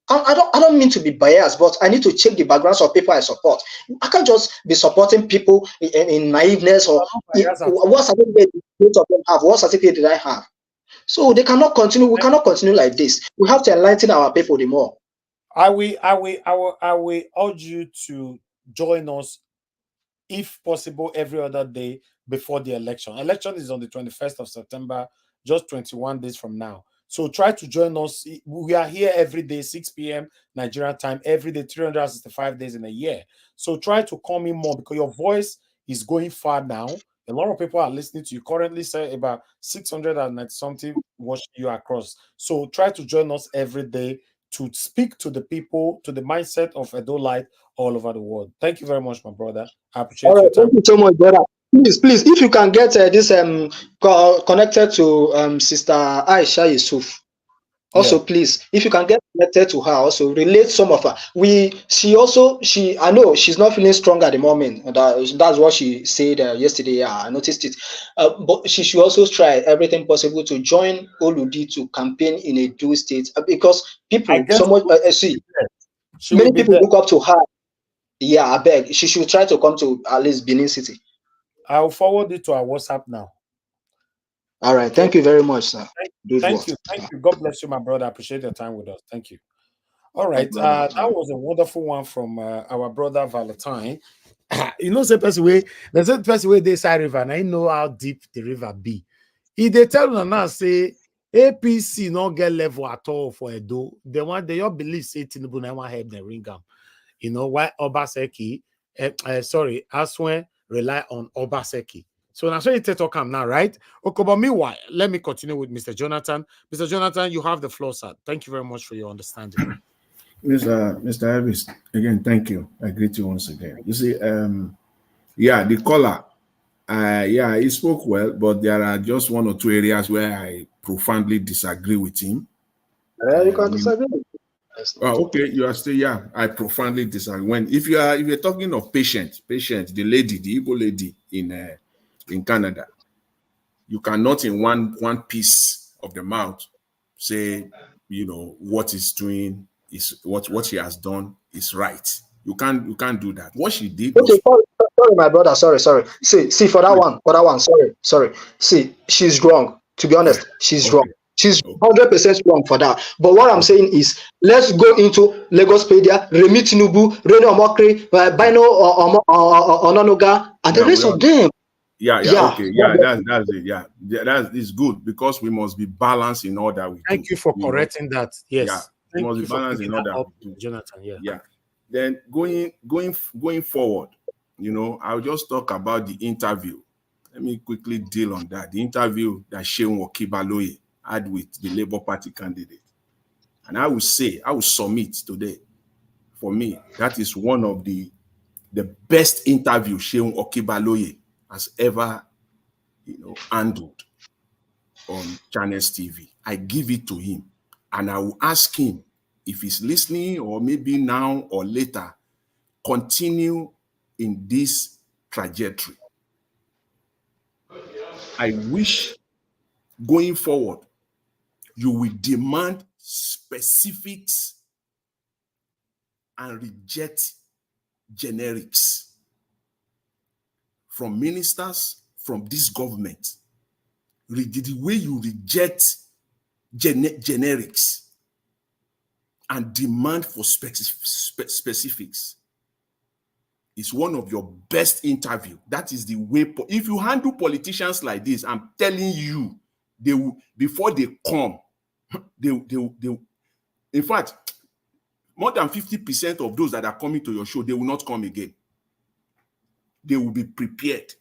I don't mean to be biased, but I need to check the backgrounds of people I support. I can't just be supporting people in naiveness or what certificate did of them have? What certificate did I have? So they cannot continue. We cannot continue like this. We have to enlighten our people the more. I will urge you to join us, if possible, every other day before the election. Election is on the 21st of September, just 21 days from now. So try to join us. We are here every day, 6 p.m. Nigerian time, every day, 365 days in a year. So try to come in more because your voice is going far now. A lot of people are listening to you. Currently, say about 690 something watching you across. So try to join us every day to speak to the people, to the mindset of Edo-lite all over the world. Thank you very much, my brother. I appreciate All your right, time. thank you so much, brother. Please, if you can get this connected to Sister Aisha Yusuf. Also, please, if you can get connected to her, also relate some of her. I know she's not feeling strong at the moment. That's what she said yesterday. Yeah, I noticed it. But she should also try everything possible to join Oludi to campaign in Edo State because people, many people look up to her. Yeah, I beg. She should try to come to at least Benin City. I'll forward it to our WhatsApp now. All right. Okay? Thank you very much, sir. Thank you. God bless you, my brother. I appreciate your time with us. Thank you. All right. That was a wonderful one from our brother Valentine. You know, there's a person where they say river, and I know how deep the river be. If they tell them now, say APC not get level at all for Edo, they all believe say Tinubu never help the ringam. You know why Obaseki, Aswen rely on Obaseki. So now, so you talk now, right? Okay, but meanwhile, let me continue with Mr. Jonathan. Mr. Jonathan, you have the floor, sir. Thank you very much for your understanding. Mr. Elvis, again, thank you. I greet you once again. You see, the caller, he spoke well, but there are just one or two areas where I profoundly disagree with him. You can disagree. Okay, you are still, I profoundly disagree. If you're talking of patient, the Igbo lady in Canada, you cannot in one piece of the mouth say, what he's doing is what she has done is right. You can't do that. What she did was sorry, my brother. Sorry. See for that one. Sorry. See, she's wrong. To be honest, she's wrong. She's 100% wrong for that. But what I'm saying is, let's go into Lagospedia, Remi Tinubu, Rene Omokri, Bino Ononoga, and the rest of them. That's it. That is good because we must be balanced in all that we do. Thank you for correcting that. Yes. We must be balanced in all that we do. Jonathan, yeah. Then going forward, I'll just talk about the interview. Let me quickly deal on that. The interview that Seun Okibaloye had with the Labour Party candidate. And I will submit today, for me, that is one of the best interview Seun Okibaloye has ever, handled on Channels TV. I give it to him. And I will ask him if he's listening or maybe now or later, continue in this trajectory. I wish going forward, you will demand specifics and reject generics from ministers, from this government. The way you reject generics and demand for specifics is one of your best interview. That is the way. If you handle politicians like this, I'm telling you, they will, before they come, they in fact, more than 50% of those that are coming to your show, they will not come again. They will be prepared.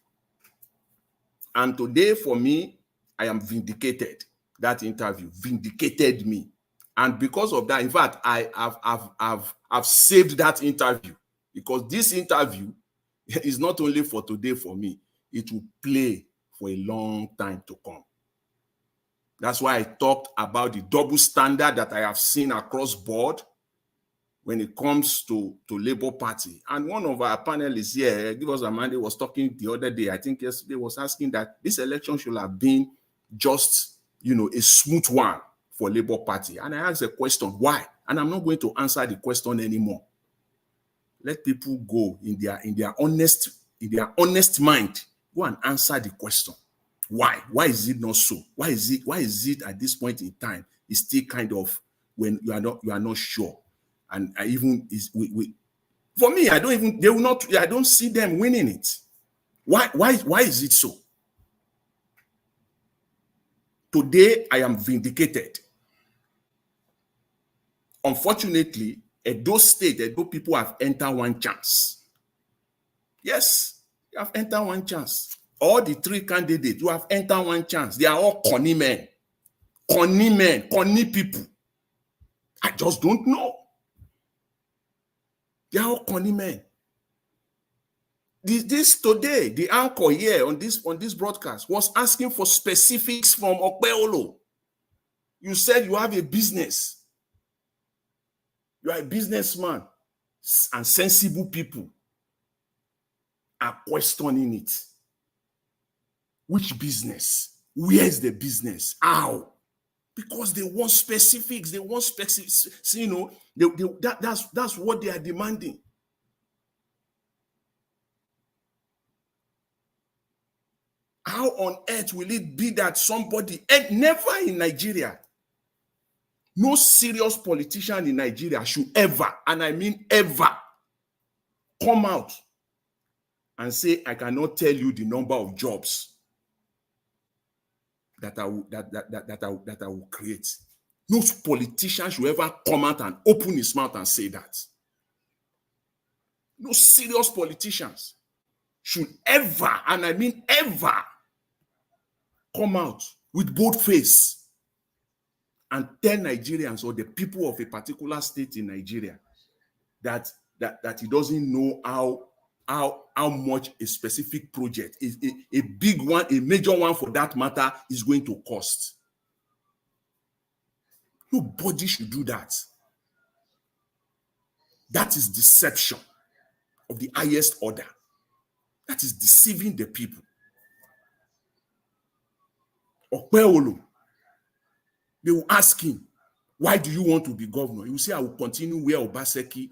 And today, for me, I am vindicated. That interview vindicated me. And because of that, in fact, I've saved that interview, because this interview is not only for today for me, it will play for a long time to come. That's why I talked about the double standard that I have seen across board when it comes to Labour Party. And one of our panelists here, Give Us Amanda, was talking the other day, I think yesterday, was asking that this election should have been just, a smooth one for Labour Party. And I asked the question, why? And I'm not going to answer the question anymore. Let people go in their honest mind, go and answer the question. Why? Why is it not so? Why is it at this point in time it's still kind of when you are not sure? And for me, I don't see them winning it. Why is it so? Today I am vindicated. Unfortunately, Edo people have entered one chance. Yes, you have entered one chance. All the three candidates who have entered one chance, they are all conny men, conny people. I just don't know. They are all corny men. This today, the anchor here on this broadcast was asking for specifics from Okpeolo. You said you have a business. You are a businessman, and sensible people are questioning it. Which business? Where's the business? How? Because they want specifics. They want specifics. You know, that's what they are demanding. How on earth will it be that somebody, and never in Nigeria, no serious politician in Nigeria should ever, and I mean ever, come out and say, I cannot tell you the number of jobs that I will create. No politician should ever come out and open his mouth and say that. No serious politicians should ever, and I mean ever, come out with bold face and tell Nigerians or the people of a particular state in Nigeria that he doesn't know how much a specific project is, a big one, a major one for that matter, is going to cost. Nobody should do that. That is deception of the highest order. That is deceiving the people. Okpeolo, they will ask him, why do you want to be governor? He will say, I will continue where Obaseki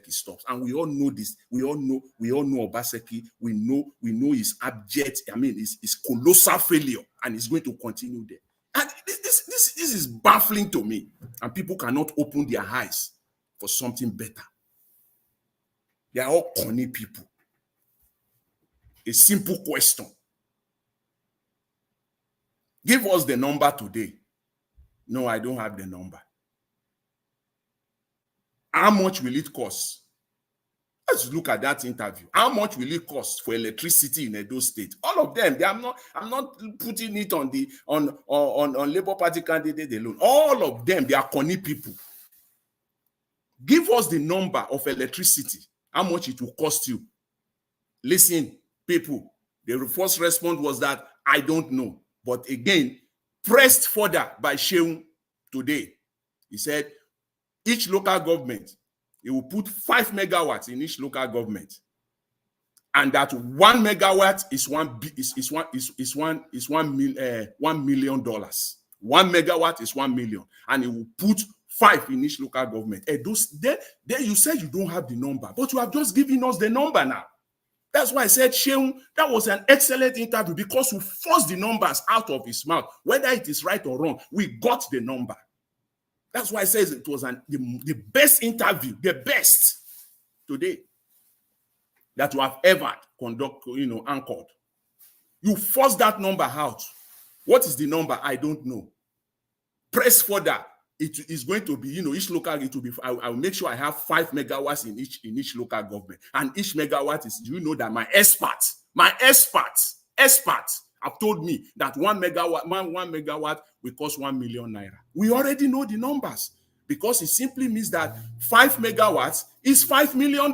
stops. And we all know this. We all know Obaseki. We know his abject, his colossal failure, and he's going to continue there. And this is baffling to me. And people cannot open their eyes for something better. They are all corny people. A simple question. Give us the number today. No, I don't have the number. How much will it cost? Let's look at that interview. How much will it cost for electricity in Edo State? All of them. I'm not putting it on the on Labour Party candidate alone. All of them, they are corny people. Give us the number of electricity. How much it will cost you? Listen, people. The first response was that I don't know. But again, pressed further by Sheung today, he said each local government, he will put 5 megawatts in each local government, and that 1 megawatt is $1 million. $1 megawatt is 1 million, and he will put 5 in each local government. And there you said you don't have the number, but you have just given us the number now. That's why I said, Sheung, that was an excellent interview because we forced the numbers out of his mouth. Whether it is right or wrong, we got the number. That's why I said it was the best interview, the best today that you have ever anchored. You forced that number out. What is the number? I don't know. Press further. It is going to be, each local, it will be, I'll make sure I have 5 megawatts in each local government. And each megawatt is, that my experts have told me that 1 megawatt will cost 1 million naira. We already know the numbers because it simply means that 5 megawatts is $5 million.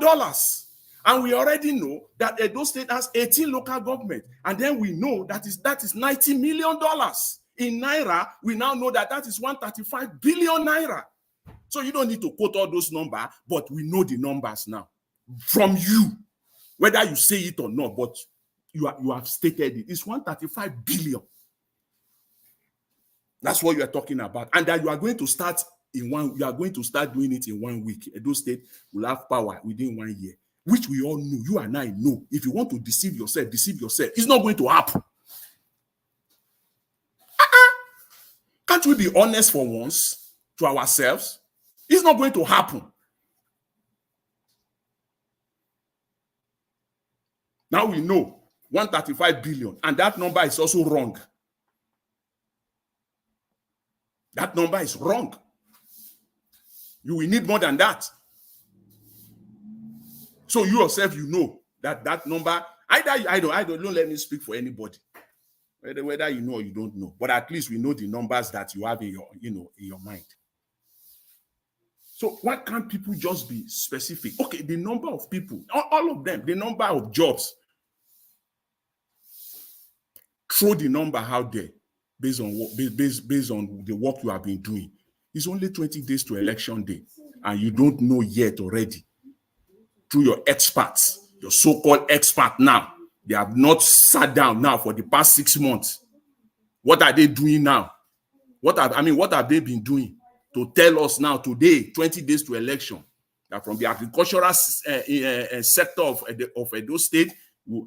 And we already know that Edo State has 18 local government. And then we know that is $90 million. In naira, we now know that is 135 billion naira. So you don't need to quote all those numbers, but we know the numbers now from you, whether you say it or not. But you have stated it. It's 135 billion. That's what you are talking about, and that you are going to start in one. You are going to start doing it in 1 week. Edo State will have power within 1 year, which we all know. You and I know. If you want to deceive yourself, deceive yourself. It's not going to happen. Can't we be honest for once to ourselves? It's not going to happen. Now we know 135 billion, and that number is also wrong. That number is wrong. You will need more than that. So you yourself, you know that number, don't let me speak for anybody. whether you know or you don't know. But at least we know the numbers that you have in your, in your mind. So why can't people just be specific? Okay, the number of people, all of them, the number of jobs. Throw the number out there based on what, based on the work you have been doing. It's only 20 days to election day, and you don't know yet already. Through your experts, your so-called expert now, they have not sat down now for the past 6 months. What are they doing now? What have they been doing to tell us now today, 20 days to election, that from the agricultural sector of Edo State,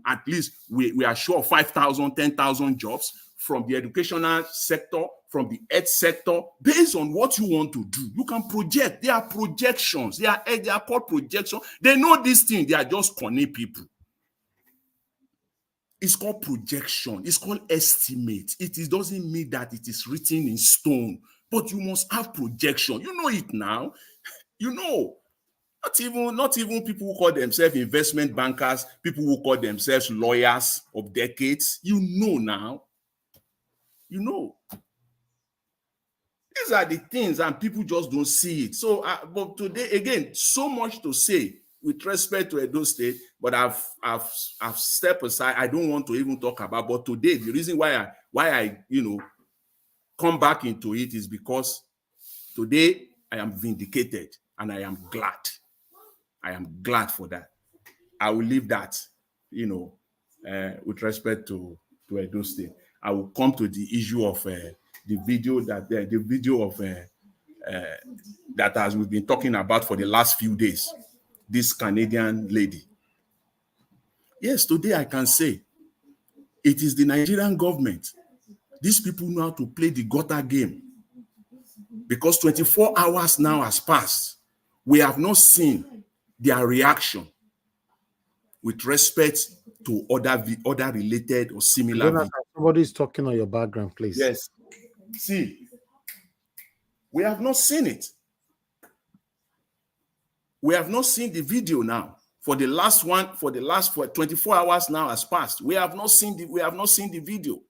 at least we are sure 5,000, 10,000 jobs. From the educational sector, from the health sector, based on what you want to do, you can project. They are projections. They are called projections. They know this thing. They are just conning people. It's called projection. It's called estimate. It doesn't mean that it is written in stone, but you must have projection. You know it now. You know. Not even people who call themselves investment bankers, people who call themselves lawyers of decades. You know now. You know. These are the things, and people just don't see it. So, but today, again, so much to say with respect to Edo State, but I've stepped aside. I don't want to even talk about. But today, the reason why I come back into it is because today I am vindicated, and I am glad. I am glad for that. I will leave that, with respect to Edo State. I will come to the issue of the video that as we've been talking about for the last few days. This Canadian lady. Yes, today I can say it is the Nigerian government. These people know how to play the gutter game, because 24 hours now has passed. We have not seen their reaction with respect to other related or similar videos. Somebody is talking on your background, please. Yes. See, we have not seen it. We have not seen the video now. For 24 hours now has passed. We have not seen the video.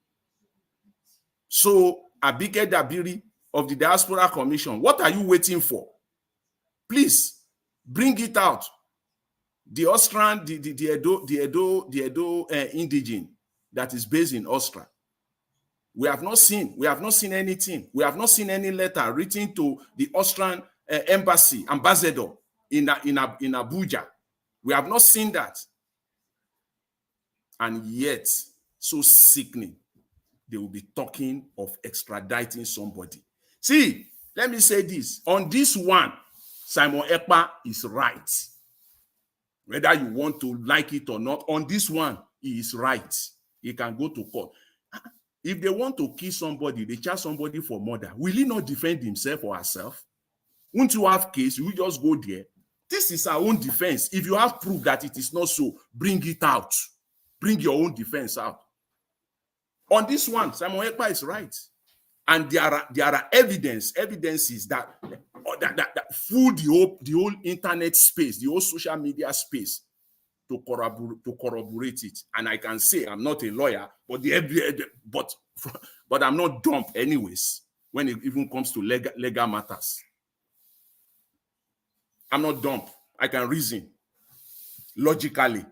So, Abike Dabiri of the Diaspora Commission, what are you waiting for? Please bring it out. The Austrian, the Edo indigene that is based in Austria. We have not seen anything. We have not seen any letter written to the Austrian ambassador in Abuja. We have not seen that. And yet, so sickening, they will be talking of extraditing somebody. See, let me say this. On this one, Simon Ekpa is right. Whether you want to like it or not, on this one, he is right. He can go to court. If they want to kill somebody, they charge somebody for murder. Will he not defend himself or herself? Won't you have case? You just go there. This is our own defense. If you have proof that it is not so, bring it out. Bring your own defense out. On this one, Simon Ekpa is right. And there are evidences that fool the whole internet space, the whole social media space to corroborate it. And I can say I'm not a lawyer, but I'm not dumb anyways when it even comes to legal matters. I'm not dumb. I can reason logically.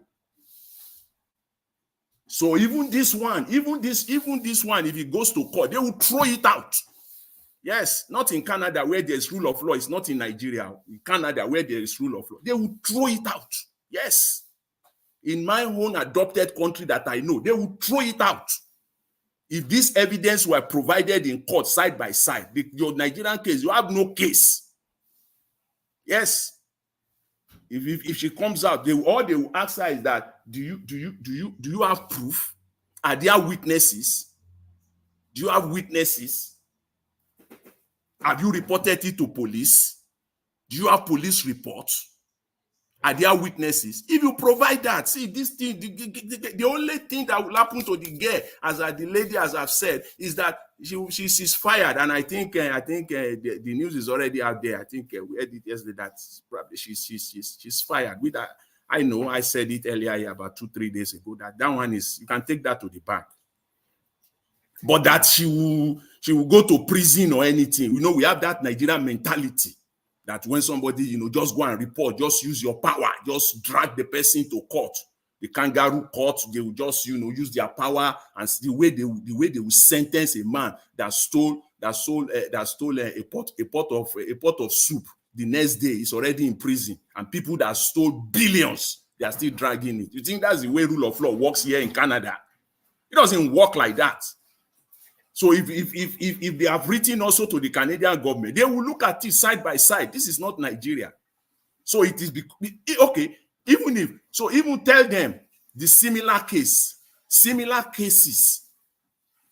So even this one, if it goes to court, they will throw it out. Yes, not in Canada where there's rule of law. It's not in Nigeria. In Canada where there is rule of law, they will throw it out. Yes. In my own adopted country that I know, they will throw it out. If this evidence were provided in court side by side, your Nigerian case, you have no case. Yes. If she comes out, all they will ask her is that do you have proof? Are there witnesses? Do you have witnesses? Have you reported it to police? Do you have police reports? Are there witnesses? If you provide that, see this thing, the only thing that will happen to the girl, as the lady as I've said, is that she's fired, and I think the news is already out there. I think we heard it yesterday that probably she's fired. With that, I know I said it earlier about 2-3 days ago that one is, you can take that to the bank. but that she will go to prison or anything. You know, we have that Nigerian mentality that when somebody, you know, just go and report, just use your power, just drag the person to court. The kangaroo court, they will just, you know, use their power, and the way they will sentence a man that stole a pot of soup. The next day, he's already in prison, and people that stole billions, they are still dragging it. You think that's the way rule of law works here in Canada? It doesn't work like that. So if they have written also to the Canadian government, they will look at it side by side. This is not Nigeria. So it is okay. Even tell them the similar cases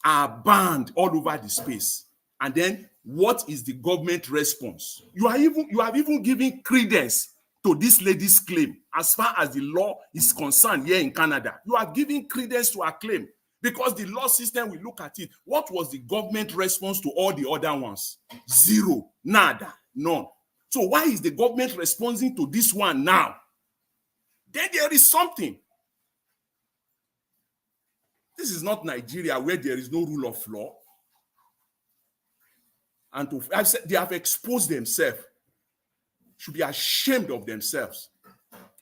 are banned all over the space. And then what is the government response? You have even given credence to this lady's claim as far as the law is concerned here in Canada. You are giving credence to her claim because the law system will look at it. What was the government response to all the other ones? Zero, nada, none. So why is the government responding to this one now? Then there is something. This is not Nigeria where there is no rule of law. And I've said they have exposed themselves. Should be ashamed of themselves.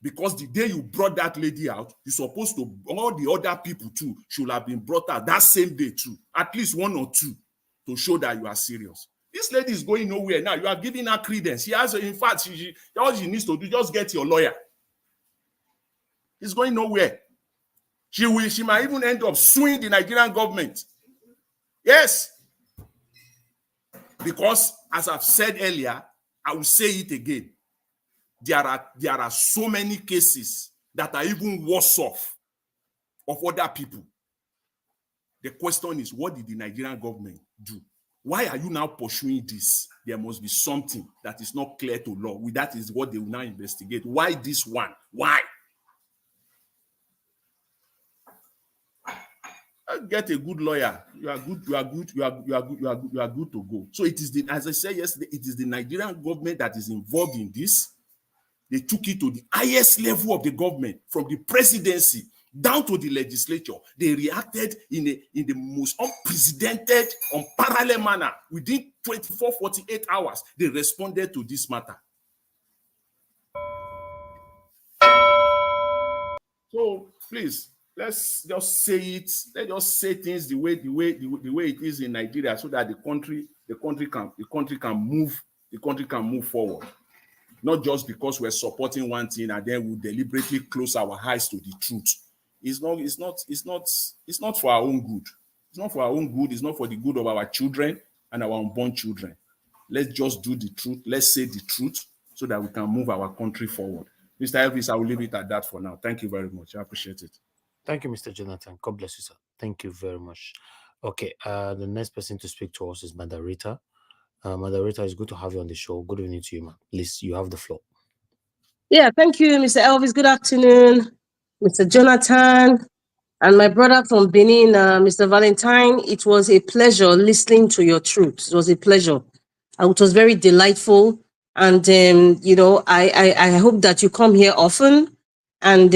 Because the day you brought that lady out, you're supposed to, all the other people too, should have been brought out that same day too. At least one or two to show that you are serious. This lady is going nowhere now. You are giving her credence. She has, in fact, all she needs to do, just get your lawyer. It's going nowhere. She might even end up suing the Nigerian government. Yes. Because, as I've said earlier, I will say it again. There are so many cases that are even worse off of other people. The question is, what did the Nigerian government do? Why are you now pursuing this? There must be something that is not clear to law. That is what they will now investigate. Why this one? Why? Get a good lawyer. You are good to go. So it is as I said yesterday, it is the Nigerian government that is involved in this. They took it to the highest level of the government, from the presidency down to the legislature. They reacted in the most unprecedented, unparalleled manner. Within 24, 48 hours, they responded to this matter. So please, let's just say it. Let's just say things the way it is in Nigeria, so that the country can move forward. Not just because we're supporting one thing and then we deliberately close our eyes to the truth. It's not for our own good. It's not for our own good. It's not for the good of our children and our unborn children. Let's just do the truth. Let's say the truth so that we can move our country forward. Mr. Elvis, I will leave it at that for now. Thank you very much. I appreciate it. Thank you, Mr. Jonathan. God bless you, sir. Thank you very much. Okay, the next person to speak to us is Mother Rita. Mother Rita, it's good to have you on the show. Good evening to you, man. Please, you have the floor. Yeah, thank you, Mr. Elvis. Good afternoon, Mr. Jonathan, and my brother from Benin, Mr. Valentine. It was a pleasure listening to your truth. It was a pleasure. It was very delightful. And, you know, I hope that you come here often. And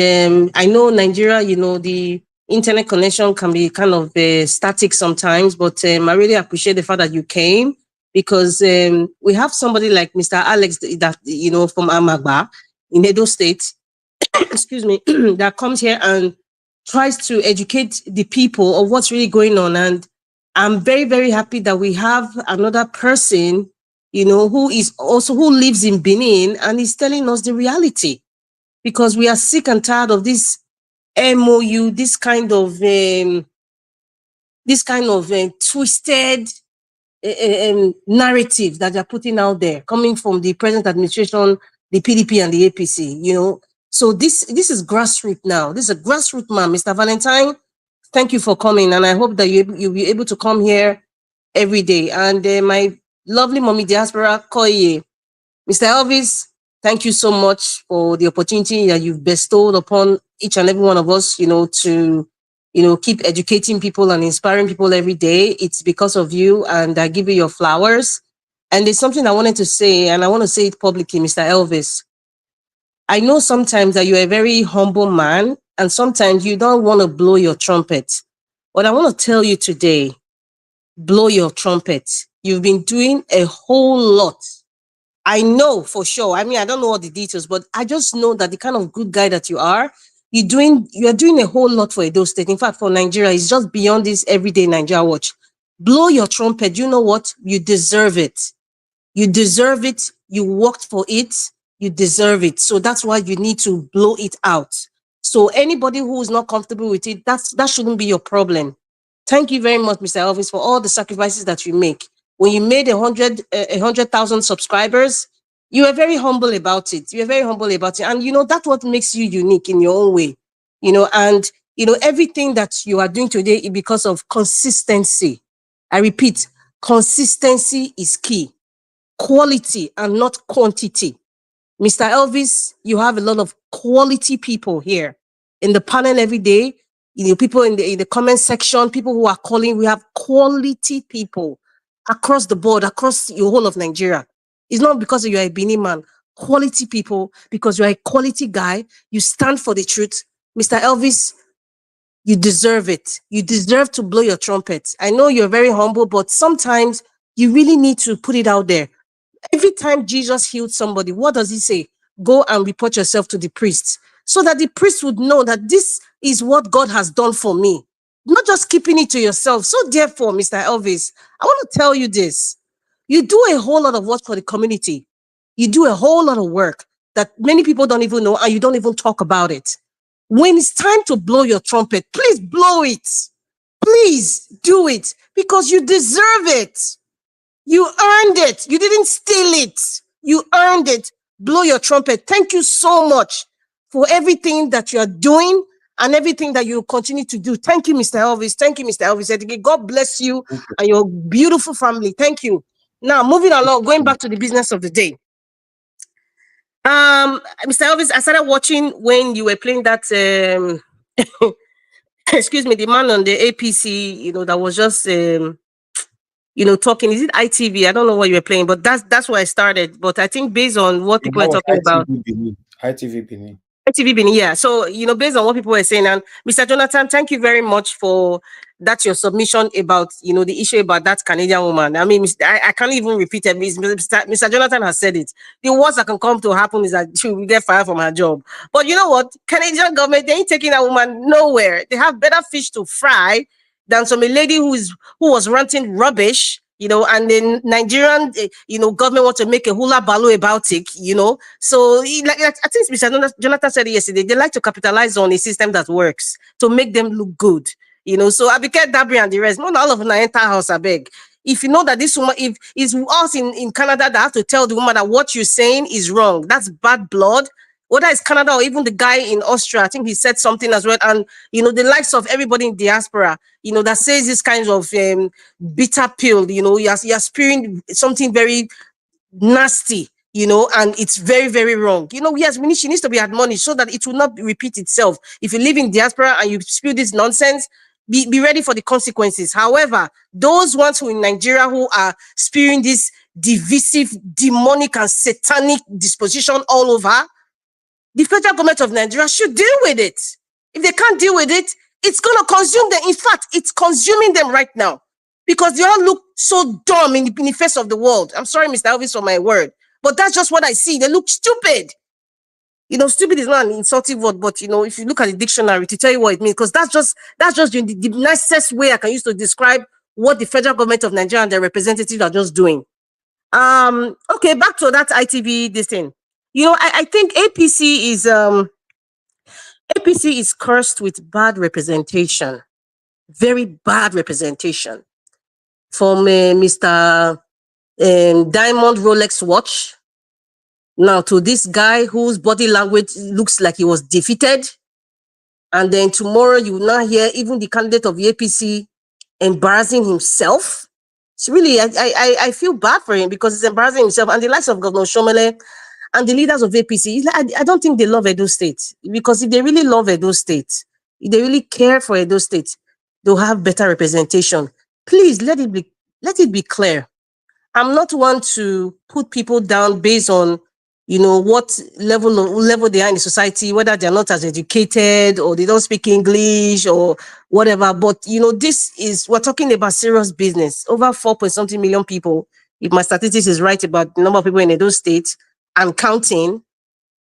I know Nigeria, you know, the internet connection can be kind of static sometimes, but I really appreciate the fact that you came, because we have somebody like Mr. Alex that, you know, from Amagba in Edo State, excuse me, that comes here and tries to educate the people of what's really going on. And I'm very, very happy that we have another person, you know, who lives in Benin and is telling us the reality, because we are sick and tired of this MOU, this kind of twisted narrative that they're putting out there, coming from the present administration, the PDP and the APC, you know. So this is grassroots now. This is a grassroots man. Mr. Valentine, thank you for coming, and I hope that you'll be able to come here every day. And my lovely mommy diaspora, Koye, Mr. Elvis, thank you so much for the opportunity that you've bestowed upon each and every one of us, you know, to, you know, keep educating people and inspiring people every day. It's because of you, and I give you your flowers. And there's something I wanted to say, and I want to say it publicly, Mr. Elvis. I know sometimes that you're a very humble man, and sometimes you don't want to blow your trumpet. But I want to tell you today blow your trumpet. You've been doing a whole lot. I know for sure. I mean, I don't know all the details, but I just know that the kind of good guy that you are doing a whole lot for Edo State. In fact, for Nigeria, it's just beyond this everyday Nigeria watch. Blow your trumpet. You know what? You deserve it. You deserve it. You worked for it. You deserve it. So that's why you need to blow it out. So anybody who is not comfortable with it, that shouldn't be your problem. Thank you very much, Mr. Elvis, for all the sacrifices that you make. When you made 100,000 subscribers, you were very humble about it. You were very humble about it. And, that's what makes you unique in your own way. And, everything that you are doing today is because of consistency. I repeat, consistency is key. Quality and not quantity. Mr. Elvis, you have a lot of quality people here in the panel every day. People in the comment section, people who are calling, we have quality people across the board, across your whole of Nigeria. It's not because you're a Benin man. Quality people, because you're a quality guy. You stand for the truth. Mr. Elvis, you deserve it. You deserve to blow your trumpet. I know you're very humble, but sometimes you really need to put it out there. Every time Jesus healed somebody, what does he say? Go and report yourself to the priest, so that the priest would know that this is what God has done for me. Not just keeping it to yourself. So therefore, Mr. Elvis, I want to tell you this. You do a whole lot of work for the community. You do a whole lot of work that many people don't even know, and you don't even talk about it. When it's time to blow your trumpet, please blow it. Please do it, because you deserve it. You earned it. You didn't steal it. You earned it. Blow your trumpet. Thank you so much for everything that you are doing and everything that you continue to do. Thank you, Mr. Elvis. Thank you, Mr. Elvis. God bless you and your beautiful family. Thank you. Now, moving along, going back to the business of the day. Mr. Elvis, I started watching when you were playing that, excuse me, the man on the APC, that was just, talking. Is it ITV? I don't know what you were playing, but that's where I started. But I think based on what people were talking about. ITV Benin. ITV Benin, yeah. So, based on what people were saying, and Mr. Jonathan, thank you very much for your submission about, the issue about that Canadian woman. I mean, I can't even repeat it. Mr. Jonathan has said it. The worst that can come to happen is that she will get fired from her job. But you know what? Canadian government, they ain't taking that woman nowhere. They have better fish to fry than some lady who was ranting rubbish, and the Nigerian, government want to make a hula baloo about it, So, I think Mr. Jonathan said it yesterday, they like to capitalize on a system that works to make them look good, So Abike Dabri and the rest, not all of them enter house, I beg. If you know that this woman, if it's us in Canada that have to tell the woman that what you're saying is wrong, that's bad blood. Whether it's Canada or even the guy in Austria, I think he said something as well. And, the likes of everybody in diaspora, that says this kind of bitter pill, you're spewing something very nasty, and it's very, very wrong. Yes, she needs to be admonished so that it will not repeat itself. If you live in diaspora and you spew this nonsense, be ready for the consequences. However, those ones who in Nigeria who are spewing this divisive, demonic, and satanic disposition all over, the federal government of Nigeria should deal with it. If they can't deal with it, it's going to consume them. In fact, it's consuming them right now because they all look so dumb in the face of the world. I'm sorry, Mr. Elvis, for my word, but that's just what I see. They look stupid. Stupid is not an insulting word, but if you look at the dictionary to tell you what it means, because that's just the nicest way I can use to describe what the federal government of Nigeria and their representatives are just doing. Okay, back to that ITV this thing. I think APC is cursed with bad representation, very bad representation from Mr. Diamond Rolex watch. Now to this guy whose body language looks like he was defeated. And then tomorrow you will not hear even the candidate of the APC embarrassing himself. It's really, I feel bad for him because he's embarrassing himself. And the likes of Governor Shomele and the leaders of APC, I don't think they love Edo State. Because if they really love Edo State, if they really care for Edo State, they'll have better representation. Please let it be clear. I'm not one to put people down based on you know, what level they are in the society, whether they're not as educated or they don't speak English or whatever. But, you know, we're talking about serious business. Over 4.something million people, if my statistics is right about the number of people in Edo State and counting.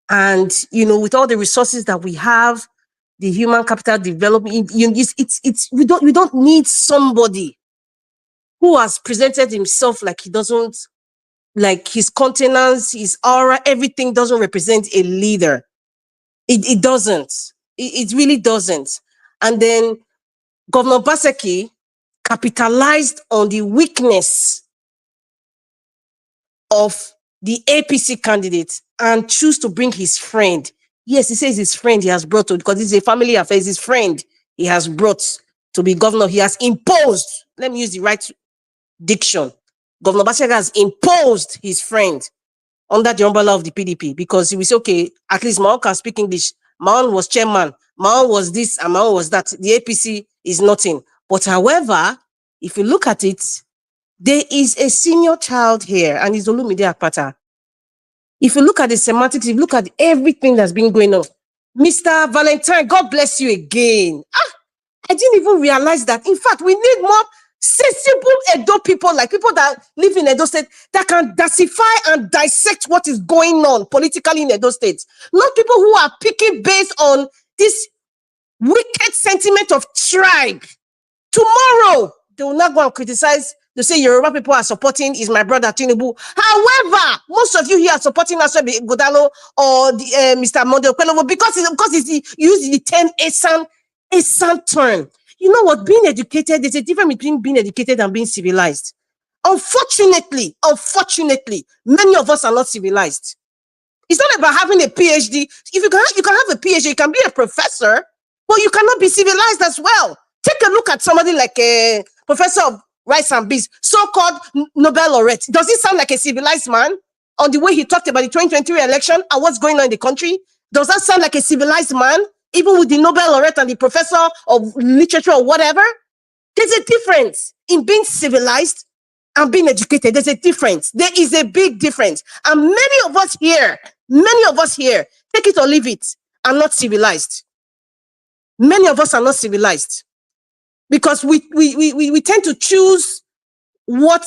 And, you know, with all the resources that we have, the human capital development, we don't need somebody who has presented himself like he doesn't, like his countenance, his aura, everything doesn't represent a leader. It doesn't. It really doesn't. And then Governor Baseki capitalized on the weakness of the APC candidate and choose to bring his friend. Yes, he says his friend he has brought to, because it's a family affair, it's his friend he has brought to be governor. He has imposed, let me use the right diction. Governor Baseki has imposed his friend under the umbrella of the PDP, because he will say, okay, at least Maon can speak English. Maon was chairman. Maon was this and Maon was that. The APC is nothing. But however, if you look at it, there is a senior child here, and it's Olumide Akpata. If you look at the semantics, if you look at everything that's been going on, Mr. Valentine, God bless you again. I didn't even realize that. In fact, we need more sensible Edo people, like people that live in Edo State, that can decipher and dissect what is going on politically in Edo State. Not people who are picking based on this wicked sentiment of tribe. Tomorrow, they will not go and criticize. They say Yoruba people are supporting is my brother Tinubu. However, most of you here are supporting Aswebi Godalo or Mr. Mondo Kwelowo because he used the term Esan term. You know what? Being educated, there's a difference between being educated and being civilized. Unfortunately, many of us are not civilized. It's not about having a PhD. If you can have a PhD, you can be a professor, but you cannot be civilized as well. Take a look at somebody like a professor of rice and beans, so-called Nobel laureate. Does he sound like a civilized man on the way he talked about the 2023 election and what's going on in the country? Does that sound like a civilized man, even with the Nobel laureate and the professor of literature or whatever? There's a difference in being civilized and being educated. There's a difference. There is a big difference. And many of us here, take it or leave it, are not civilized. Many of us are not civilized because we tend to choose what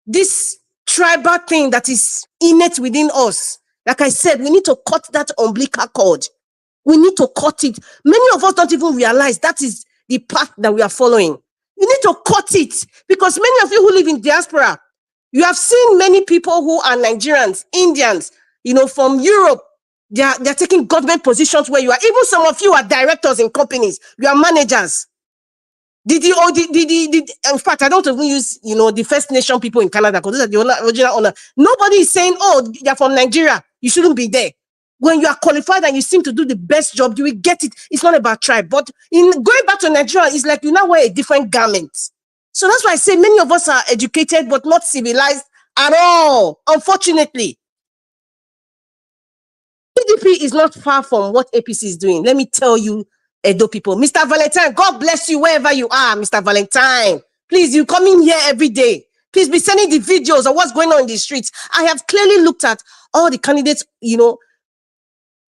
this tribal thing that is innate within us. Like I said, we need to cut that umbilical cord. We need to cut it. Many of us don't even realize that is the path that we are following. You need to cut it because many of you who live in diaspora, you have seen many people who are Nigerians, Indians, you know, from Europe. They're taking government positions where you are. Even some of you are directors in companies. You are managers. In fact, I don't even use, you know, the First Nation people in Canada because those are the original owner. Nobody is saying, oh, you're from Nigeria. You shouldn't be there. When you are qualified and you seem to do the best job, you will get it. It's not about tribe. But in going back to Nigeria, it's like you now wear a different garment. So that's why I say many of us are educated but not civilized at all, unfortunately. PDP is not far from what APC is doing. Let me tell you, Edo people. Mr. Valentine, God bless you wherever you are, Mr. Valentine. Please, you come in here every day. Please be sending the videos of what's going on in the streets. I have clearly looked at all the candidates, you know,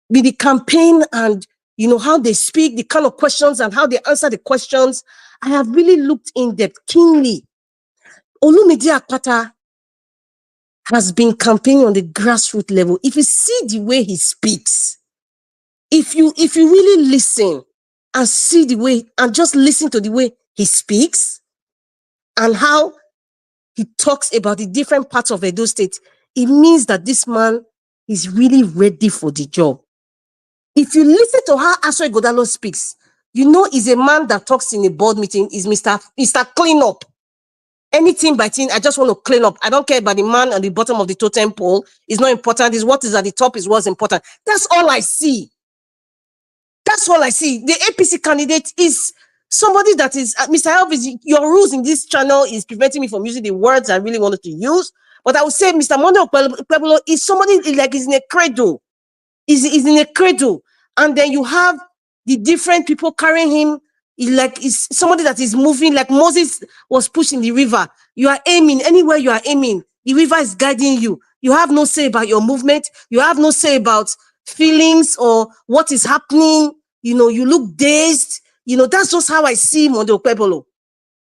with the campaign and, you know, how they speak, the kind of questions and how they answer the questions. I have really looked in depth, keenly. Olumide Akpata has been campaigning on the grassroots level. If you see the way he speaks, if you really listen and see the way, and just listen to the way he speaks and how he talks about the different parts of Edo State, it means that this man is really ready for the job. If you listen to how Aswe Godalo speaks, you know he's a man that talks in a board meeting is Mr. Clean Up. Anything by thing, I just want to clean up. I don't care about the man at the bottom of the totem pole. It's not important. It's what is at the top is what's important. That's all I see. That's all I see. The APC candidate is somebody that is, Mr. Elvis, your rules in this channel is preventing me from using the words I really wanted to use. But I would say Mr. Mondo Pueblo is somebody like is in a cradle. Is in a cradle. And then you have the different people carrying him. Is somebody that is moving like Moses was pushed in the river. You are aiming anywhere you are aiming. The river is guiding you. You have no say about your movement. You have no say about feelings or what is happening. You know, you look dazed. You know, that's just how I see Monday Okpebholo.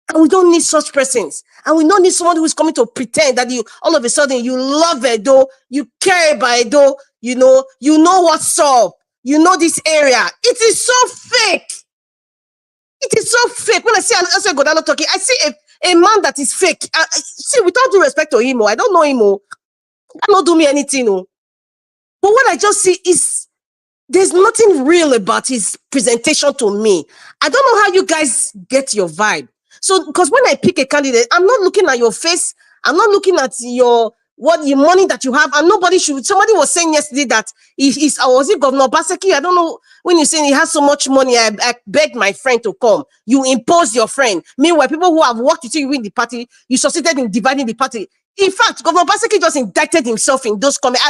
And we don't need such persons. And we don't need someone who is coming to pretend that you, all of a sudden, you love Edo, you care about Edo, you know what's up, you know this area. It is so fake. It is so fake. When I see Godalo talking, I see a man that is fake. See, with all due respect to him, I don't know him. That not do me anything. But what I just see is there's nothing real about his presentation to me. I don't know how you guys get your vibe. So, because when I pick a candidate, I'm not looking at your face. I'm not looking at your money that you have. And nobody should. Somebody was saying yesterday that was it Governor Baseki? I don't know. When you're saying he has so much money, I begged my friend to come. You impose your friend. Meanwhile, people who have worked with you in the party, you succeeded in dividing the party. In fact, Governor Baseki just indicted himself in those comments.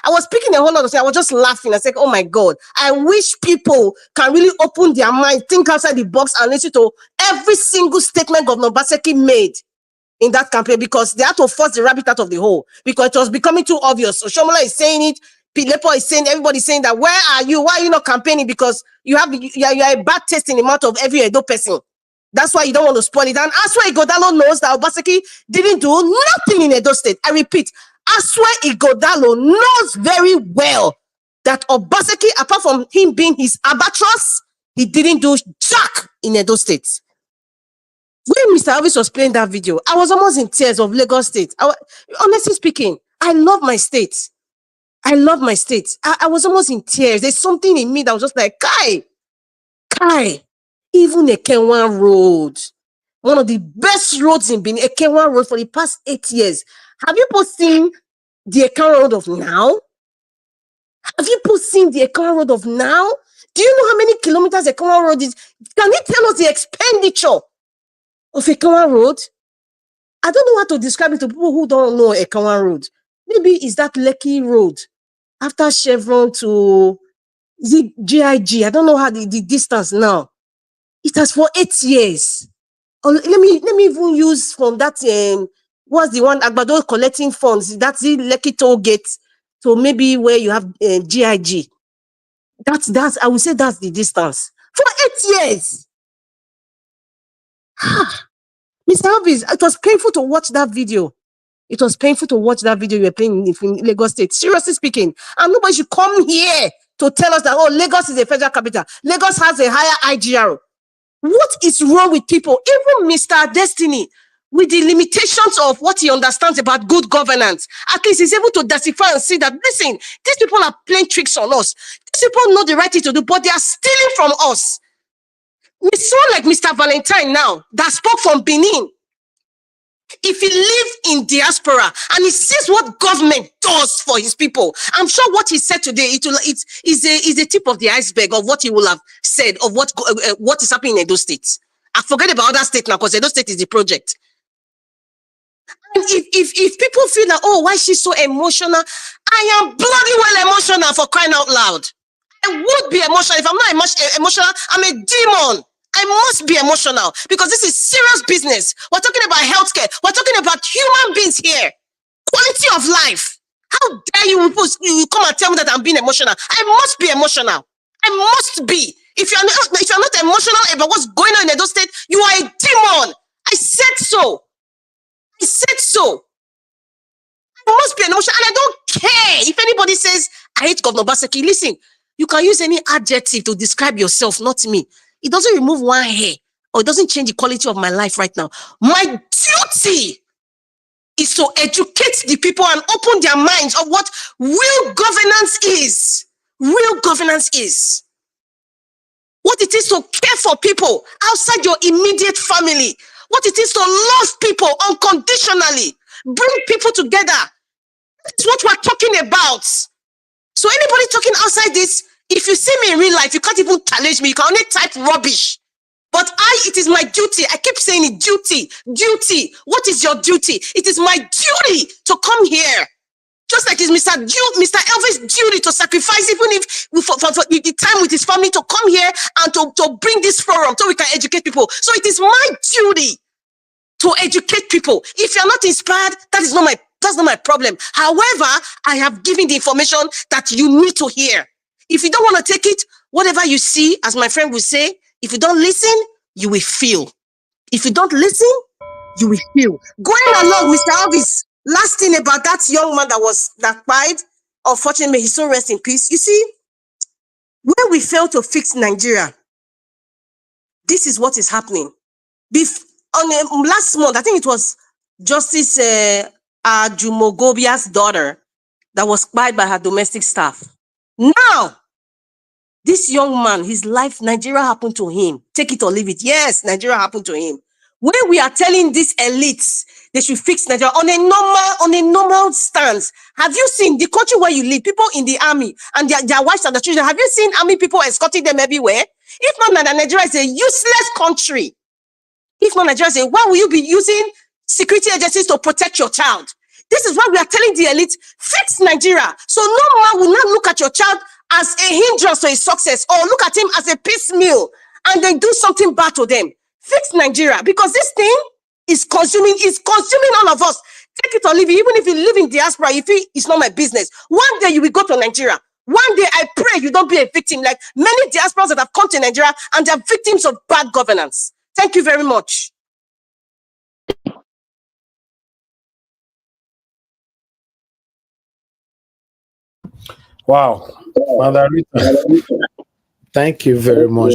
I was speaking a whole lot of things. I was just laughing. I said, oh my God, I wish people can really open their mind, think outside the box and listen to every single statement Governor Baseki made in that campaign, because they had to force the rabbit out of the hole because it was becoming too obvious. So Shomola is saying it, Pilepo is saying, everybody's saying that, where are you? Why are you not campaigning? Because you are a bad taste in the mouth of every Edo person. That's why you don't want to spoil it. And Aswa Igodalo knows that Obaseki didn't do nothing in Edo State. I repeat, Aswa Igodalo knows very well that Obaseki, apart from him being his albatross, he didn't do jack in Edo State. When Mr. Elvis was playing that video, I was almost in tears of Lagos State. Honestly speaking, I love my state. I love my state. I was almost in tears. There's something in me that was just like, Kai. Even Ekenwan Road, one of the best roads in Benin, Ekenwan Road for the past 8 years. Have you both seen the Ekenwan Road of now? Have you both seen the Ekenwan Road of now? Do you know how many kilometers Ekenwan Road is? Can you tell us the expenditure of Ekenwan Road? I don't know how to describe it to people who don't know Ekenwan Road. Maybe it's that Lekki Road after Chevron to GIG. I don't know how the distance now. It has for 8 years. Let me even use from that. What's the one Agbado collecting funds? That's the Lekki toll gate. So maybe where you have GIG. That's I would say that's the distance for 8 years. Mr. Elvis, it was painful to watch that video. It was painful to watch that video you were playing in Lagos State. Seriously speaking, and nobody should come here to tell us that Lagos is a federal capital. Lagos has a higher IGR. What is wrong with people? Even Mr. Destiny, with the limitations of what he understands about good governance, at least he's able to decipher and see that, listen, these people are playing tricks on us. These people know the right thing to do, but they are stealing from us. It's so like Mr. Valentine now, that spoke from Benin. If he lives in diaspora and he sees what government does for his people, I'm sure what he said today is the tip of the iceberg of what he will have said of what is happening in Edo State. I forget about other states now because Edo State is the project. And if people feel that, why she's so emotional, I am bloody well emotional, for crying out loud. I would be emotional. If I'm not emotional, I'm a demon. I must be emotional because this is serious business. We're talking about healthcare. We're talking about human beings here. Quality of life. How dare you come and tell me that I'm being emotional? I must be emotional. I must be. If you're not emotional about what's going on in Edo State, you are a demon. I said so. I said so. I must be emotional, and I don't care if anybody says I hate Governor Baseki. Listen, you can use any adjective to describe yourself, not me. It doesn't remove one hair, or it doesn't change the quality of my life right now. My duty is to educate the people and open their minds of what real governance is. Real governance is. What it is to care for people outside your immediate family. What it is to love people unconditionally. Bring people together. That's what we're talking about. So anybody talking outside this, if you see me in real life, you can't even challenge me. You can only type rubbish. But it is my duty. I keep saying it, duty. What is your duty? It is my duty to come here. Just like it's Mr. Elvis' duty to sacrifice, even if for the time with his family, to come here and to bring this forum so we can educate people. So it is my duty to educate people. If you're not inspired, that is not my That's not my problem. However, I have given the information that you need to hear. If you don't want to take it, whatever you see, as my friend will say, if you don't listen, you will feel. If you don't listen, you will feel. Going along, Mr. Alvis, last thing about that young man that died, unfortunately, his soul rest in peace. You see, when we fail to fix Nigeria, this is what is happening. Last month, I think it was Justice Ajumogobia's daughter that was spied by her domestic staff. Now, this young man, his life, Nigeria happened to him. Take it or leave it. Yes, Nigeria happened to him. When we are telling these elites they should fix Nigeria on a normal stance, have you seen the country where you live, people in the army and their wives and their children, have you seen army people escorting them everywhere? If not, Nigeria is a useless country. If not, Nigeria, why will you be using security agencies to protect your child? This is why we are telling the elite, fix Nigeria. So no man will not look at your child as a hindrance to his success or look at him as a piecemeal and then do something bad to them. Fix Nigeria, because this thing is consuming all of us. Take it or leave it. Even if you live in diaspora, it's not my business. One day you will go to Nigeria. One day I pray you don't be a victim like many diasporas that have come to Nigeria and they're victims of bad governance. Thank you very much. Wow. Father Rita, thank you very much.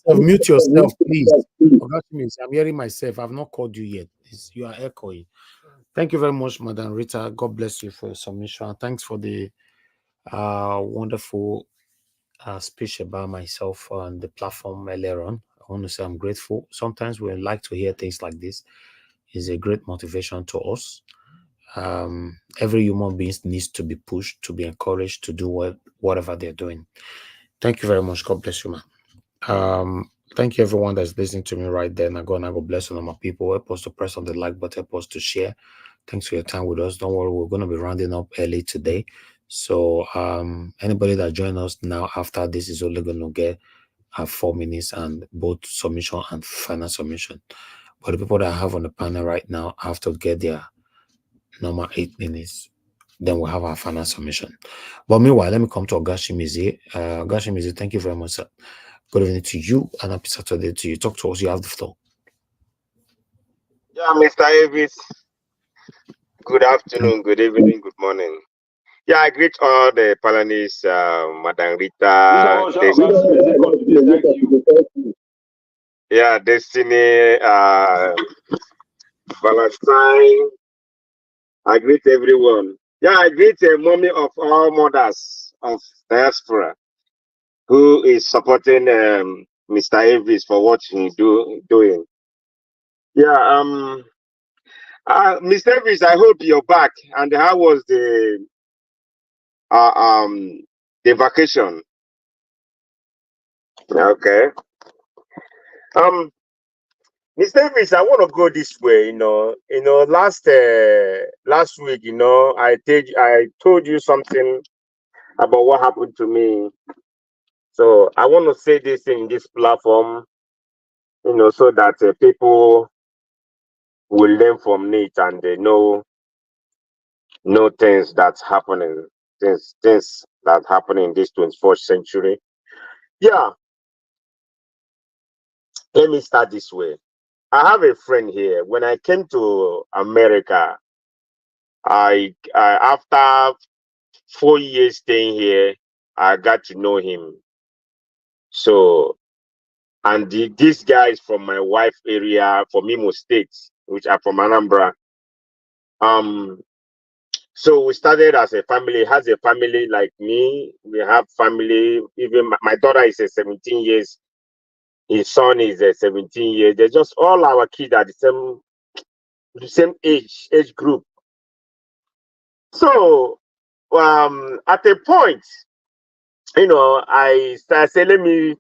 Mute yourself, please. I'm hearing myself. I've not called you yet. You are echoing. Thank you very much, Madam Rita. God bless you for your submission. Thanks for the wonderful speech about myself on the platform earlier on. I want to say I'm grateful. Sometimes we like to hear things like this. It's a great motivation to us. Every human being needs to be pushed, to be encouraged to do whatever they're doing. Thank you very much. God bless you, man. Thank you, everyone that's listening to me right there. And God bless all of my people. Help us to press on the like button, help us to share. Thanks for your time with us. Don't worry, we're going to be rounding up early today. So anybody that join us now after this is only going to get 4 minutes and both submission and final submission. But the people that I have on the panel right now have to get their normal 8 minutes. Then we'll have our final submission. But meanwhile, let me come to Ogashimizi. Ogashimizi, thank you very much, sir. Good evening to you and happy Saturday to you. Talk to us. You have the floor. Yeah, Mr. Davis. Good afternoon, good evening, good morning. Yeah, I greet all the panelists, Madam Rita, Destiny, Valentine. I greet everyone. Yeah, I greet the mommy of all mothers of diaspora who is supporting Mr. Davis for what he's doing. Yeah, Mr. Davis, I hope you're back. And how was the vacation? Okay. Mr. Davis, I want to go this way. Last week, I told you something about what happened to me. So I want to say this in this platform, so that people will learn from it and they know things that's happening, things that happen in this 21st century. Yeah. Let me start this way. I have a friend here. When I came to America, I after 4 years staying here, I got to know him. So, and these guys from my wife's area, from Imo State, which are from Anambra. So we started as a family. Has a family like me. We have family. Even my daughter is 17 years. His son is 17 years. They're just all our kids are the same age group. So at a point, I said, let me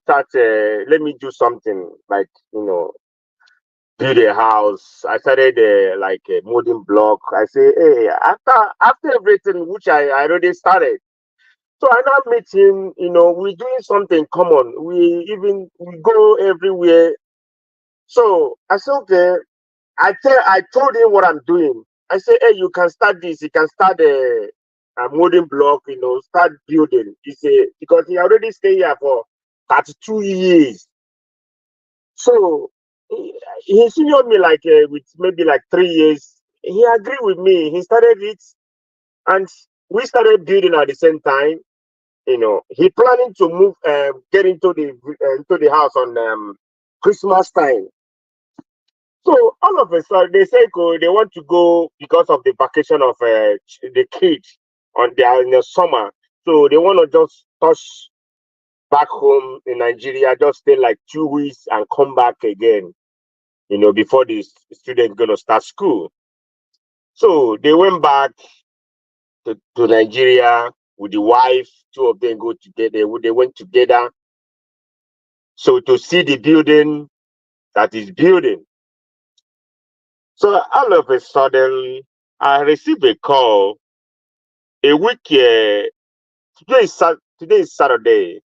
do something like, build a house. I started like a molding block. I say, hey, after everything, which I already started. So I now meet him, we're doing something common. We go everywhere. So I said, okay, I told him what I'm doing. I say, hey, you can start this. You can start a molding block, start building. He say, because he already stay here for 32 years. So he seniored me like with maybe like 3 years. He agreed with me. He started it, and we started building at the same time. He planning to move, get into the house on Christmas time. So all of a sudden they say they want to go because of the vacation of the kids on in the summer. So they want to just touch back home in Nigeria, just stay like 2 weeks and come back again. Before the students gonna start school. So they went back to Nigeria with the wife. Two of them go together. They went together. So to see the building that is building. So all of a sudden, I received a call a week. Today is Saturday.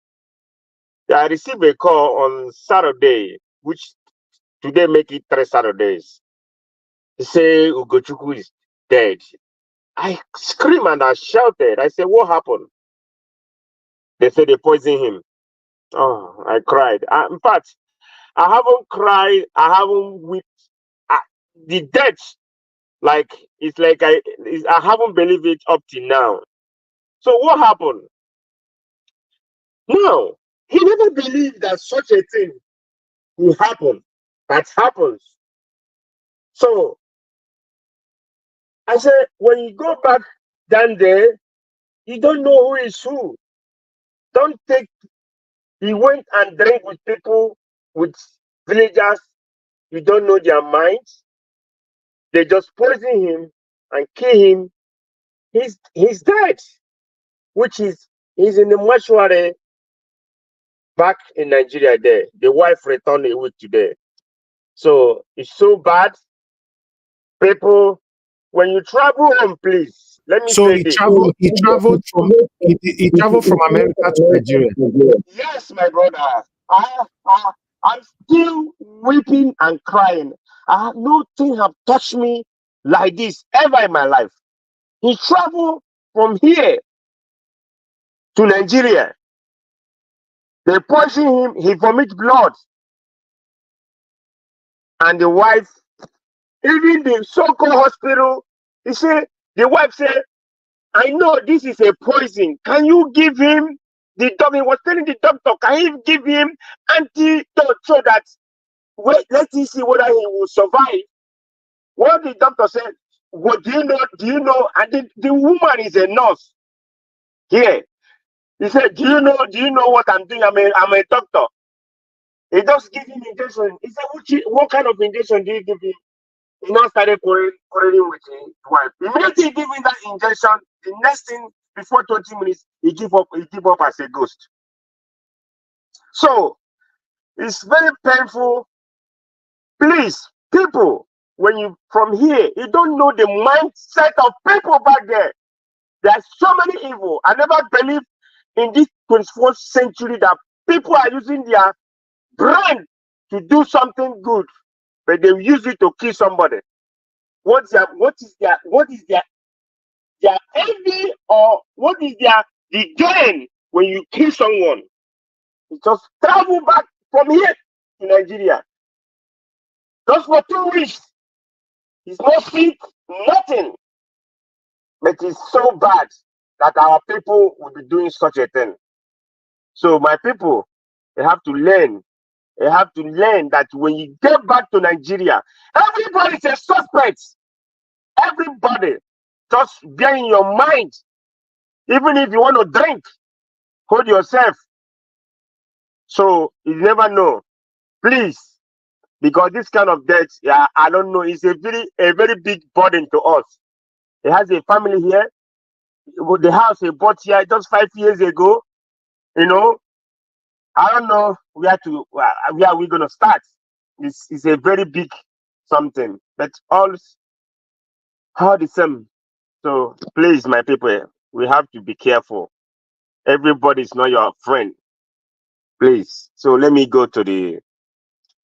I received a call on Saturday, which today make it 3 Saturdays. He say Ugochukwu is dead. I screamed and I shouted. I said, what happened? They said they poisoned him. Oh, I cried. In fact, I haven't cried. I haven't wept. The death, it's like I haven't believed it up till now. So what happened? No, he never believed that such a thing will happen. That happens. So I said, when you go back down there, you don't know who is who. Don't take. He went and drank with people, with villagers. You don't know their minds. They just poison him and kill him. He's dead, which is he's in the mortuary back in Nigeria. There, the wife returned a week today. So it's so bad. People, when you travel home, please let me So say he this. traveled. He traveled from America to Nigeria. Yes, my brother. I'm still weeping and crying. Nothing have touched me like this ever in my life. He traveled from here to Nigeria. They poison him. He vomit blood. And the wife, even the so-called hospital, the wife said, I know this is a poison. Can you give him the doctor? He was telling the doctor, can you give him antidote so that let's see whether he will survive? What the doctor said, what do you know? And the woman is a nurse here. He said, do you know what I'm doing? I'm a doctor. He just give him injection. He said, what kind of injection do you give him? He now started quarreling with his wife. Immediately he gave him that injection, the next thing, before 20 minutes, he give up as a ghost. So it's very painful. Please, people, when you from here, you don't know the mindset of people back there. There's so many evil. I never believed in this 21st century that people are using their brain to do something good, but they use it to kill somebody. What is their envy, or what is the gain when you kill someone? You just travel back from here to Nigeria just for 2 weeks. It's no sick, nothing. But it's so bad that our people will be doing such a thing. So my people, they have to learn. They have to learn that when you get back to Nigeria, everybody's a suspect. Everybody, just bear in your mind. Even if you want to drink, hold yourself. So you never know. Please, because this kind of death, I don't know, it's a very big burden to us. He has a family here. The house he bought here just 5 years ago. I don't know where are we gonna start. It's a very big something, but all the same. So please, my people, we have to be careful. Everybody's not your friend. Please. So let me go to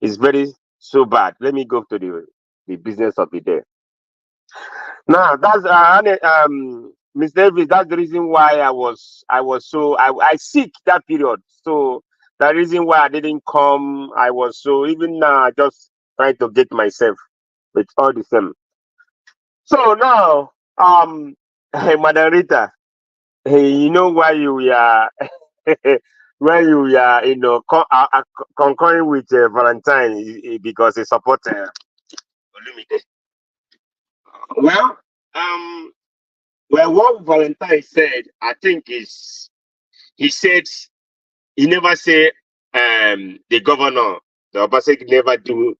it's very so bad. Let me go to the business of the day. No, that's Miss Davis. That's the reason why I seek that period. So the reason why I didn't come, I was so even now just trying to get myself with all the same. So now, hey, Madam Rita, hey, you know why you are why you are concurring with Valentine because he support Olumide. Well, well, what Valentine said, I think is he said he never say the governor, the Obaseki never do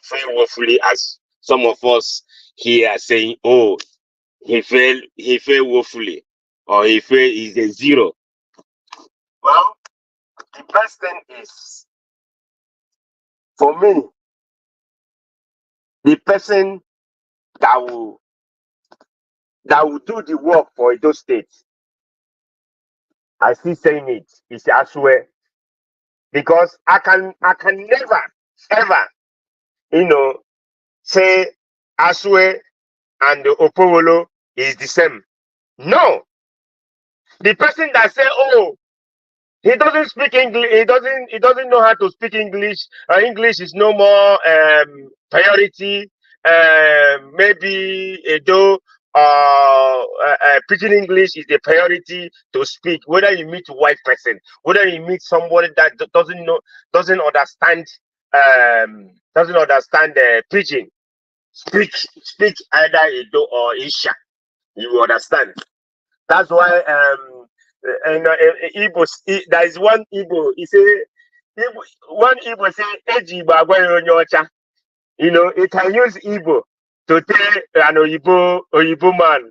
very woefully as some of us here are saying, oh, he failed woefully, or he failed is a zero. Well, the best thing is for me, the person that will do the work for Edo State. I still saying it is Asue, because I can never ever say Asue and the Opowolo is the same. No, the person that say, oh, he doesn't speak English, he doesn't know how to speak English. English is no more priority. Maybe Edo pidgin English is the priority to speak. Whether you meet a white person, whether you meet somebody that doesn't understand pidgin, speak either Edo or Isha. You will understand. That's why Igbo. There is one Igbo. He say one Igbo say Eji Bagwa. It can use Igbo to tell an Oyibo man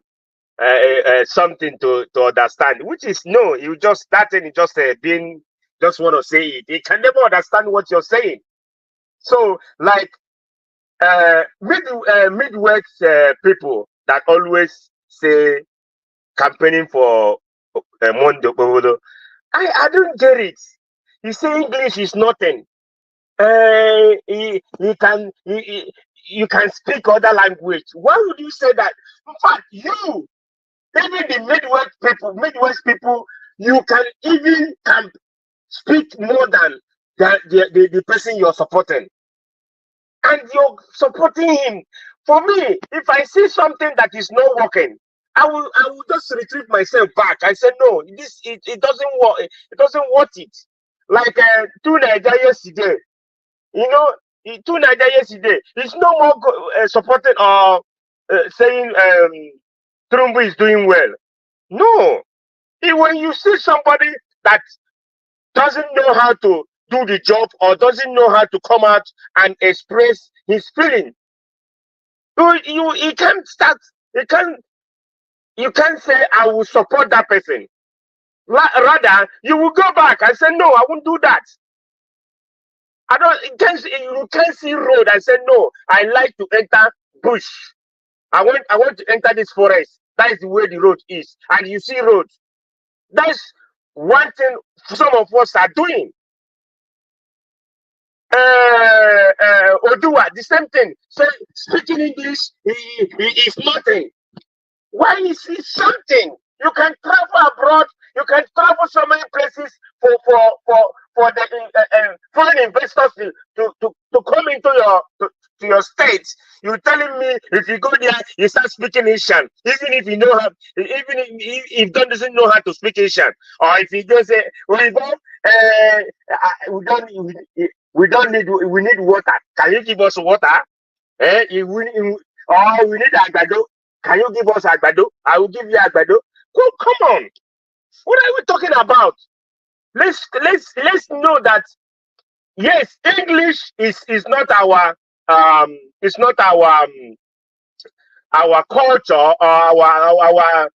something to understand, which is no. You just starting just being just want to say it. He can never understand what you're saying. So like Midwest people that always say campaigning for Mondo. I don't get it. You say English is nothing. You can speak other language. Why would you say that? In fact, even the Midwest people, you can even speak more than the person you're supporting. And you're supporting him. For me, if I see something that is not working, I will just retrieve myself back. I said, no, it doesn't work. It doesn't worth it. Like two Nigeria yesterday, two Nigeria yesterday. It's no more supporting or saying Trumbo is doing well. No, when you see somebody that doesn't know how to do the job or doesn't know how to come out and express his feeling, you can't start. You can't say I will support that person. Rather, you will go back and say, no, I won't do that. You can't see road. I said, no, I like to enter bush. I want to enter this forest. That is the way the road is. And you see road. That's one thing some of us are doing. Odua, the same thing. So speaking English is nothing. Why is it something? You can travel abroad. You can travel so many places for the foreign investors to come into your state. You're telling me if you go there, you start speaking Asian, even if you know how, even if God doesn't know how to speak Asian, or if you just say, we need water. Can you give us water? We need agbado. Can you give us agbado? I will give you agbado. Come on. What are we talking about? Let's know that yes, English is not our our culture or our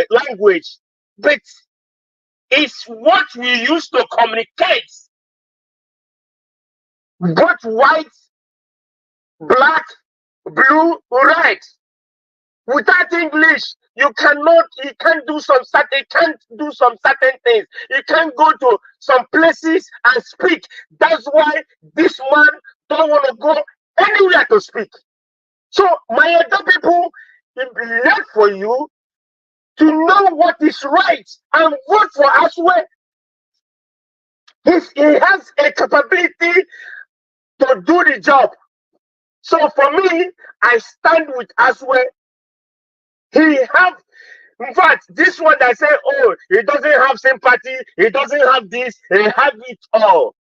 language, but it's what we use to communicate. Both white, black, blue, red. Without English, you can't do some certain things. You can't go to some places and speak. That's why this man don't want to go anywhere to speak. So my other people, it left for you to know what is right and vote for Aswe. He has a capability to do the job. So for me, I stand with Aswe. He have, in fact, this one that say, oh, he doesn't have sympathy, he doesn't have this, he have it all.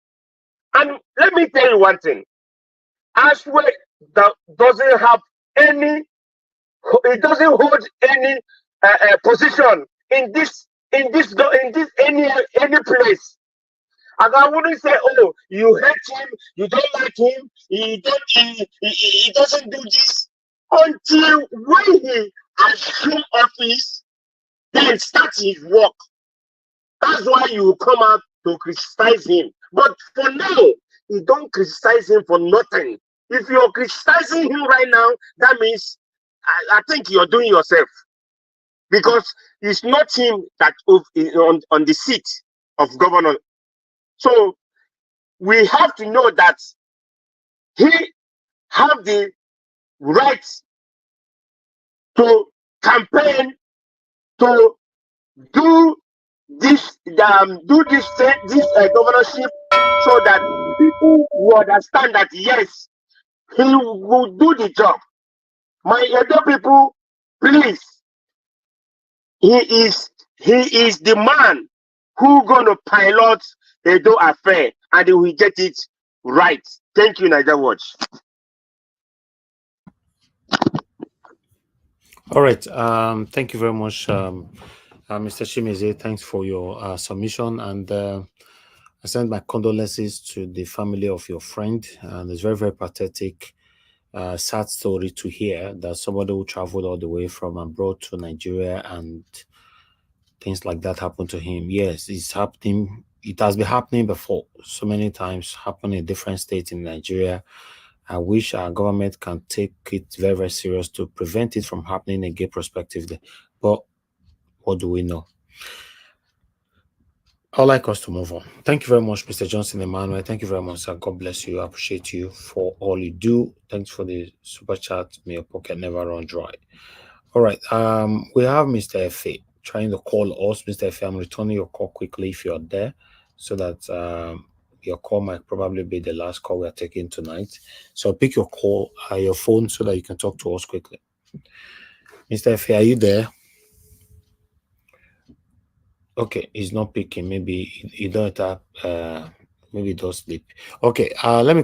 And let me tell you one thing. Aswe doesn't have any, he doesn't hold any position in this any place. And I wouldn't say, oh, you hate him, you don't like him, he doesn't do this until when he assume office, then start his work. That's why you come out to criticize him. But for now, you don't criticize him for nothing. If you're criticizing him right now, that means I think you're doing yourself. Because it's not him that on the seat of governor. So we have to know that he have the right to campaign, to do this governorship, so that people will understand that yes, he will do the job. My other people, please, he is the man who gonna pilot Edo affair, and he will get it right. Thank you, Niger Watch. All right. Thank you very much, Mr. Chimeze. Thanks for your submission, and I send my condolences to the family of your friend. And it's very, very pathetic, sad story to hear that somebody who traveled all the way from abroad to Nigeria and things like that happened to him. Yes, it's happening. It has been happening before so many times, happening in different states in Nigeria. I wish our government can take it very, very serious to prevent it from happening again prospectively. But what do we know? I'd like us to move on. Thank you very much, Mr. Johnson Emmanuel. Thank you very much, sir. God bless you. I appreciate you for all you do. Thanks for the super chat. May your pocket never run dry. All right. We have Mr. Efe trying to call us. Mr. Efe, I'm returning your call quickly if you're there, so that your call might probably be the last call we are taking tonight. So pick your call, your phone, so that you can talk to us quickly. Mr. Efe, are you there? Okay, he's not picking. Maybe he don't have, maybe he does sleep. Okay, let me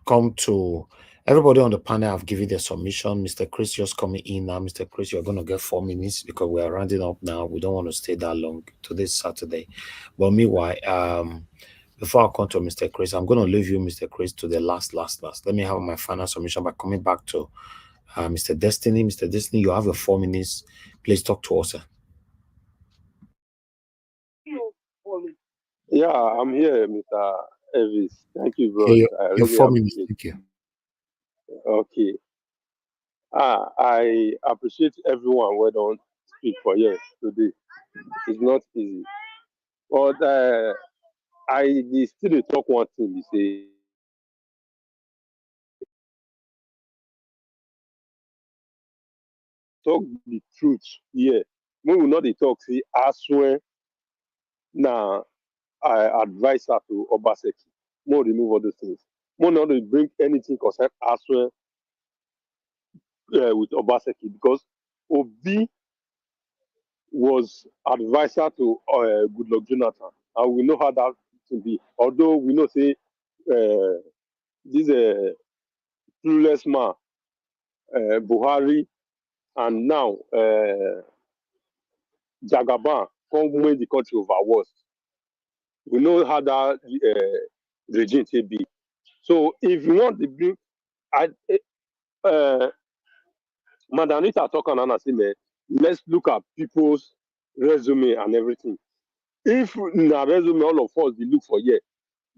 come to everybody on the panel. I've given their submission. Mr. Chris just coming in now. Mr. Chris, you're going to get 4 minutes because we are rounding up now. We don't want to stay that long to this Saturday. But meanwhile, before I come to Mr. Chris, I'm going to leave you, Mr. Chris, to the last. Let me have my final submission by coming back to Mr. Destiny. Mr. Destiny, you have your 4 minutes. Please talk to us, sir. Yeah, I'm here, Mr. Elvis. Thank you, bro. Okay, your 4 minutes. Thank you. Okay. I appreciate everyone who don't speak for here today. It's not easy. But I still talk one thing, you say. Talk the truth here. We will not talk, see, I swear. Now, I advise her to Obaseki. More remove all those things. More not to bring anything concerned I swear with Obaseki, because Obi was advisor to Goodluck Jonathan, and we know how that to be. Although we know say this clueless man, Buhari, and now Jagaban come make the country overworse. We know how that regime should be. So if you want to bring, Madam Rita talk on Anna say, let's look at people's resume and everything. If in a resume all of us we look for here,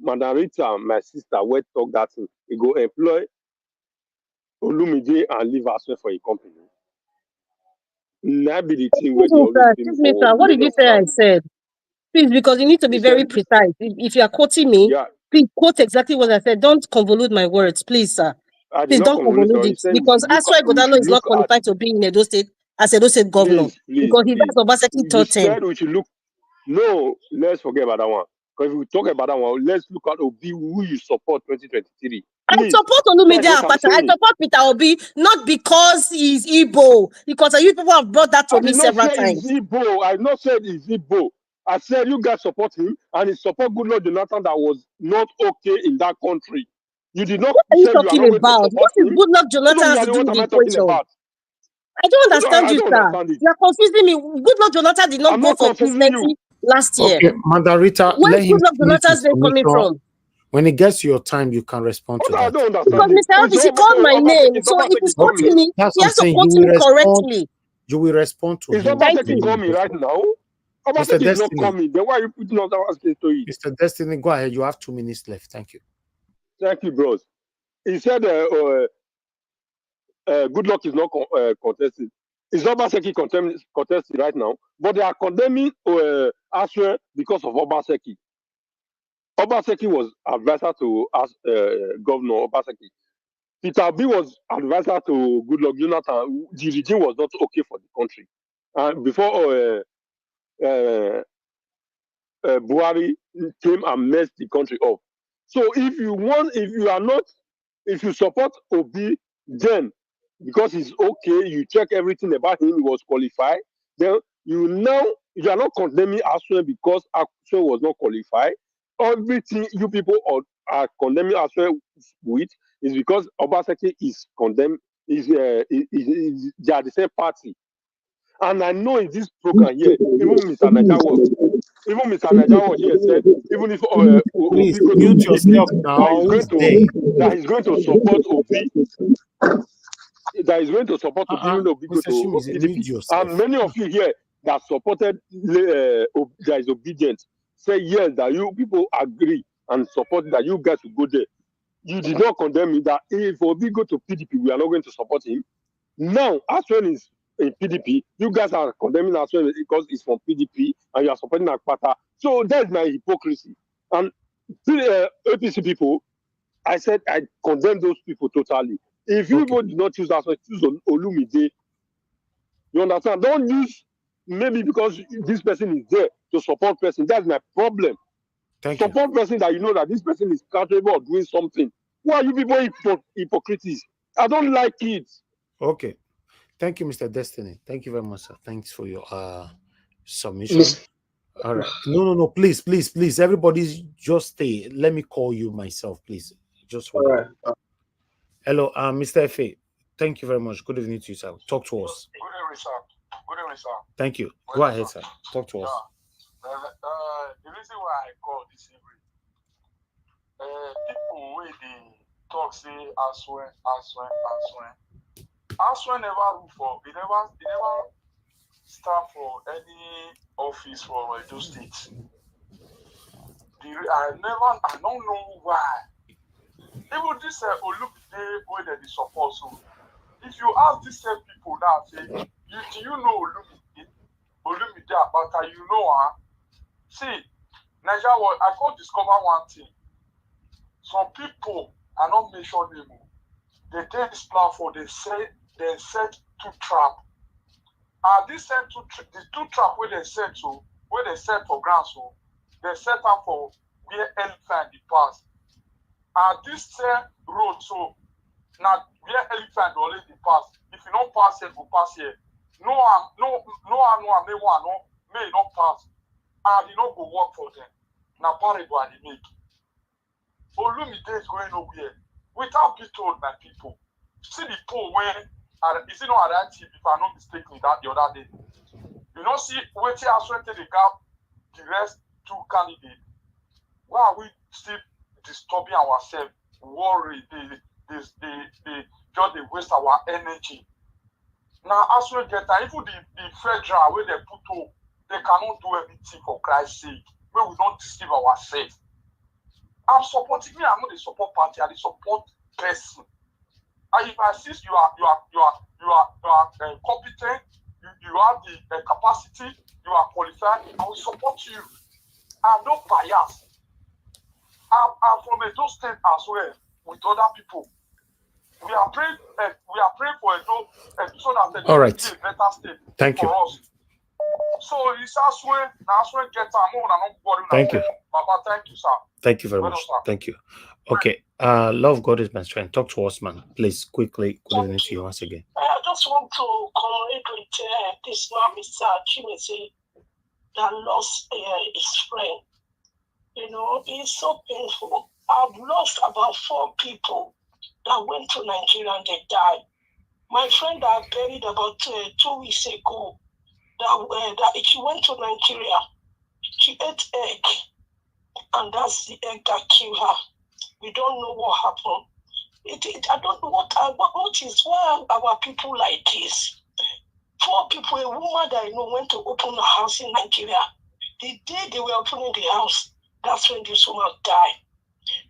Madam Rita, my sister, where talk that thing, we go employ Olumide and leave us for a company. Now be the thing where they always Excuse me, sir. What did you say I said? Please, because you need to be very precise. If you are quoting me, please quote exactly what I said. Don't convolute my words, please, sir. I did Please not don't conclude. convolute He it said because Aswa we Godalo should is look not at, qualified to be in Edo State as Edo State governor please, because he please. has Obaseki You third term. said we should look. No, let's forget about that one. Because if we talk about that one, let's look at Obi, who you support 2023. I Please, support that's Olumide what I'm Apata. I saying. support Peter Obi not because he's Igbo, because you people have brought that to I me did not several say it's times. Igbo. I did not say it's Igbo. I said you guys support him and he support Goodluck Jonathan that was not okay in that country. You did not What are you say you are talking not going to about? support What is him. Goodluck Jonathan So has you to do with what the am I talking equation? about? I don't understand I you, don't sir. understand it. You are confusing me. Goodluck Jonathan did not I'm go not for confusing you. presidency last year. Okay, Mandarita, Where's let him Goodluck finish Jonathan's his name coming submission. from? When it gets to your time, you can respond to I that. don't Because understand it. Mr. Elvis, he called my name. So if he's call quoting me. me, That's he what I'm has to saying. quote me correctly. You will respond to Is him. Thank Obaseki you. call me right now? Mr. Obaseki is not Destiny. coming. Then why are you putting us to it? Mr. Destiny, go ahead. You have 2 minutes left. Thank you. Thank you, bros. He said Goodluck is not contested. Is Obaseki contested right now? But they are condemning Aswe because of Obaseki. Obaseki was advisor to Governor Obaseki. Peter Obi was advisor to Goodluck Jonathan. The regime was not okay for the country. Before Buhari came and messed the country up. So if you support Obi, then because he's okay, you check everything about him, he was qualified, then you are not condemning Aswe because Aswe was not qualified. Everything you people are condemning Aswe with is because Obaseki is condemned, they are the same party. And I know in this program here, even Mr. Najawo here said, even if Please Obi go to mute PDP, yourself now. Who's there? that he's going to support Obi, that is going to support Obi, even though Obi go Mr. to Shimizi, mute PDP. yourself. And many of you here that supported that is obedient say yes, that you people agree and support that you guys will go there. You did not condemn me that if Obi go to PDP, we are not going to support him. Now, as well as in PDP, you guys are condemning as well because it's from PDP and you are supporting Akpata. So that's my hypocrisy. And APC people, I said I condemn those people totally. If you do not choose as well, choose Olumide. You understand? Don't use maybe because this person is there to support person. That's my problem. Support person that you know that this person is capable of doing something. Why are you people hypocrites? I don't like it. Okay. Thank you, Mr. Destiny. Thank you very much, sir. Thanks for your submission. All right. No. Please. Everybody just stay. Let me call you myself, please. Just hold on. Hello, Mr. F.A. Thank you very much. Good evening to you, sir. Talk to us. Good evening, sir. Good evening, sir. Thank you. Go ahead, sir. Talk to us. The reason why I call this evening, people wey dey talk say Aswen never rule for, he never stand for any office for Edo State. I don't know why. Even this Olumide wey dem dey support, so if you ask these same people now, say, do you know Olumide Apata, you know her? See, Nigeria, I can't discover one thing. Some people, I not mention them, they take this platform, they set two traps. And the two traps where they set to, where they set for ground, so they set up for where elephant they pass. And this road, so now where elephant already pass. If you don't pass here, go pass here. No one may not pass. And you don't go work for them. Now parable and they make. Olumide is going nowhere. Without being told by people. See the poll where is it not at TV if I'm not mistaken that the other day. You don't see waiting as well the gap the rest two candidates. Why are we still disturbing ourselves? Worry, they just they waste our energy. Now as we get even the federal where they put up, they cannot do anything for Christ's sake. Where we don't deceive ourselves. I'm supporting me, I'm not a support party, I'm a support person. And if I see you are competent, you have the capacity, you are qualified, I will support you. I'm not biased. I'm from Edo State as well with other people. We are praying for Edo, so that Edo All will right. be a better state Thank for you. us. So it's Aswe get time. Thank you. Baba, thank you, sir. Thank you very Well much. done, sir. Thank you. Okay. Love God is my strength. Talk to us, man. Please, quickly. Good evening to you once again. I just want to commemorate with this man, Mr. Chimese, that lost his friend. You know, it's so painful. I've lost about 4 people that went to Nigeria and they died. My friend that I buried about 2 weeks ago, that she went to Nigeria. She ate egg, and that's the egg that killed her. We don't know what happened. I don't know what is why our people like this. 4 people, a woman that I know went to open a house in Nigeria. The day they were opening the house, that's when this woman died.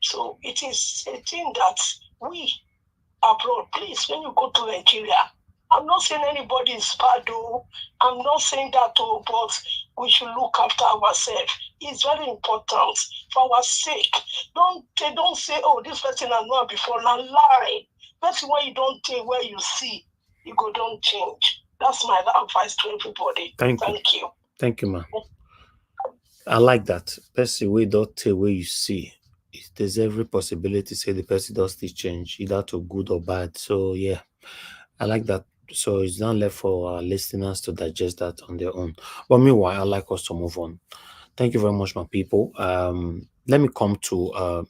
So it is a thing that we abroad, please, when you go to Nigeria, I'm not saying anybody is bad, though. I'm not saying that, though, but we should look after ourselves. It's very important for our sake. Don't say, oh, this person I know before. Now lie. That's why you don't take where you see. You go, don't change. That's my advice to everybody. Thank you. Thank you, man. I like that. Person we don't take where you see. There's every possibility say the person does still change, either to good or bad. So yeah, I like that. So it's not left for our listeners to digest that on their own. But meanwhile, I'd like us to move on. Thank you very much, my people. Let me come to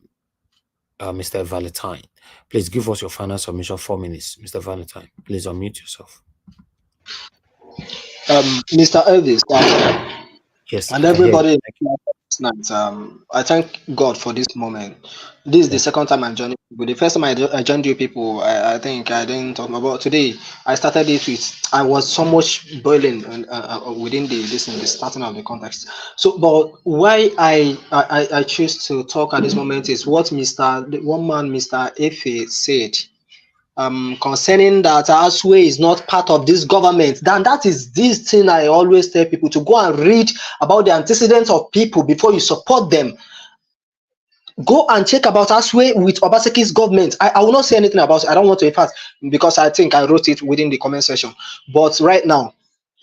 Mr. Valentine. Please give us your final submission, 4 minutes. Mr. Valentine, please unmute yourself. Mr. Elvis, yes, and everybody tonight, I thank God for this moment. This is the second time I'm joining people. The first time I joined you people, I think I didn't talk about today. I started it with, I was so much boiling within the starting of the context. So, but why I choose to talk at this moment is what Mr. Efe said. Concerning that Aswe is not part of this government, then that is this thing I always tell people to go and read about the antecedents of people before you support them. Go and check about Aswe with Obaseki's government. I will not say anything about it. I don't want to, in fact, because I think I wrote it within the comment section. But right now,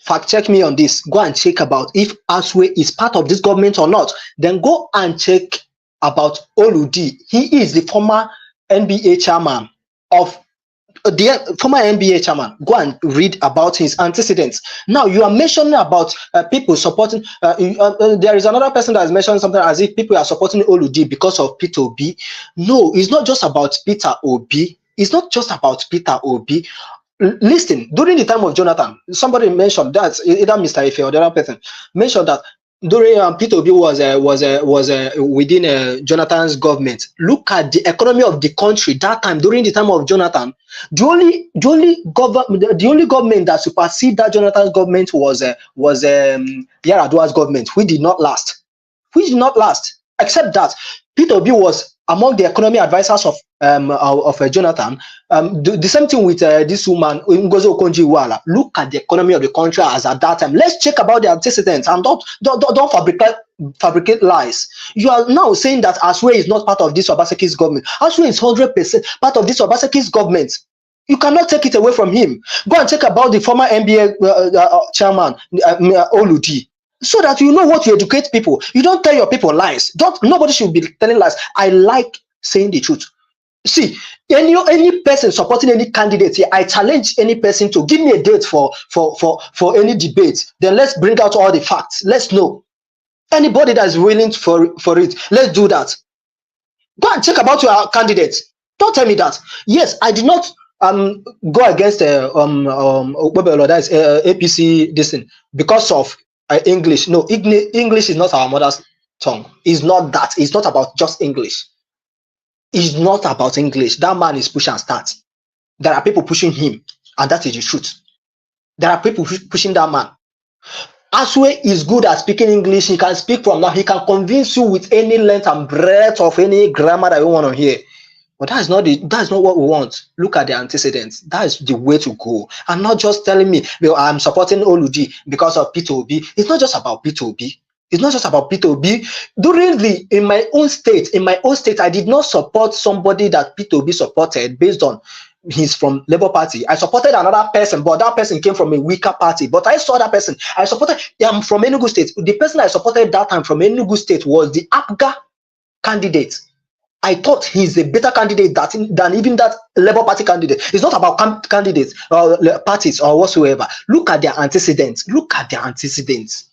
fact check me on this. Go and check about if Aswe is part of this government or not. Then go and check about Oludi. He is the former NBA chairman of the former NBA chairman. Go and read about his antecedents. Now you are mentioning about people supporting. There is another person that is mentioning something as if people are supporting Oludi because of Peter Obi. No, it's not just about Peter Obi. It's not just about Peter Obi. Listen, during the time of Jonathan, somebody mentioned that either Mr. Ife or the other person mentioned that during Peter Obi was within Jonathan's government. Look at the economy of the country that time. During the time of Jonathan, the only government that superseded that Jonathan's government was Yar'Adua's government, which did not last. Except that Peter Obi was among the economy advisors of Jonathan. The same thing with this woman Ngozi Okonjo-Iweala. Look at the economy of the country as at that time. Let's check about the antecedents and don't fabricate lies. You are now saying that Aswe is not part of this Obaseki's government. Aswe is 100% part of this Obaseki's government. You cannot take it away from him. Go and check about the former NBA chairman Oludi, so that you know what to educate people. You don't tell your people lies. Nobody should be telling lies. I like saying the truth. See, any person supporting any candidate here, I challenge any person to give me a date for any debate. Then let's bring out all the facts. Let's know. Anybody that is willing for it, let's do that. Go and check about your candidates. Don't tell me that. Yes, I did not go against that is APC this thing because of English. No, English is not our mother's tongue. It's not that. It's not about just English. It's not about English. That man is push and start. There are people pushing him, and that is the truth. There are people pushing that man. Aswe is good at speaking English. He can speak from now. He can convince you with any length and breadth of any grammar that you want to hear. But that's not what we want. Look at the antecedents. That is the way to go. And not just telling me, well, I'm supporting Oludi because of Peter Obi. It's not just about Peter Obi. It's not just about Peter Obi. In my own state, I did not support somebody that Peter Obi supported based on he's from Labour Party. I supported another person, but that person came from a weaker party. But I saw that person. I supported him from Enugu State. The person I supported that time from Enugu State was the APGA candidate. I thought he's a better candidate than even that Labour Party candidate. It's not about candidates or parties or whatsoever. Look at their antecedents. Look at their antecedents.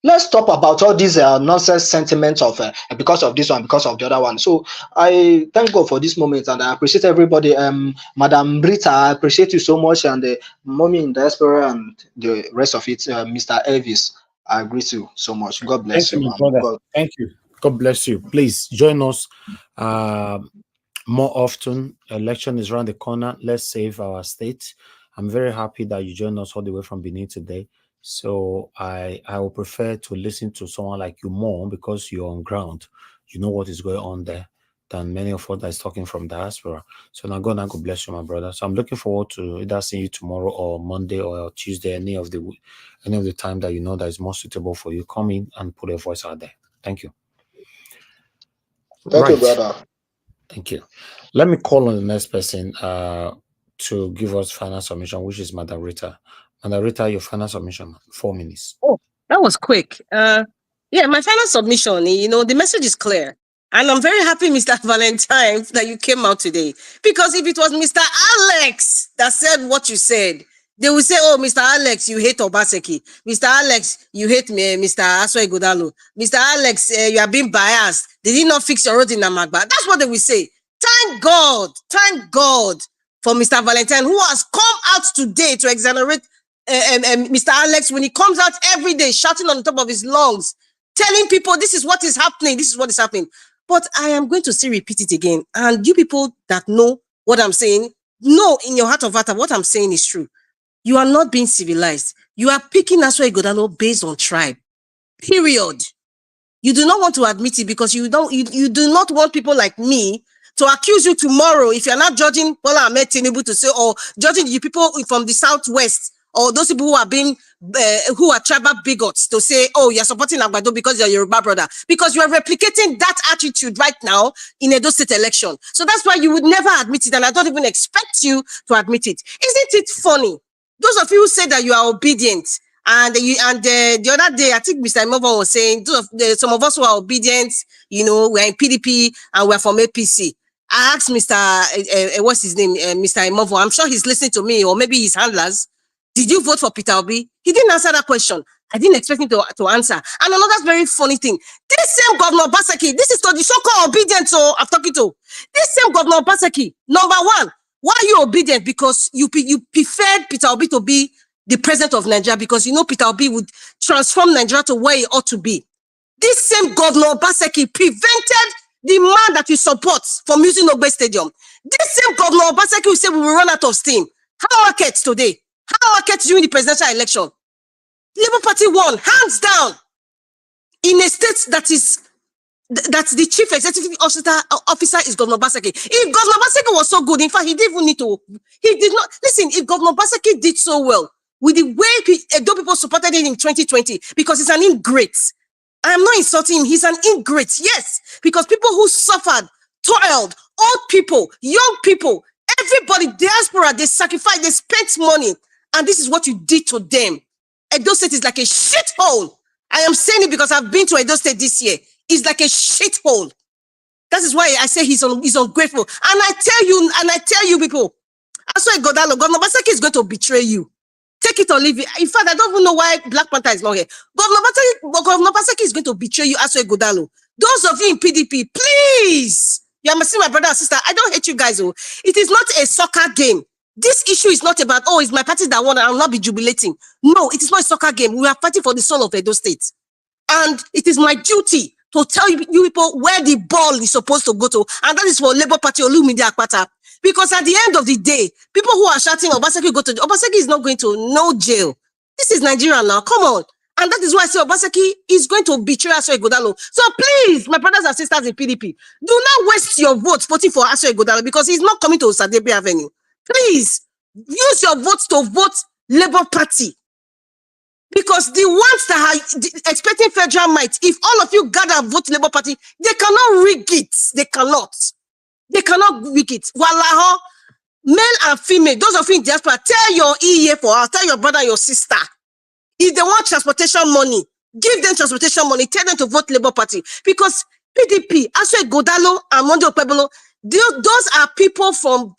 Let's stop about all these nonsense sentiments of because of this one, because of the other one. So I thank God for this moment, and I appreciate everybody. Madam Rita, I appreciate you so much, and the mommy in diaspora and the rest of it, Mr. Elvis, I agree to you so much. God bless Thank you, you. my brother. Thank you. God bless you. Please join us more often. Election is around the corner. Let's save our state. I'm very happy that you joined us all the way from Benin today. So I would prefer to listen to someone like you more because you're on ground. You know what is going on there than many of us that is talking from diaspora. So now God bless you, my brother. So I'm looking forward to either seeing you tomorrow or Monday or Tuesday, any of the time that you know that is more suitable for you. Come in and put a voice out there. Thank you. Thank you, brother. Thank you. Let me call on the next person to give us final submission, which is Madam Rita. Madam Rita, your final submission, 4 minutes. Oh, that was quick. Yeah, my final submission, the message is clear. And I'm very happy, Mr. Valentine, that you came out today. Because if it was Mr. Alex that said what you said, they will say, oh, Mr. Alex, you hate Obaseki. Mr. Alex, you hate me, Mr. Aswai Godalo. Mr. Alex, you are being biased. They did not fix your road in Namagba. That's what they will say. Thank God for Mr. Valentine, who has come out today to exonerate Mr. Alex when he comes out every day shouting on the top of his lungs, telling people this is what is happening, this is what is happening. But I am going to still repeat it again. And you people that know what I'm saying, know in your heart of heart what I'm saying is true. You are not being civilized. You are picking Aswa Igodalo based on tribe. Period. You do not want to admit it because you do not want people like me to accuse you tomorrow if you're not judging Bola Ahmed Tinubu to say, or judging you people from the southwest, or those people who are being who are tribal bigots to say, oh, you're supporting Agbado because you're Yoruba brother, because you are replicating that attitude right now in Edo State election. So that's why you would never admit it, and I don't even expect you to admit it. Isn't it funny? Those of you who say that you are obedient, and the other day, I think Mr. Imovo was saying, some of us who are obedient, we're in PDP and we're from APC. I asked Mr. What's his name, Mr. Imovo, I'm sure he's listening to me, or maybe his handlers. Did you vote for Peter Obi? He didn't answer that question. I didn't expect him to answer. And another very funny thing, this same Governor Obaseki, this is to the so-called obedient, so I'm talking to. This same Governor Obaseki, number one, why are you obedient? Because you preferred Peter Obi to be the president of Nigeria, because Peter Obi would transform Nigeria to where it ought to be. This same Governor Obaseki prevented the man that you support from using Ogbe Stadium. This same Governor Obaseki will say we will run out of steam. How markets today? How markets during the presidential election? Labour Party won, hands down, in a state that the chief executive officer is Governor Obaseki. If Governor Obaseki was so good, in fact, he did not, listen, if Governor Obaseki did so well, with the way Edo people supported him in 2020, because he's an ingrate. I am not insulting him, he's an ingrate, yes, because people who suffered, toiled, old people, young people, everybody, diaspora, they sacrificed, they spent money, and this is what you did to them. Edo State is like a shithole. I am saying it because I've been to Edo State this year. It's like a shithole. That is why I say he's ungrateful. And I tell you people, Governor Obaseki is going to betray you. Take it or leave it. In fact, I don't even know why Black Panther is not here. Governor Obaseki is going to betray you, Aswe Godalo. Those of you in PDP, please. You must see my brother and sister. I don't hate you guys. Oh. It is not a soccer game. This issue is not about, oh, it's my party that won and I will not be jubilating. No, it is not a soccer game. We are fighting for the soul of Edo State. And it is my duty to tell you people where the ball is supposed to go to. And that is for Labour Party or Olumide Akpata. Because at the end of the day, people who are shouting Obaseki Obaseki is not going to no jail. This is Nigeria now. Come on. And that is why I say Obaseki is going to betray Aswe Godalo. So please, my brothers and sisters in PDP, do not waste your votes voting for Aswe Godalo because he's not coming to Osadebi Avenue. Please, use your votes to vote Labour Party. Because the ones that are expecting federal might, if all of you gather and vote Labour Party, they cannot rig it. They cannot. They cannot rig it. Wallaho, and female, those of you in diaspora, tell your EA for us, tell your brother and your sister. If they want transportation money, give them transportation money, tell them to vote Labour Party. Because PDP, Aswe Godalo and Mondo Pebolo, those are people from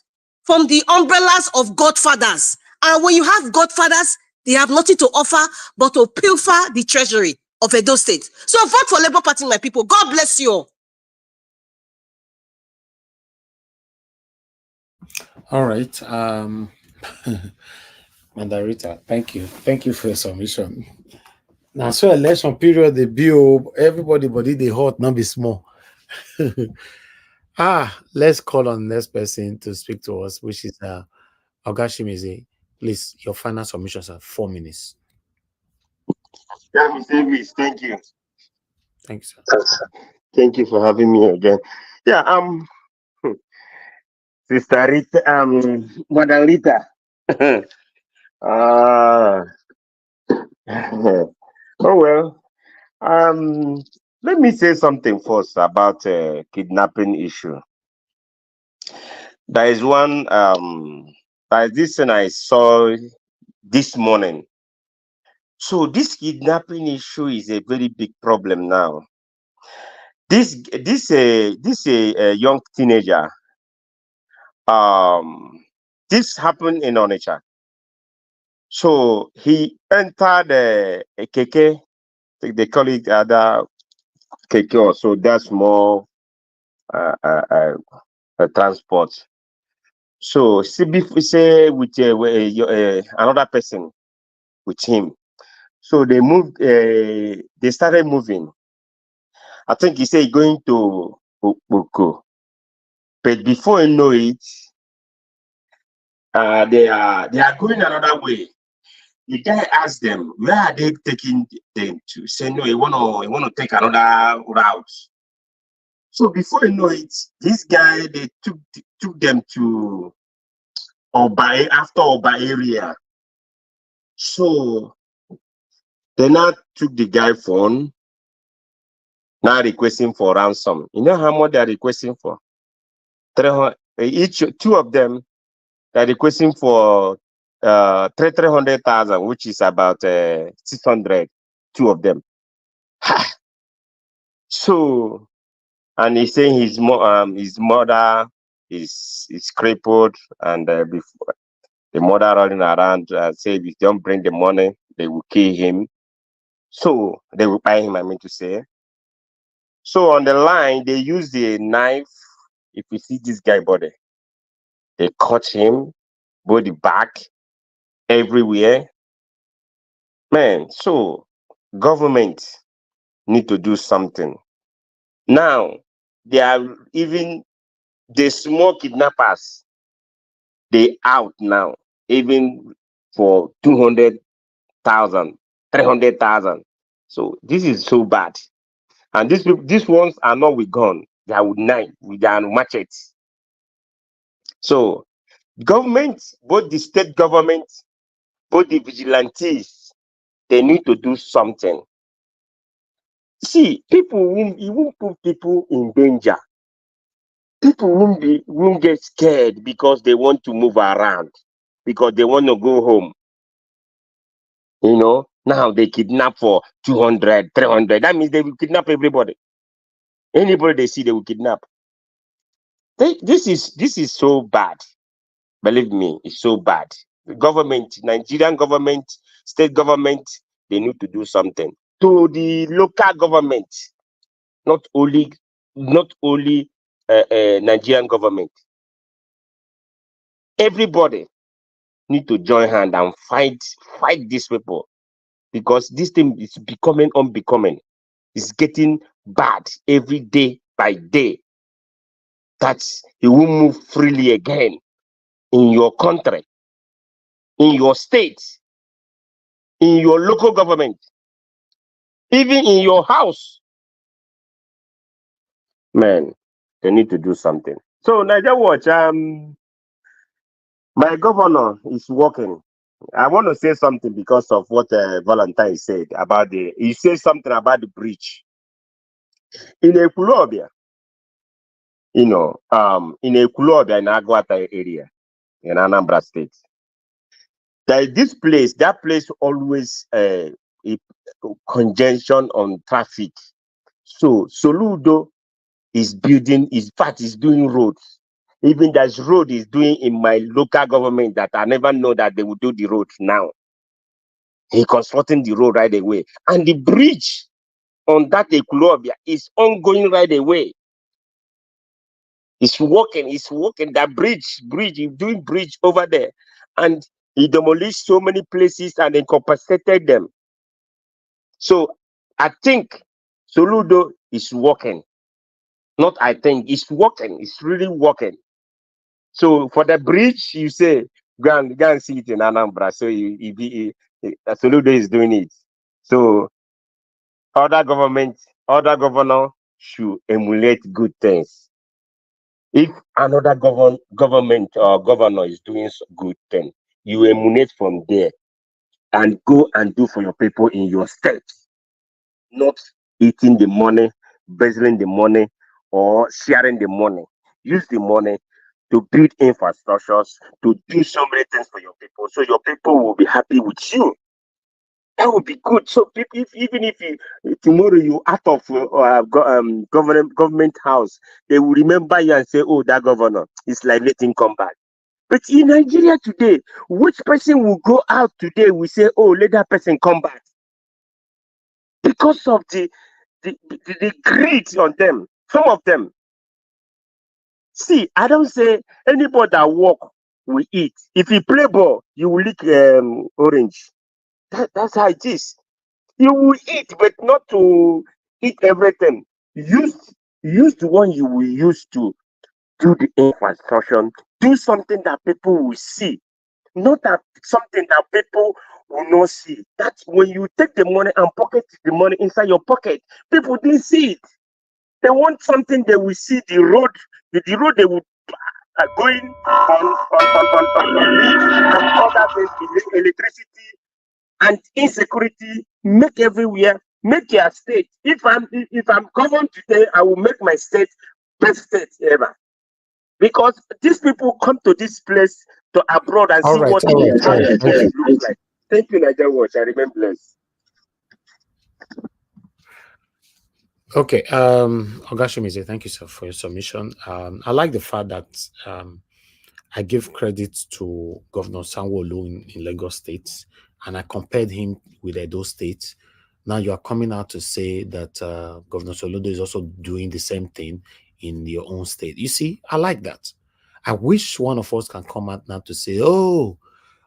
the umbrellas of godfathers. And when you have godfathers, they have nothing to offer but to pilfer the treasury of Edo State. So vote for Labour Party, my people. God bless you all. All right. Mandarita, thank you. Thank you for your submission. Now, so election period, the bill, everybody body they hot, not be small. Let's call on the next person to speak to us, which is Ogashimize. Please, your final submissions are 4 minutes. Yeah, Mr. Davis, thank you. Thanks, sir. Thank you for having me again. Yeah, Sister Rita, Madam Rita. Oh well. Let me say something first about kidnapping issue. There is one there is this thing I saw this morning. So this kidnapping issue is a very big problem now. This young teenager. This happened in Onitsha. So he entered a keke. They call it other keke. So that's more transport. So say with another person with him. So they moved. They started moving. I think he said going to Okpoko. But before you know it, they are going another way. The guy asked them, where are they taking them to? Say no, he wanna take another route. So before you know it, this guy they took them to Oba after Oba area. So they now took the guy phone, now requesting for ransom. You know how much they're requesting for? 300 each. Two of them they're requesting for 300,000, which is about 600. Two of them. So, and he's saying his mother is crippled, and before the mother running around say if you don't bring the money, they will kill him. So they will buy him. I mean to say. So on the line, they use the knife. If you see this guy body, they cut him, body back, everywhere. Man, so government need to do something. Now, they are even the small kidnappers, they out now, even for 200,000, 300,000. So this is so bad. And these ones are not with gun, they are with knife, with their machetes. So government, both the state government, both the vigilantes, they need to do something. See, people won't put people in danger. People won't get scared because they want to move around, because they want to go home. You know, now they kidnap for 200, 300. That means they will kidnap everybody. Anybody they see, they will kidnap. This is so bad. Believe me, it's so bad. The government, Nigerian government, state government, they need to do something. To the local government, not only Nigerian government. Everybody need to join hand and fight these people, because this thing is becoming unbecoming. It's getting bad every day by day. That you will move freely again in your country, in your state, in your local government, even in your house. Man, they need to do something. So Niger Watch, my governor is working. I want to say something because of what Valentine said about he said something about the bridge. In Ekulobia, in Ekulobia in Agwata area, in Anambra State. That place always a congestion on traffic. So Soludo is building, is doing roads. Even there's road is doing in my local government that I never know that they will do the road now. He constructing the road right away. And the bridge on that Ekulobia is ongoing right away. It's working. That bridge, he's doing bridge over there. And he demolished so many places and then compensated them. So I think Soludo is working. Not I think, it's working. It's really working. So for the bridge, you say, go and see it in Anambra. So Soludo is doing it. So other governor should emulate good things. If another government or governor is doing good thing, you emulate from there and go and do for your people in your state. Not eating the money, embezzling the money, or sharing the money. Use the money to build infrastructures, to do so many things for your people, so your people will be happy with you. That would be good. So even if tomorrow you out of government house, they will remember you and say, "Oh, that governor is like letting come back." But in Nigeria today, which person will go out today? We say, "Oh, let that person come back," because of the greed on them. Some of them. See, I don't say anybody that work will eat. If you play ball, you will lick orange. That's how it is. You will eat, but not to eat everything. Use the one you will use to do the infrastructure. Do something that people will see, not that something that people will not see. That's when you take the money and pocket the money inside your pocket. People didn't see it. They want something they will see. The road they will going on and other things, electricity and insecurity, make everywhere, make your state. If I'm governed today, I will make my state best state ever. Because these people come to this place to abroad and see what it looks like. Thank you, Nigeria Watch. I remain blessed. Okay, Ogashimize, thank you, sir, for your submission. I like the fact that I give credit to Governor Sanwo-Olu in Lagos State, and I compared him with Edo State. Now you are coming out to say that Governor Soludo is also doing the same thing in your own state. You see, I like that. I wish one of us can come out now to say, "Oh,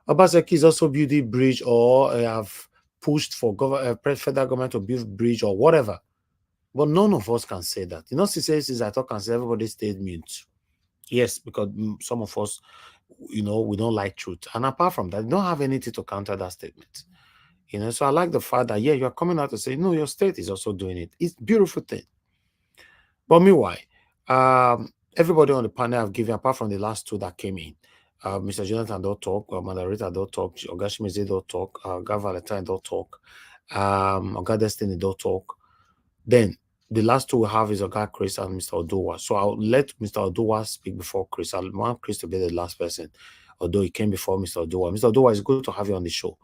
Obaseki is also building bridge," or "I have pushed for federal government to build bridge," or whatever. But none of us can say that. You know, since I talk and say everybody stayed mute. Yes, because some of us, we don't like truth. And apart from that, we don't have anything to counter that statement. So I like the fact that, you're coming out to say, no, your state is also doing it. It's a beautiful thing. But meanwhile, everybody on the panel have given, apart from the last two that came in, Mr. Jonathan don't talk, Madarita don't talk, Ogashimize don't talk, Oga Valentine don't talk, Oga Destiny don't talk. Then the last two we have is Oga Chris and Mr. Odowa. So I'll let Mr. Odowa speak before Chris. I want Chris to be the last person, although he came before Mr. Odowa. Mr. Odowa, it's good to have you on the show.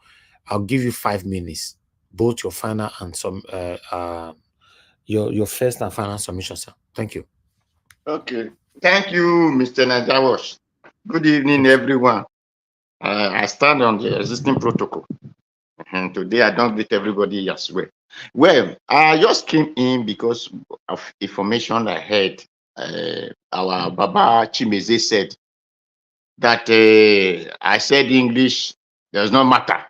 I'll give you 5 minutes, both your final and your first and final submission, sir. Thank you. Okay. Thank you, Mr. Najawash. Good evening, everyone. I stand on the existing protocol. And today I don't greet everybody as well. Well, I just came in because of information I heard. Our Baba Chimeze said that I said English does not matter.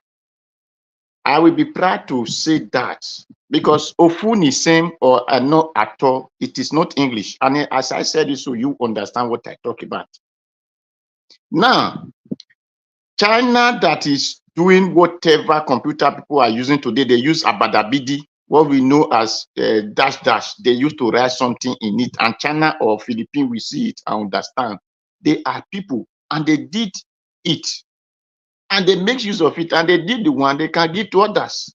I will be proud to say that because Ofuni same or no at all, it is not English. And as I said it, so you understand what I talk about. Now, China that is doing whatever computer people are using today, they use Abadabidi, what we know as dash. They used to write something in it. And China or Philippines, we see it and understand. They are people and they did it. And they make use of it and they did the one they can give to others.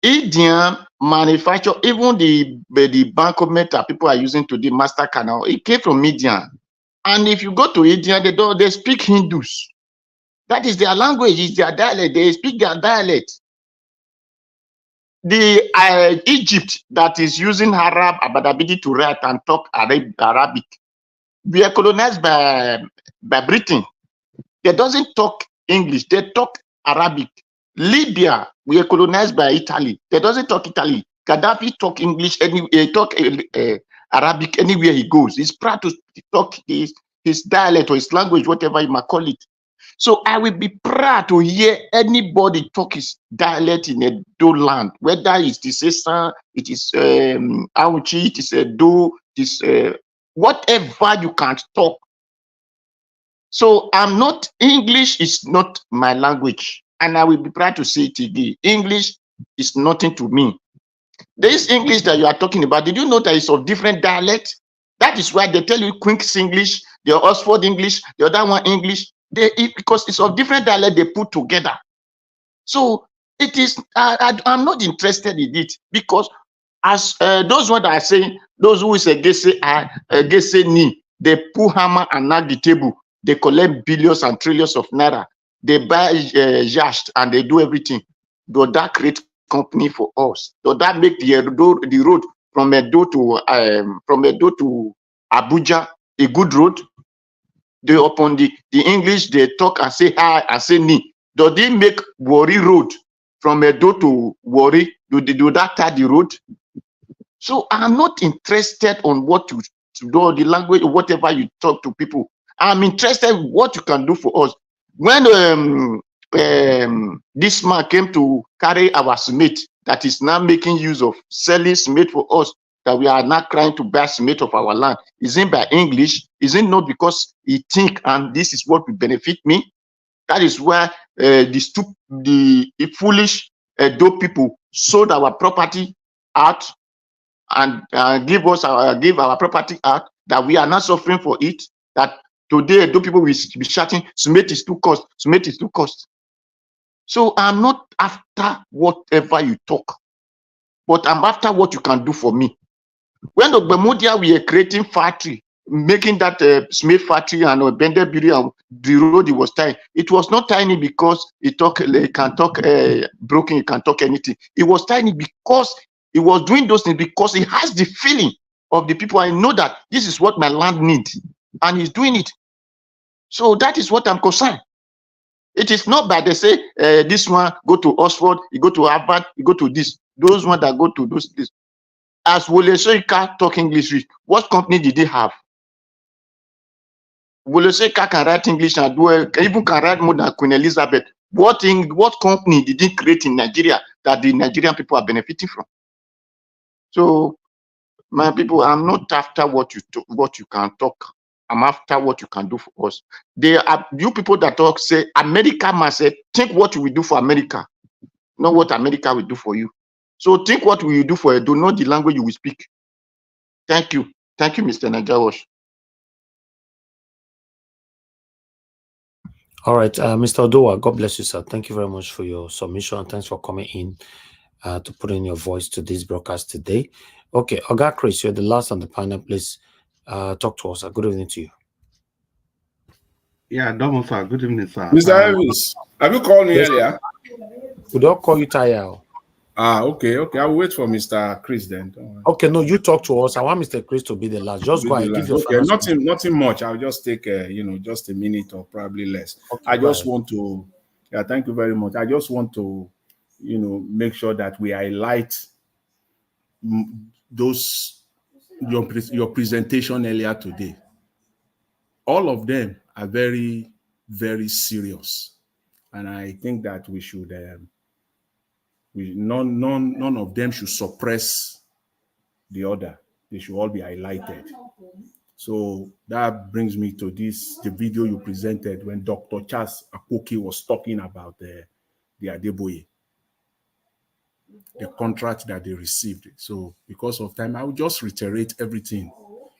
Indian manufacture, even the bank that people are using today, MasterCard now, it came from Indian. And if you go to India, they speak Hindus. That is their language, is their dialect. They speak their dialect. The Egypt that is using Arab ability to write and talk Arabic, we are colonized by Britain. They doesn't talk English, they talk Arabic. Libya, we are colonized by Italy. They doesn't talk Italy. Gaddafi talk English, talk Arabic anywhere he goes. He's proud to talk his dialect or his language, whatever you might call it. So I will be proud to hear anybody talk his dialect in a Do land, whether it's the Sesa, it is Auchi, it is a Do, it is whatever you can talk. So English is not my language, and I will be proud to say it again. English is nothing to me. This English that you are talking about, did you know that it's of different dialect? That is why they tell you Queen's English, the Oxford English, the other one English. Because it's of different dialect they put together. So it is. I'm not interested in it, because as those ones that are saying, those who is against ni, they put hammer and knock the table. They collect billions and trillions of naira. They buy yacht and they do everything. Does that create company for us? Does that make the road from Edo to Abuja a good road? They upon the English, they talk and say hi and say ni. Do they make Warri road from Edo to Warri? Do that tie the road? So I'm not interested on what to do, the language or whatever you talk to people. I'm interested in what you can do for us. When this man came to carry our cement, that is now making use of selling cement for us, that we are not trying to buy cement of our land, isn't by English, isn't not because he think and this is what will benefit me. That is why the foolish dope people sold our property out and give our property out, that we are not suffering for it. That today dope people will be shouting, cement is too cost, cement is too cost. So I'm not after whatever you talk, but I'm after what you can do for me. When the Bermudia we are creating factory, making that cement factory and Bendebiri and the road it was tiny. It was not tiny because it can talk broken, it can talk anything. It was tiny because it was doing those things because it has the feeling of the people. I know that this is what my land needs, and he's doing it. So that is what I'm concerned. It is not that they say this one go to Oxford, you go to Harvard, you go to this. Those ones that go to this. As Wole Soyinka talk English, what company did they have? Wole Soyinka can write English and even can write more than Queen Elizabeth. What company did he create in Nigeria that the Nigerian people are benefiting from? So, my people, I'm not after what you can talk. I'm after what you can do for us. There are you people that talk say America must say, think what you will do for America, not what America will do for you. So think what will you do for Edo, not the language you will speak. Thank you. Thank you, Mr. Najawash. All right, Mr. Odoa, God bless you, sir. Thank you very much for your submission, and thanks for coming in to put in your voice to this broadcast today. Okay, Oga Chris, you're the last on the panel. Please talk to us. Good evening to you. Yeah, Domo, sir. Good evening, sir. Mr. Elvis, have you called me earlier? We don't call you Taya. Okay. I will wait for Mr. Chris then. Okay, no, you talk to us. I want Mr. Chris to be the last. Just go ahead, give your nothing much. I'll just take just a minute or probably less. Okay, I just want to thank you very much. I just want to make sure that we highlight your presentation earlier today. All of them are very, very serious, and I think that we should none of them should suppress the other. They should all be highlighted. So that brings me to the video you presented when Dr. Charles Akoki was talking about the Adeboye, the contract that they received. So because of time, I will just reiterate everything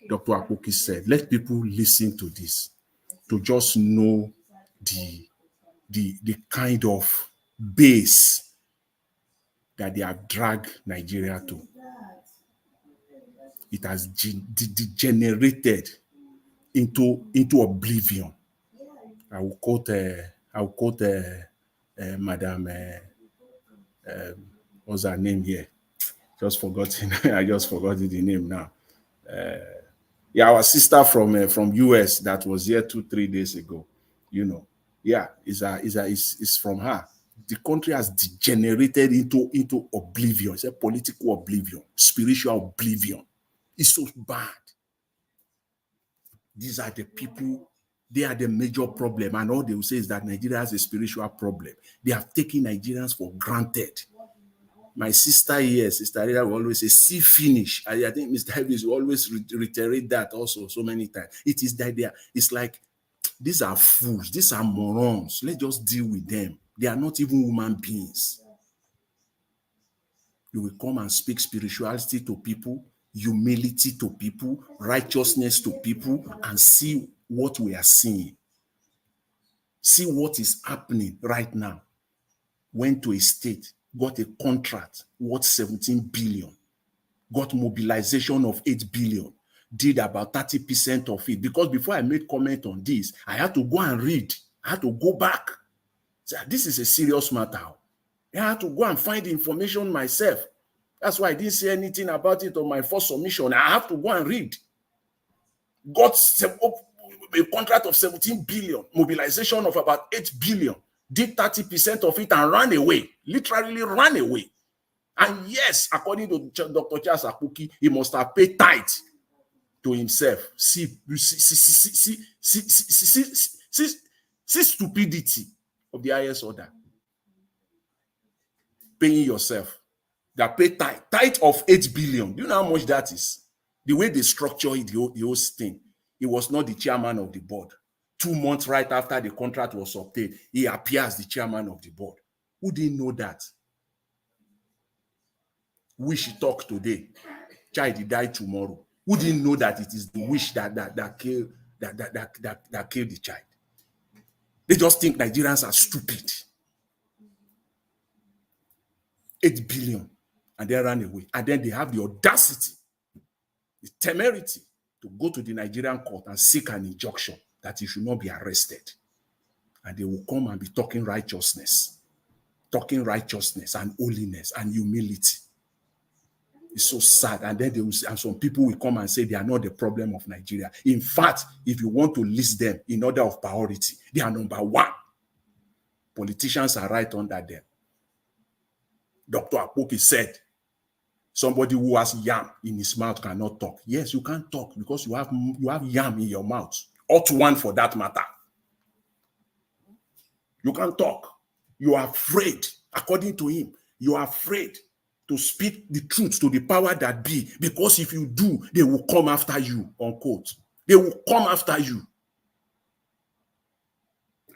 Dr. Akoki said. Let people listen to this to just know the kind of base that they have dragged Nigeria to. It has degenerated into oblivion. I will quote Madam what's her name here? Just forgotten. I just forgot the name now. Yeah, our sister from US that was here 2-3 days ago. You know, yeah, is from her. The country has degenerated into oblivion. It's a political oblivion, spiritual oblivion. It's so bad. These are the people. They are the major problem, and all they will say is that Nigeria has a spiritual problem. They have taken Nigerians for granted. My sister here, Sister Rita, will always say, see finish. I think Mr. Davis will always reiterate that also so many times. It is that it's like, these are fools, these are morons. Let's just deal with them. They are not even human beings. You will come and speak spirituality to people, humility to people, righteousness to people, and see what we are seeing. See what is happening right now. Went to a state, got a contract worth 17 billion, got mobilization of 8 billion, did about 30% of it. Because before I made comment on this, I had to go and read. I had to go back. So this is a serious matter. I had to go and find the information myself. That's why I didn't say anything about it on my first submission. I have to go and read. Got a contract of 17 billion, mobilization of about 8 billion, did 30% of it and ran away, literally ran away. And yes, according to Dr. Charles Akuki, he must have paid tithe to himself. See stupidity of the highest order. Paying yourself. That pay tithe of 8 billion. Do you know how much that is? The way they structure it, the whole thing. He was not the chairman of the board. 2 months right after the contract was obtained, he appears the chairman of the board. Who didn't know that? Wish talk today, child die tomorrow. Who didn't know that it is the wish that killed the child? They just think Nigerians are stupid. 8 billion, and they ran away. And then they have the audacity, the temerity to go to the Nigerian court and seek an injunction that he should not be arrested. And they will come and be talking righteousness and holiness and humility. It's so sad. And then and some people will come and say they are not the problem of Nigeria. In fact, if you want to list them in order of priority, they are number one. Politicians are right under them. Dr. Apoki said, somebody who has yam in his mouth cannot talk. Yes, you can't talk because you have yam in your mouth. Ought one for that matter. You can't talk. You are afraid, according to him, you are afraid to speak the truth to the power that be, because if you do, they will come after you, unquote. They will come after you.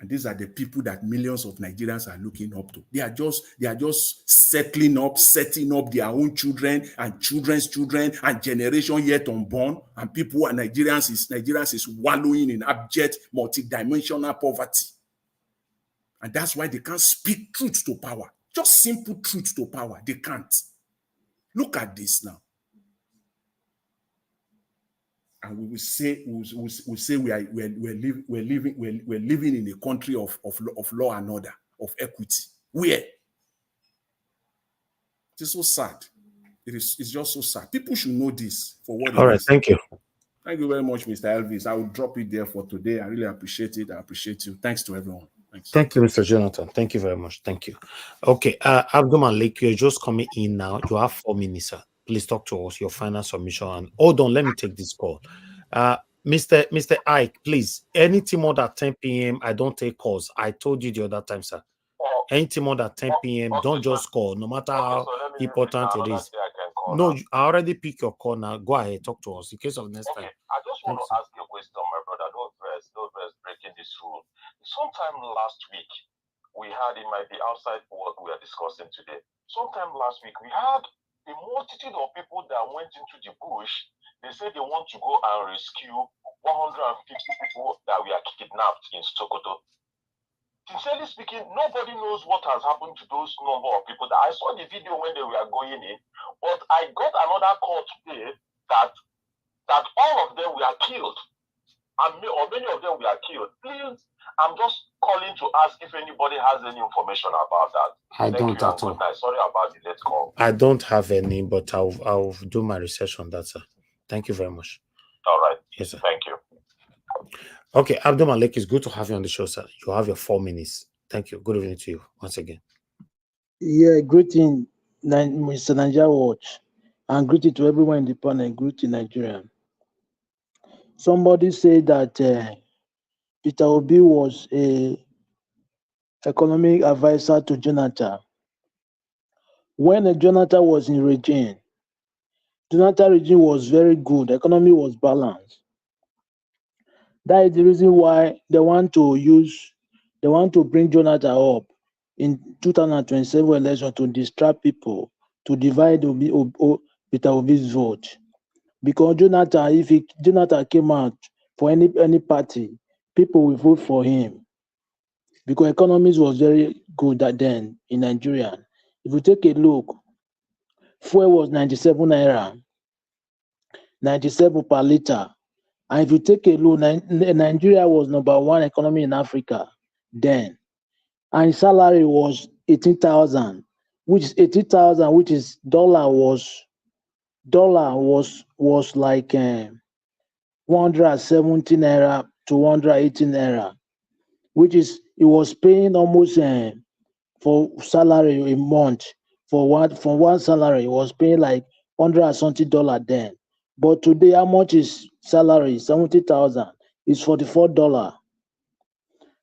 And these are the people that millions of Nigerians are looking up to. They are just setting up their own children and children's children and generation yet unborn. And people and Nigerians is wallowing in abject, multidimensional poverty. And that's why they can't speak truth to power. Just simple truth to power. They can't. Look at this now. And we will say we're living in a country of law and order, of equity. Where? It's so sad. It's just so sad. People should know this for what it is. All right, thank you. Thank you very much, Mr. Elvis. I will drop it there for today. I really appreciate it. I appreciate you. Thanks to everyone. Thanks. Thank you, Mr. Jonathan. Thank you very much. Thank you. Okay, Abdul Malik, you're just coming in now. You have 4 minutes, sir. Please talk to us, your final submission. And hold on, let me take this call. Mr. Ike, please, anything more than 10 p.m., I don't take calls. I told you the other time, sir. Anything more than 10 p.m., don't just call, no matter how important it is. No, I already picked your call now. Go ahead, talk to us in case of next time. I just want to ask you a question, my brother. No verse breaking this rule. Sometime last week, we had, it might be outside what we are discussing today. Sometime last week, we had a multitude of people that went into the bush. They said they want to go and rescue 150 people that were kidnapped in Sokoto. Sincerely speaking, nobody knows what has happened to those number of people. That I saw the video when they were going in, but I got another call today that all of them were killed. and or many of them were killed. Please, I'm just calling to ask if anybody has any information about that. I Thank don't you and at all. good night. Sorry about the late call. I don't have any, but I'll do my research on that, sir. Thank you very much. All right. Yes, sir. Thank you. Okay, Abdul Malik, it's good to have you on the show, sir. You have your 4 minutes. Thank you. Good evening to you once again. Yeah, greeting, Mr. Nigeria Watch, and greeting to everyone in the panel. Greeting Nigeria. Somebody said that Peter Obi was a economic advisor to Jonathan. When Jonathan was in regime, Jonathan regime was very good. The economy was balanced. That is the reason why they want to bring Jonathan up in 2027 election to distract people, to divide Peter Obi's vote. Because if Jonathan came out for any party, people will vote for him. Because economies was very good then in Nigeria. If you take a look, fuel was 97 naira, 97 per liter. And if you take a look, Nigeria was #1 economy in Africa then. And salary was 18,000, which is 80,000, which is dollar was like 170 naira to 180 naira, which is it was paying almost for salary a month for one salary. It was paying like $100 something then. But today, how much is salary? 70,000 is $44.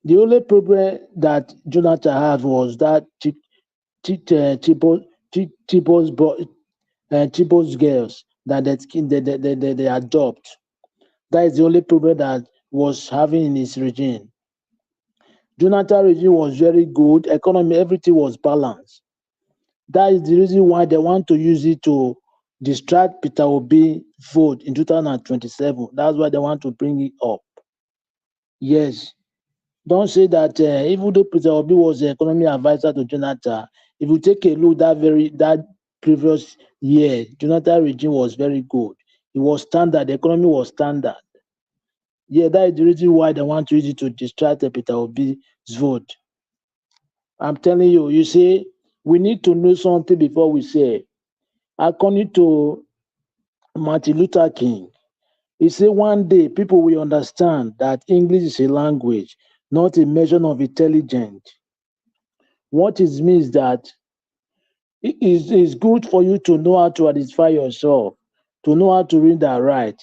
The only problem that Jonathan had was that Chibo's girls that they adopt. That is the only problem that was having in his regime. Jonathan regime was very good. Economy, everything was balanced. That is the reason why they want to use it to distract Peter Obi vote in 2027. That's why they want to bring it up. Yes. Don't say that even though Peter Obi was the economy advisor to Jonathan, if you take a look that previous year, Jonathan regime was very good. It was standard. The economy was standard. Yeah, that is the reason why they want to use it to distract Peter Obi's vote. I'm telling you, you see, we need to know something before we say. According to Martin Luther King, he said one day people will understand that English is a language, not a measure of intelligence. What it means that it is good for you to know how to identify yourself, to know how to read and write,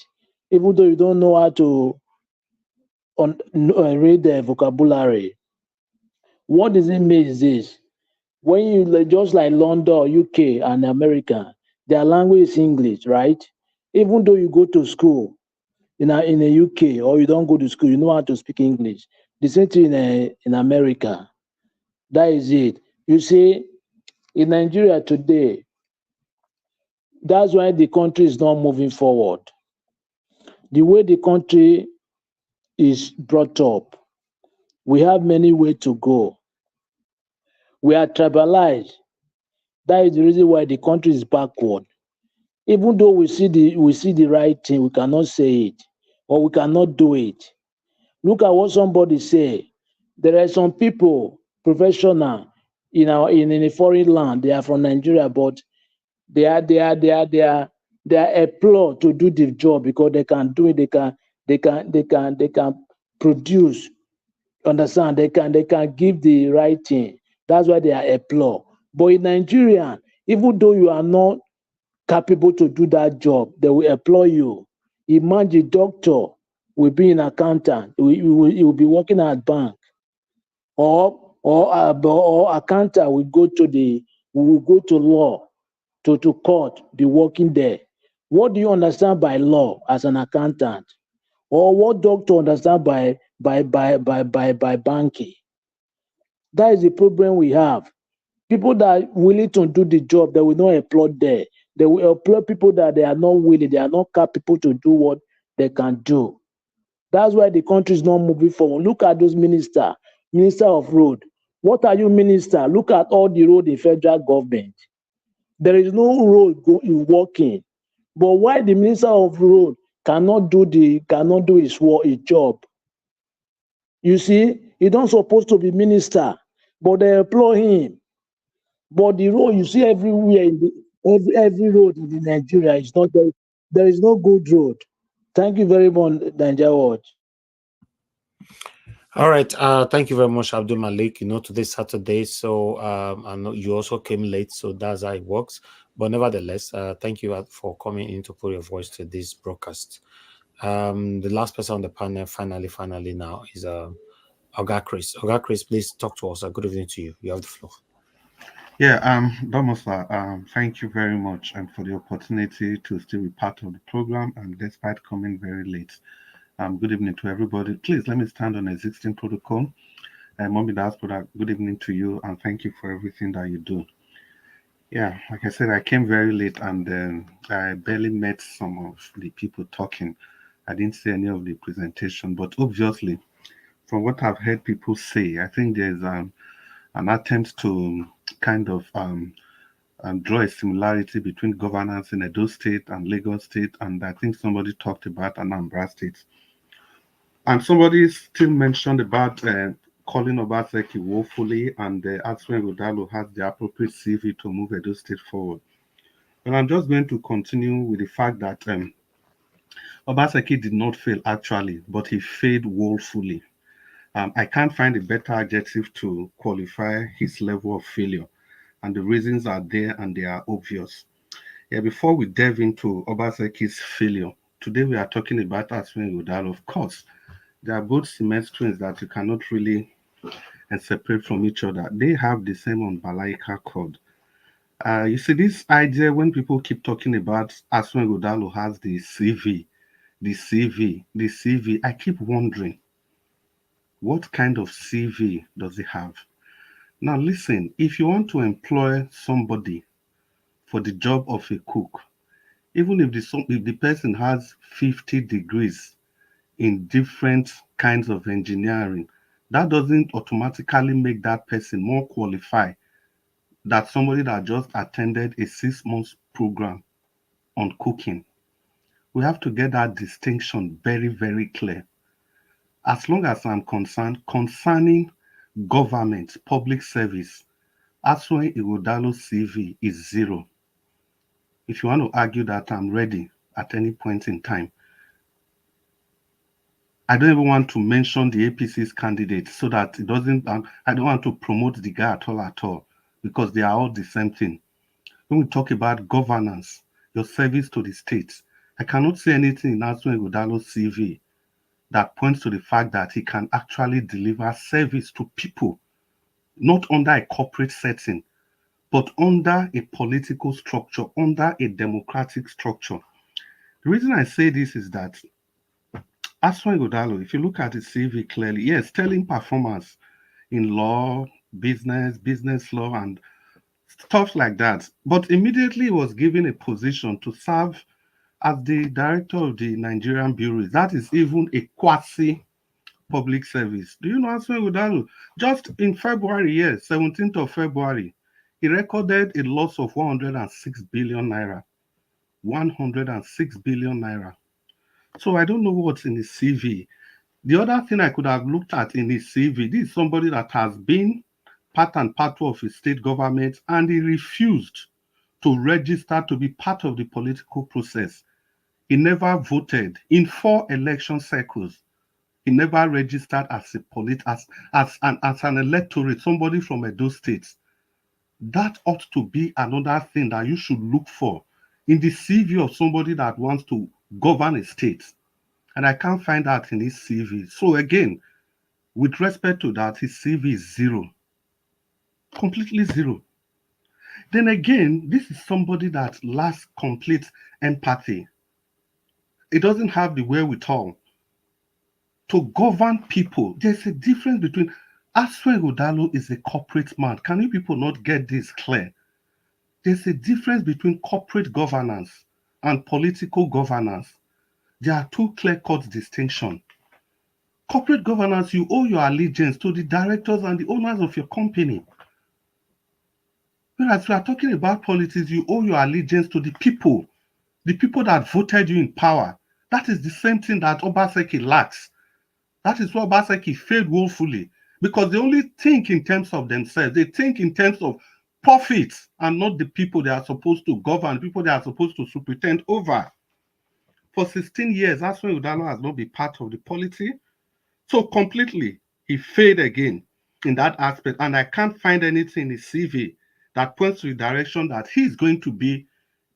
even though you don't know how to read the vocabulary. What does it mean is this? When you just like London, UK, and America, their language is English, right? Even though you go to school in the UK or you don't go to school, you know how to speak English. The same thing in America. That is it. You see, in Nigeria today, that's why the country is not moving forward. The way the country is brought up, we have many ways to go. We are tribalized. That is the reason why the country is backward. Even though we see the right thing, we cannot say it or we cannot do it. Look at what somebody say. There are some people, professional, in a foreign land. They are from Nigeria, but they are employed to do the job because they can do it. They can produce. Understand? They can give the right thing. That's why they are employed. But in Nigeria, even though you are not capable to do that job, they will employ you. Imagine doctor will be an accountant. He will be working at bank, or accountant will go to law, to court, be working there. What do you understand by law as an accountant? Or what doctor understand by banking? That is the problem we have. People that are willing to do the job, they will not employ there. They will employ people that they are not willing, they are not capable to do what they can do. That's why the country is not moving forward. Look at those minister of road. What are you minister? Look at all the road in federal government. There is no road working. But why the minister of road cannot do his work, his job. You see, he don't supposed to be minister, but they employ him. But the road you see everywhere in the every road in the Nigeria is not there. There is no good road. Thank you very much, Nigeria Watch. All right. Thank you very much, Abdul Malik. Today's Saturday, so I know you also came late, so that's how it works. But nevertheless, thank you for coming in to put your voice to this broadcast. The last person on the panel, finally now, is Oga Chris. Oga Chris, please talk to us. Good evening to you. You have the floor. Yeah, Domosa, thank you very much and for the opportunity to still be part of the program and despite coming very late. Good evening to everybody. Please let me stand on existing protocol. Mommy Diaspora, good evening to you and thank you for everything that you do. Yeah, like I said, I came very late and I barely met some of the people talking. I didn't see any of the presentation, but obviously, from what I've heard people say, I think there's an attempt to kind of draw a similarity between governance in Edo State and Lagos State, and I think somebody talked about Anambra State. And somebody still mentioned about calling Obaseki woefully, and Aswen Godalo has the appropriate CV to move Edo State forward. Well, I'm just going to continue with the fact that Obaseki did not fail actually, but he failed woefully. I can't find a better adjective to qualify his level of failure, and the reasons are there and they are obvious. Yeah, before we delve into Obaseki's failure, today we are talking about Aswen Godalo. Of course, they are both cement twins that you cannot really separate from each other. They have the same umbilical cord. You see, this idea when people keep talking about Aswen Godalo has the CV, I keep wondering, what kind of CV does he have? Now, listen, if you want to employ somebody for the job of a cook, even if the person has 50 degrees in different kinds of engineering, that doesn't automatically make that person more qualified than somebody that just attended a 6-month program on cooking. We have to get that distinction very, very clear. As long as I'm concerned, concerning government, public service, Aswen Ighodalo's CV is 0. If you want to argue that, I'm ready at any point in time. I don't even want to mention the APC's candidates so that it doesn't, I don't want to promote the guy at all, because they are all the same thing. When we talk about governance, your service to the state, I cannot see anything in Aswen Ighodalo's CV that points to the fact that he can actually deliver service to people, not under a corporate setting, but under a political structure, under a democratic structure. The reason I say this is that Aswen Ighodalo, if you look at his CV clearly, yes, sterling performance in law, business law, and stuff like that. But immediately he was given a position to serve as the director of the Nigerian bureaus. That is even a quasi public service. Do you know Aswen Ighodalo? Just in February, 17th of February, he recorded a loss of 106 billion naira. 106 billion naira. So I don't know what's in his CV. The other thing I could have looked at in his CV, this is somebody that has been part and parcel of his state government, and he refused to register to be part of the political process. He never voted in 4 election cycles. He never registered as an electorate, somebody from Edo State. That ought to be another thing that you should look for in the CV of somebody that wants to govern a state. And I can't find that in his CV. So again, with respect to that, his CV is 0. Completely 0. Then again, this is somebody that lacks complete empathy. It doesn't have the wherewithal to govern people. There's a difference between Aswen Ighodalo is a corporate man. Can you people not get this clear? There's a difference between corporate governance and political governance. There are 2 clear-cut distinctions. Corporate governance, you owe your allegiance to the directors and the owners of your company. Whereas we are talking about politics, you owe your allegiance to the people that voted you in power, That is the same thing that Obaseki lacks. That is what Obaseki failed woefully, because they only think in terms of themselves. They think in terms of profits and not the people they are supposed to govern, people they are supposed to superintend over. For 16 years, Aswin Udalo has not been part of the polity. So completely, he failed again in that aspect. And I can't find anything in his CV that points to the direction that he's going to be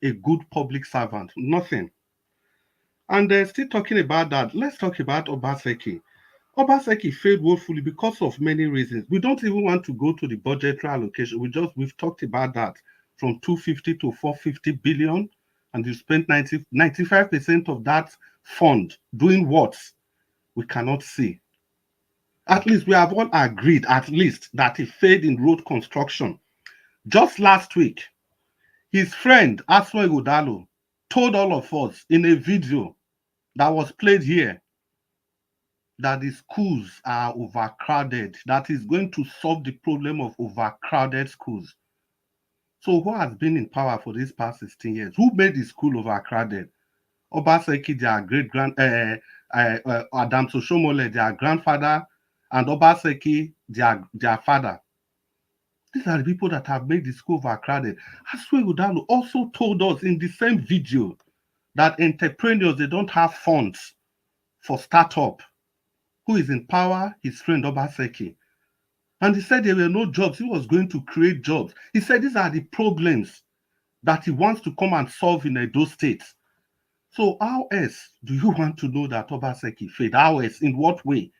a good public servant. Nothing. And they're still talking about that. Let's talk about Obaseki. Obaseki failed woefully because of many reasons. We don't even want to go to the budgetary allocation. We've talked about that, from 250 to 450 billion, and you spent 95% of that fund doing what? We cannot see. At least we have all agreed, at least, that he failed in road construction. Just last week, his friend Aswe Godalo told all of us in a video that was played here that the schools are overcrowded, that is going to solve the problem of overcrowded schools. So who has been in power for these past 16 years? Who made the school overcrowded? Obaseki, their Adam Soshomole, their grandfather, and Obaseki, their father. These are the people that have made the school overcrowded. Aswe Udalo also told us in the same video that entrepreneurs, they don't have funds for startup. Who is in power? His friend Obaseki. And he said there were no jobs. He was going to create jobs. He said these are the problems that he wants to come and solve in Edo State. So how else do you want to know that Obaseki failed? How else? In what way?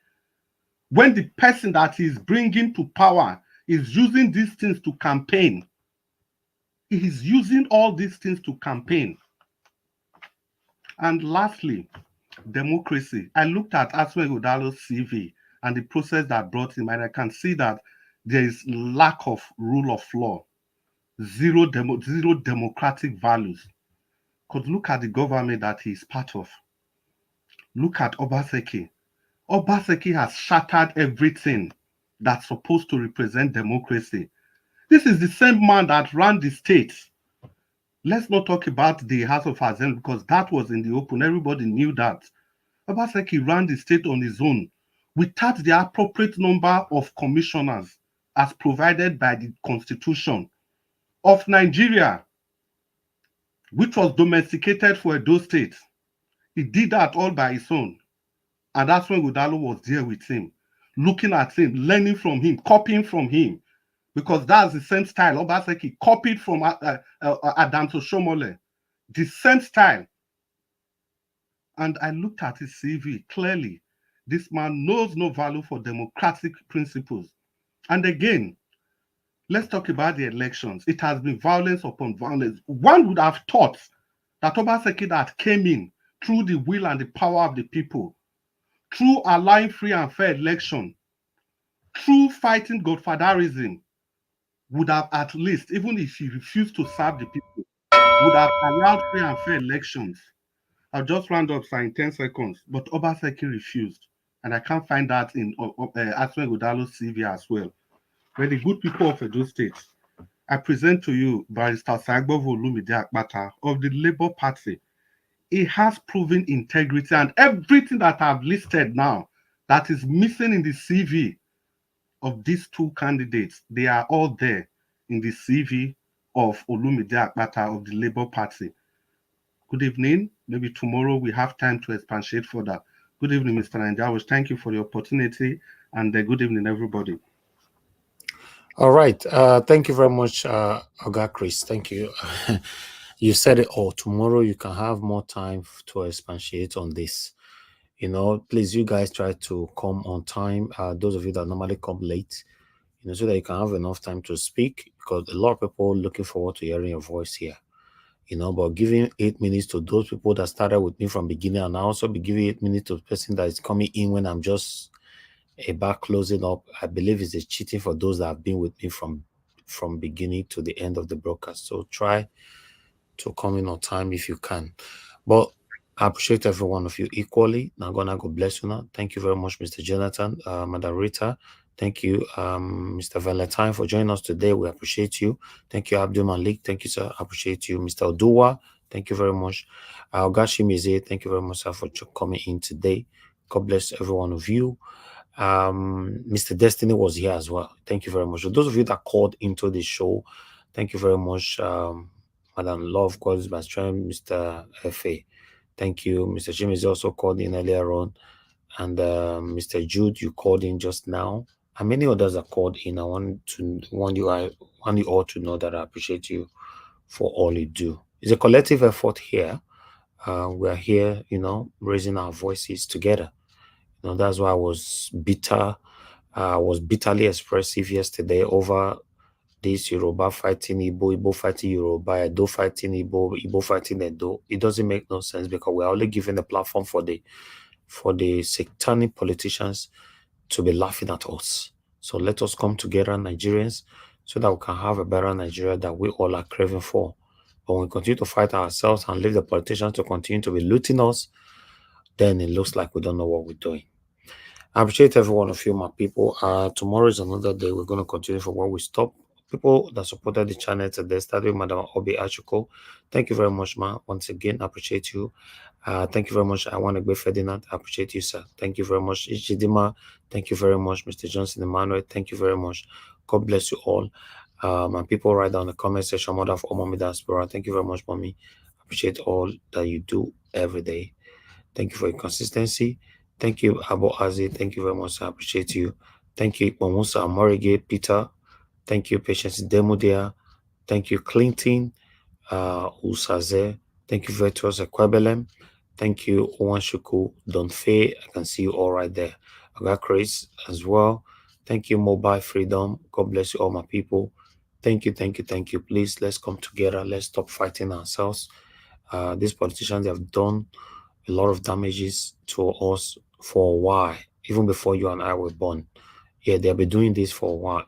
When the person that he's bringing to power is using these things to campaign. He is using all these things to campaign. And lastly, democracy. I looked at Aswe Udalo's CV and the process that brought him, and I can see that there is lack of rule of law, zero democratic values. Because look at the government that he is part of. Look at Obaseki. Obaseki has shattered everything that's supposed to represent democracy. This is the same man that ran the state. Let's not talk about the House of Assembly, because that was in the open. Everybody knew that. Obaseki ran the state on his own without the appropriate number of commissioners as provided by the Constitution of Nigeria, which was domesticated for Edo State. He did that all by his own. And that's when Udalo was there with him, looking at him, learning from him, copying from him, because that's the same style Obaseki copied from Adam Soshomole, the same style. And I looked at his CV clearly. This man knows no value for democratic principles. And again, let's talk about the elections. It has been violence upon violence. One would have thought that Obaseki that came in through the will and the power of the people, through allowing free and fair election, through fighting godfatherism, would have at least, even if he refused to serve the people, would have allowed free and fair elections. I'll just round up in 10 seconds. But Obaseki refused. And I can't find that in Aswe Udalo's CV as well. We're the good people of Edo State. I present to you Barrister Sagbovo Olumide Akpata of the Labour Party. He has proven integrity, and everything that I've listed now that is missing in the CV of these two candidates, they are all there in the CV of Olumide Akpata of the Labour Party. Good evening. Maybe tomorrow we have time to expatiate further. Good evening, Mr. Nanjawish. Thank you for the opportunity, and good evening, everybody. All right. Thank you very much, Oga Chris. Thank you. You said it all. Tomorrow you can have more time to expatiate on this. You know, please, you guys try to come on time. Those of you that normally come late, you know, so that you can have enough time to speak, because a lot of people are looking forward to hearing your voice here. You know, but giving 8 minutes to those people that started with me from beginning, and I also be giving 8 minutes to the person that is coming in when I'm just about closing up, I believe is a cheating for those that have been with me from beginning to the end of the broadcast. So try to come in on time if you can. But I appreciate every one of you equally. Now God bless you now. Thank you very much, Mr. Jonathan, Madam Rita. Thank you, Mr. Valentine, for joining us today. We appreciate you. Thank you, Abdul Malik. Thank you, sir. I appreciate you, Mr. Oduwa. Thank you very much. Ogashi Mize, thank you very much, sir, for coming in today. God bless every one of you. Mr. Destiny was here as well. Thank you very much. For those of you that called into the show, thank you very much. Madam Love, God's my strength, Mr. F.A. Thank you. Mr. Jim is also called in earlier on. And Mr. Jude, you called in just now. And many others are called in. I want you all to know that I appreciate you for all you do. It's a collective effort here. We're here, raising our voices together. That's why I was bitter. I was bitterly expressive yesterday over this Yoruba fighting Igbo, Igbo fighting Yoruba, Edo fighting Igbo, Igbo fighting Edo. It doesn't make no sense because we're only giving the platform for the satanic politicians to be laughing at us. So let us come together, Nigerians, so that we can have a better Nigeria that we all are craving for. But when we continue to fight ourselves and leave the politicians to continue to be looting us, then it looks like we don't know what we're doing. I appreciate every one of you, my people. Tomorrow is another day. We're going to continue from where we stopped. People that supported the channel today, started with Madam Obi Achuko. Thank you very much, ma. Once again, I appreciate you. Thank you very much. I want to go Ferdinand. I appreciate you, sir. Thank you very much. Ichidima. Thank you very much. Mr. Johnson Emmanuel. Thank you very much. God bless you all. My people, write down the comment section. Mother of all Mommy Diaspora. Thank you very much, Mommy. I appreciate all that you do every day. Thank you for your consistency. Thank you, Abu Azi. Thank you very much. I appreciate you. Thank you, Momusa Morige, Peter. Thank you, Patience Demudia. Thank you, Clinton Usaze. Thank you, Virtuous Equabelem. Thank you, Owanshuku Donfe. I can see you all right there. I got Chris as well. Thank you, Mobile Freedom. God bless you, all my people. Thank you, thank you, thank you. Please, let's come together. Let's stop fighting ourselves. These politicians, they have done a lot of damages to us for a while, even before you and I were born. Yeah, they've been doing this for a while.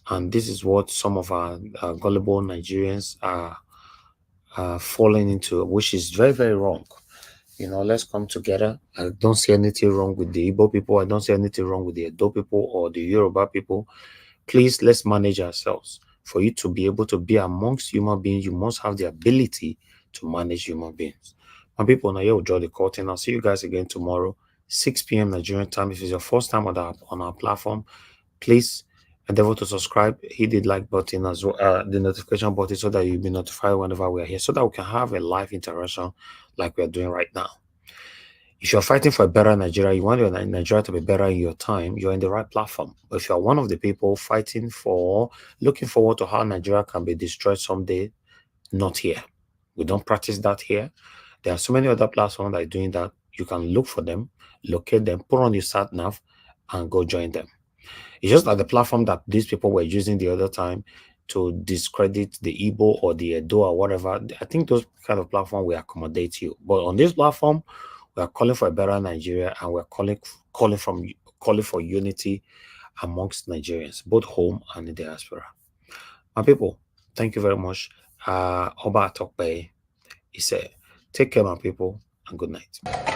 And this is what some of our gullible Nigerians are falling into, which is very, very wrong. Let's come together. I don't see anything wrong with the Igbo people. I don't see anything wrong with the Edo people or the Yoruba people. Please, let's manage ourselves. For you to be able to be amongst human beings, you must have the ability to manage human beings. My people, now you will draw the curtain. I'll see you guys again tomorrow, 6 p.m. Nigerian time. If it's your first time on our platform, please endeavor to subscribe, hit the like button as well, the notification button, so that you'll be notified whenever we are here, so that we can have a live interaction like we are doing right now. If you're fighting for a better Nigeria, you want your Nigeria to be better in your time, you're in the right platform. But if you're one of the people fighting for, looking forward to how Nigeria can be destroyed someday, not here. We don't practice that here. There are so many other platforms that are doing that. You can look for them, locate them, put on your sat nav, and go join them. It's just like the platform that these people were using the other time to discredit the Igbo or the Edo or whatever. I think those kind of platform will accommodate you. But on this platform, we are calling for a better Nigeria, and we're calling for unity amongst Nigerians, both home and in the diaspora. My people, thank you very much. Oba Atokbe, he said, take care, my people, and good night.